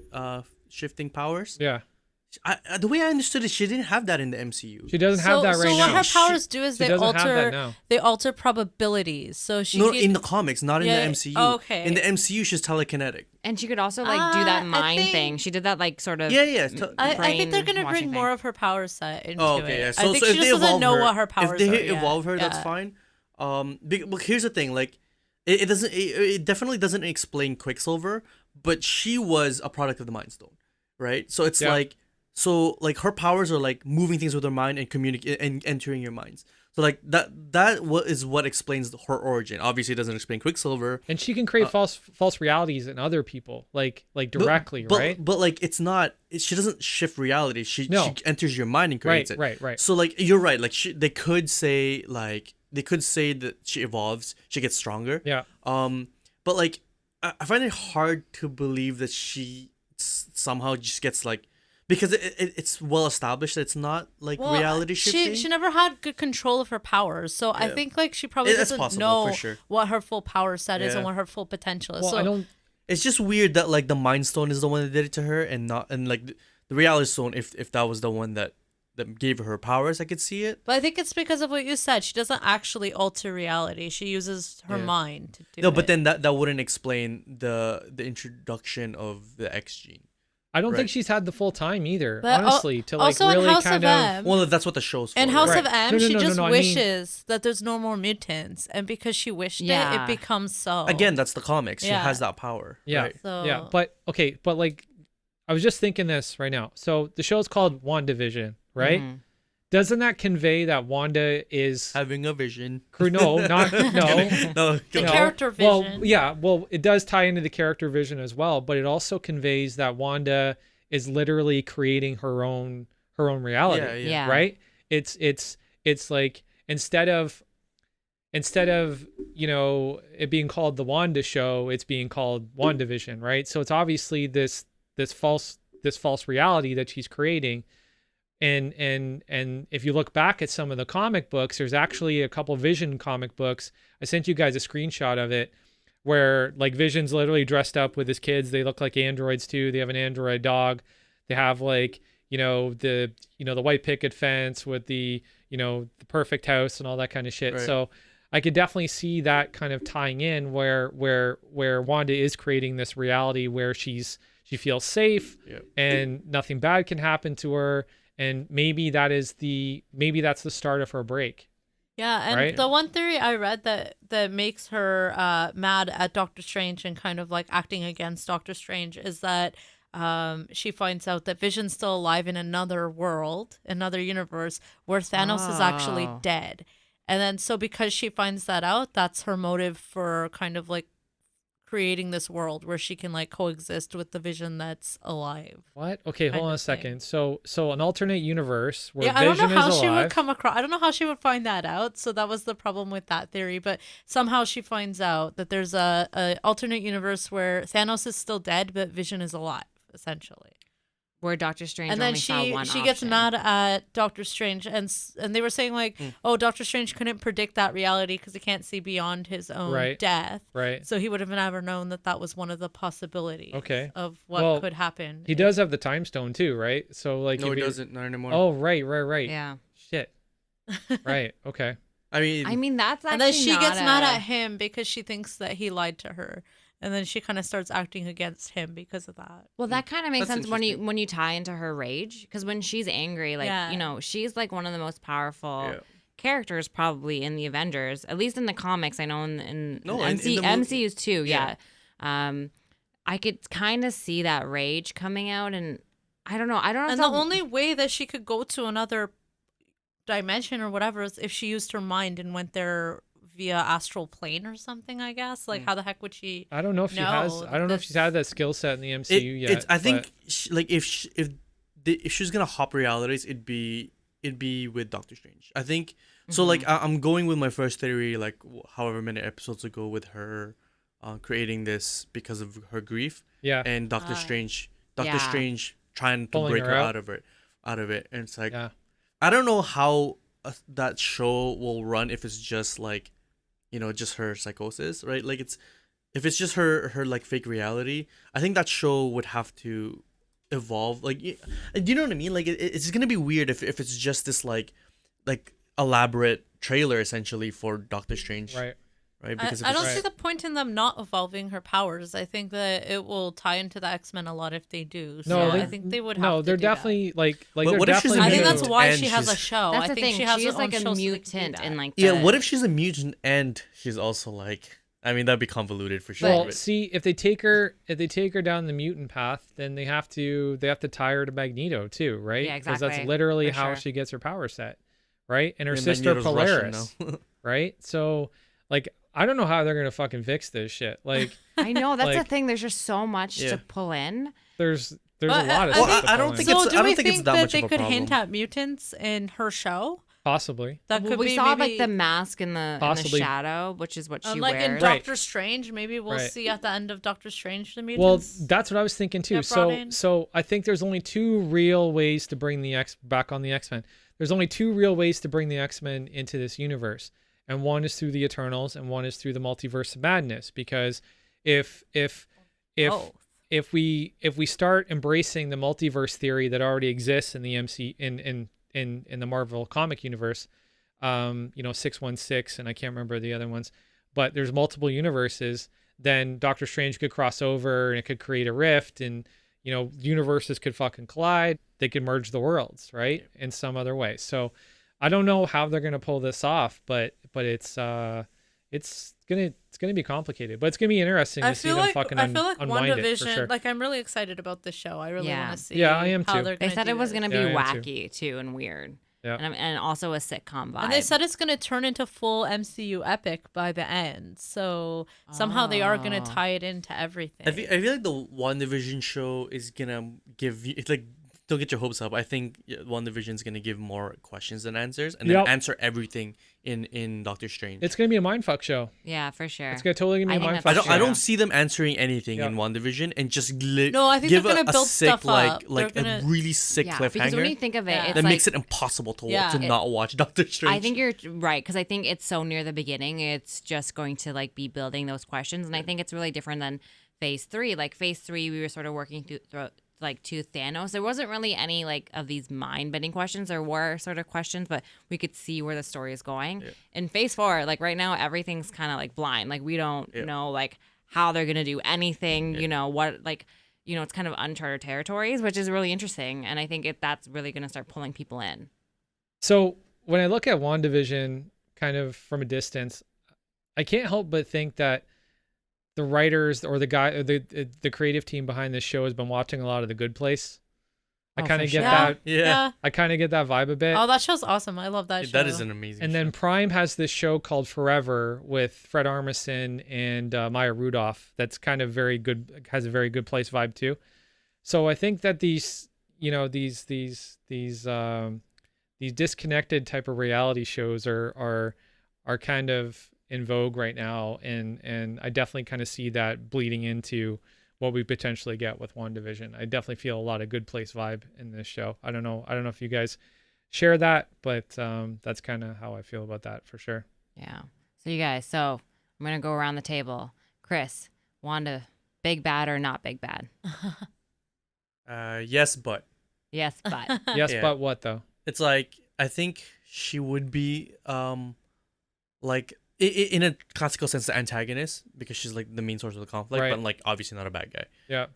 shifting powers. Yeah. The way I understood it, she didn't have that in the MCU. She doesn't have that right so now. what her powers do is She they doesn't have that now. alter probabilities. So she No, can- in the comics, not in Yeah, the MCU. okay. In the MCU, she's telekinetic. And she could also like do that I mind think- thing. She did that like sort of. Yeah. I think they're gonna brainwashing bring more thing. of her power set into Oh, okay. it. Yeah. I So, think so she if just they doesn't evolve know her, what her powers if they are. evolve her, that's fine. But here's the thing, like, it doesn't. It definitely doesn't explain Quicksilver, but she was a product of the Mind Stone, right? So it's like her powers are like moving things with her mind and communicate and entering your minds. So like that is what explains her origin. Obviously, it doesn't explain Quicksilver. And she can create false realities in other people, like directly, right? But like it's not. She doesn't shift reality. She enters your mind and creates it. Right. So like you're right. Like they could say that she evolves, she gets stronger. Yeah. But like I find it hard to believe that she somehow just gets like, because it's well established that it's not like reality shifting. She never had good control of her powers, so I think like she probably That's doesn't possible, know for sure. what her full power set is Yeah. and what her full potential is. Well, so I don't. It's just weird that like the Mind Stone is the one that did it to her, and like the Reality Stone, if that was the one that gave her powers, I could see it. But I think it's because of what you said. She doesn't actually alter reality. She uses her mind to do No, it. but then that wouldn't explain the introduction of the X gene. I don't Right. think she's had the full time either, But honestly, to like also in really House kind of of. M, Well, that's what the show's for. in House right? of M, No, no, she no, no, just no, I mean- wishes that there's no more mutants, and because she wished it, Yeah. it becomes so. Again, that's the comics. She Yeah. has that power. Yeah. Right? So Yeah, but okay, but like, I was just thinking this right now. So the show's called WandaVision, right? Mhm. Doesn't that convey that Wanda is Having a vision. no, not no. No, the No. character Well, vision. yeah, well, it does tie into the character vision as well, but it also conveys that Wanda is literally creating her own reality, Yeah, yeah. Yeah. right? It's like instead of it being called the Wanda show, it's being called WandaVision, right? So it's obviously this false reality that she's creating. And if you look back at some of the comic books, there's actually a couple Vision comic books. I sent you guys a screenshot of it where like Vision's literally dressed up with his kids. They look like androids too. They have an android dog. They have like, the white picket fence with the perfect house and all that kind of shit. Right. So I could definitely see that kind of tying in where Wanda is creating this reality where she feels safe Yep. and nothing bad can happen to her. And maybe that's the start of her break. Yeah, and Right? the one theory I read that makes her mad at Doctor Strange and kind of like acting against Doctor Strange is that she finds out that Vision's still alive in another world, another universe, where Thanos is actually Oh. dead. And then so because she finds that out, that's her motive for kind of like creating this world where she can like coexist with the Vision that's alive. What? Okay, hold Kind on a of thing. second. So an alternate universe where Yeah, I don't Vision know how is she would alive. come across. I don't know how she would find that out. So that was the problem with that theory. But somehow she finds out that there's a alternate universe where Thanos is still dead, but Vision is alive, essentially. Where Doctor Strange And then only saw she one gets option. mad at Doctor Strange, and they were saying like, oh, Doctor Strange couldn't predict that reality because he can't see beyond his own Right. death. Right. So he would have never known that was one of the possibilities Okay. of what Well, could happen. He does have the time stone too, right? So like No, if it you- doesn't. Not anymore. Oh, right. Yeah. Shit. Right. Okay. I mean, I mean, that's actually And then she not gets mad a- at him because she thinks that he lied to her. And then she kind of starts acting against him because of that. Well, that kind of makes That's sense when you interesting. tie into her rage, because when she's angry, like Yeah. she's like one of the most powerful Yeah. characters probably in the Avengers, at least in the comics. I know in No, in the MCU's too. Yeah. I could kind of see that rage coming out, and I don't know. And if the I'll- only way that she could go to another dimension or whatever is if she used her mind and went there via astral plane or something, I guess. Like, how the heck would she? I don't know if she has. No, I don't know if she's that's- had that skill set in the MCU yet. it's. I think but- like if she's gonna hop realities, it'd be with Doctor Strange. I think so. Like I'm going with my first theory, like however many episodes ago, with her creating this because of her grief, Yeah. and Doctor Strange trying to Pulling break her her out. out of it, and it's like Yeah. I don't know how that show will run if it's just like, just her psychosis, right? Like if it's just her like fake reality. I think that show would have to evolve. Like, do you know what I mean? Like it's gonna be weird if it's just this like elaborate trailer essentially for Doctor Strange, Right. right? I Because if don't it's- see the point in them not evolving her powers. I think that it will tie into the X-Men a lot if they do. So No, I think they would have No, to they're do that. definitely like. But they're what if she's a definitely I think mutant that's why and she has a she's- show. That's I the think thing. she has She's her like own a show so they can do mutant that. and like Yeah, the- what if she's a mutant and she's also like? I mean, that'd be convoluted for sure. Well, but- see, if they take her down the mutant path, then they have to tie her to Magneto too, right? Yeah, Because exactly. that's literally For how sure. she gets her power set, right? And her And sister Magneto's Russian Polaris, now. right? So, like, I don't know how they're gonna fucking fix this shit. Like, I know that's like- the thing. There's just so much Yeah. to pull in. there's But a lot of I stuff. think- to I don't pull think in. it's- So do I don't we think it's think that that much they of a could hint problem. at mutants in her show? possibly. That Well, could we be saw maybe, like the mask in the Possibly. shadow, which is what she like in wears. Right. Doctor Strange. Maybe we'll Right. see at the end of Doctor Strange the Well, mutants. that's what I was thinking too. Get brought in. So I think there's only two real ways to bring the back on the X-Men. There's only two real ways to bring the X-Men into this universe, and one is through the Eternals, and one is through the Multiverse of Madness. Because if Both. if we start embracing the multiverse theory that already exists in the in the Marvel comic universe, 616, and I can't remember the other ones, but there's multiple universes, then Doctor Strange could cross over and it could create a rift, and universes could fucking collide. They could merge the worlds, right? In some other way. So I don't know how they're gonna pull this off, but it's gonna be complicated. But it's gonna be interesting to see them fucking unwind it for sure. Like I'm really excited about this show. I really want to see. Yeah, I am how too. they're They gonna said do it was this. going to be wacky too and weird. Yeah. And also a sitcom vibe. And they said it's going to turn into full MCU epic by the end. So somehow they are going to tie it into everything. I feel like the WandaVision show is gonna give you, it's like, don't get your hopes up. I think WandaVision is gonna give more questions than answers, and then answer everything in Doctor Strange. It's gonna be a mindfuck show. Yeah, for sure. It's gonna totally be a mindfuck. I don't see them answering anything in WandaVision and just I think give they're gonna build sick, stuff up. like a really sick cliffhanger. Because when you think of it, it's that like, makes it impossible to not watch Doctor Strange. I think you're right, because I think it's so near the beginning. It's just going to like be building those questions, and I think it's really different than Phase 3. Like Phase 3, we were sort of working through like to Thanos. There wasn't really any like of these mind-bending questions. There were sort of questions, but we could see where the story is going. In Phase 4, like right now, everything's kind of like blind. Like we don't know like how they're gonna do anything. It's kind of uncharted territories, which is really interesting. And I think that's really gonna start pulling people in. So when I look at WandaVision kind of from a distance, I can't help but think that the writers or the guy, or the creative team behind this show has been watching a lot of The Good Place. I kind of get that. Yeah. I kind of get that vibe a bit. Oh, that show's awesome. I love that show. That is an amazing And show. then Prime has this show called Forever with Fred Armisen and Maya Rudolph. That's kind of very good, has a very Good Place vibe too. So I think that these disconnected type of reality shows are kind of in vogue right now, and I definitely kind of see that bleeding into what we potentially get with WandaVision. I definitely feel a lot of Good Place vibe in this show. I don't know if you guys share that, but that's kind of how I feel about that for sure. Yeah. So you guys, I'm gonna go around the table. Chris, Wanda, big bad or not big bad? Yes, but Yes, but Yes, but what though? it's like, I think she would be like in a classical sense the antagonist, because she's like the main source of the conflict, Right. but like obviously not a bad guy. Yeah.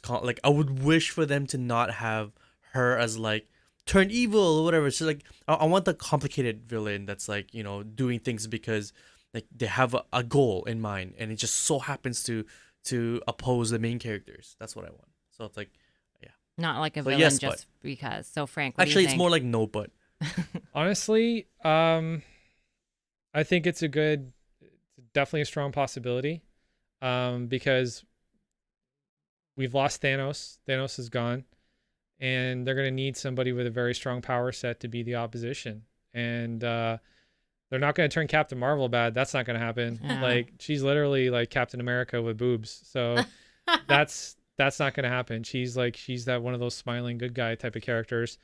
Like I would wish for them to not have her as like turned evil or whatever. So like I want the complicated villain that's like, doing things because like they have a goal in mind, and it just so happens to oppose the main characters. That's what I want. So it's like, not like a So villain yes, just because. So Frank, what do actually you it's think? more like no but. Honestly, I think it's definitely a strong possibility, because we've lost Thanos. Thanos is gone, and they're going to need somebody with a very strong power set to be the opposition. And they're not going to turn Captain Marvel bad. That's not going to happen. Yeah. Like, she's literally like Captain America with boobs. So that's not going to happen. She's that one of those smiling good guy type of characters.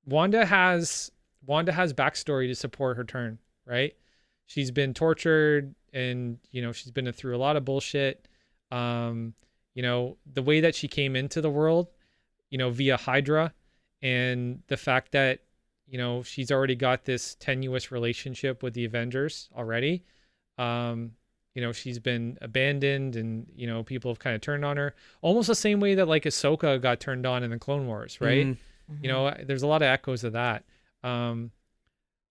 Wanda has backstory to support her turn, right? She's been tortured, and she's been through a lot of bullshit. The way that she came into the world, via Hydra, and the fact that she's already got this tenuous relationship with the Avengers already. She's been abandoned, and people have kind of turned on her, almost the same way that like Ahsoka got turned on in the Clone Wars, right? Mm-hmm. There's a lot of echoes of that. But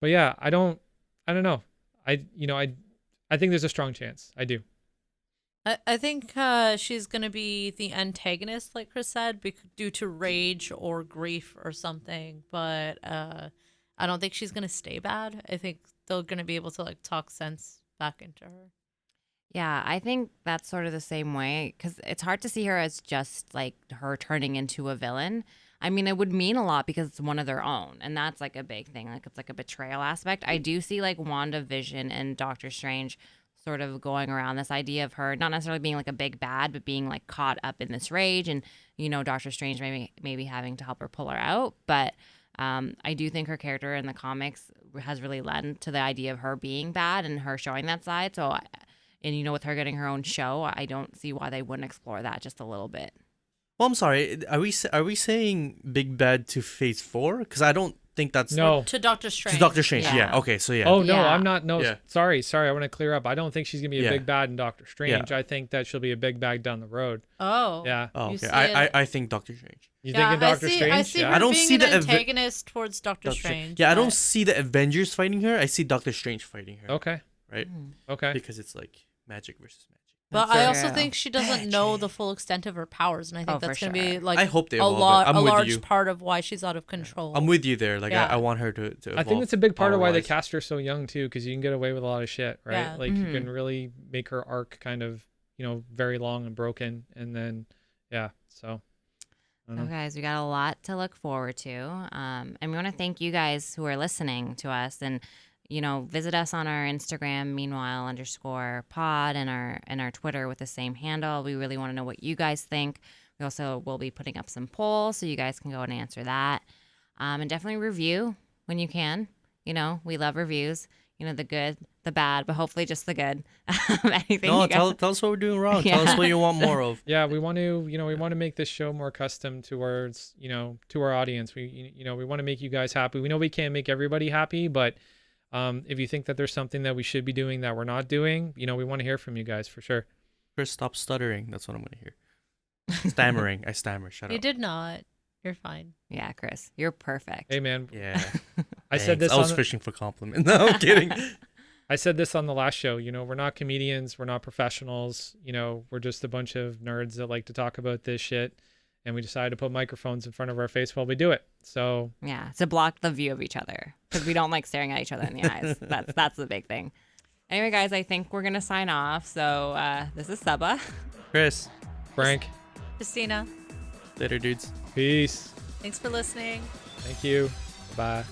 yeah, I don't know. I think there's a strong chance. I do. I think she's going to be the antagonist, like Chris said, due to rage or grief or something. But I don't think she's going to stay bad. I think they're going to be able to like talk sense back into her. Yeah, I think that's sort of the same way, because it's hard to see her as just like her turning into a villain. I mean, it would mean a lot because it's one of their own, and that's like a big thing. Like, it's like a betrayal aspect. I do see like WandaVision and Doctor Strange sort of going around this idea of her not necessarily being like a big bad, but being like caught up in this rage, and Doctor Strange maybe having to help her pull her out. But I do think her character in the comics has really lent to the idea of her being bad and her showing that side. So, with her getting her own show, I don't see why they wouldn't explore that just a little bit. Well, I'm sorry. Are we saying big bad to Phase 4? Because I don't think that's No. To Doctor Strange. to Doctor Strange. Yeah. Yeah. Okay. So yeah. Oh no, Yeah. I'm not. No, Yeah. sorry. I want to clear up. I don't think she's gonna be a Yeah. big bad in Doctor Strange. Yeah. I think that she'll be a big bad down the road. Oh. Yeah. Oh, You okay. see I think Doctor Strange. You think in Doctor Strange? I see Yeah. her I don't being see an the antagonist towards Doctor Doctor Strange. Yeah, I don't but- see the Avengers fighting her. I see Doctor Strange fighting her. Okay. Right? Okay. Because it's like magic versus magic. But That's I so also true. think she doesn't know the full extent of her powers, and I think Oh, for that's going to be sure. like I hope they a evolve it. lot, I'm a with large you. part of why she's out of control. I'm with you there. Like Yeah. I want her to evolve. I think that's a big part of why they power-wise. cast her so young too, because you can get away with a lot of shit, right? Yeah. Like you can really make her arc kind of, very long and broken, and then, yeah. So. I don't So know. guys, we got a lot to look forward to. And we want to thank you guys who are listening to us, and visit us on our Instagram, meanwhile_pod, and our Twitter with the same handle. We really want to know what you guys think. We also will be putting up some polls so you guys can go and answer that. And definitely review when you can. We love reviews. The good, the bad, but hopefully just the good. Anything No, you guys- tell us what we're doing wrong. Tell us what you want more of. Yeah, we want to, we want to make this show more custom towards, to our audience. We want to make you guys happy. We know we can't make everybody happy, but if you think that there's something that we should be doing that we're not doing, we want to hear from you guys for sure. Chris, stop stuttering. That's what I'm gonna hear. Stammering. I stammer. Shut You up. did not. You're fine. Yeah, Chris, you're perfect. Hey man, Yeah. I said Thanks. this I was on fishing for compliment. No, I'm kidding. I said this on the last show. We're not comedians, we're not professionals. We're just a bunch of nerds that like to talk about this shit, and we decided to put microphones in front of our face while we do it. So Yeah, to block the view of each other because we don't like staring at each other in the eyes. That's the big thing. Anyway, guys, I think we're gonna sign off. So this is Saba. Chris. Frank, Christina, Later, dudes. peace. thanks for listening. Thank you. Bye.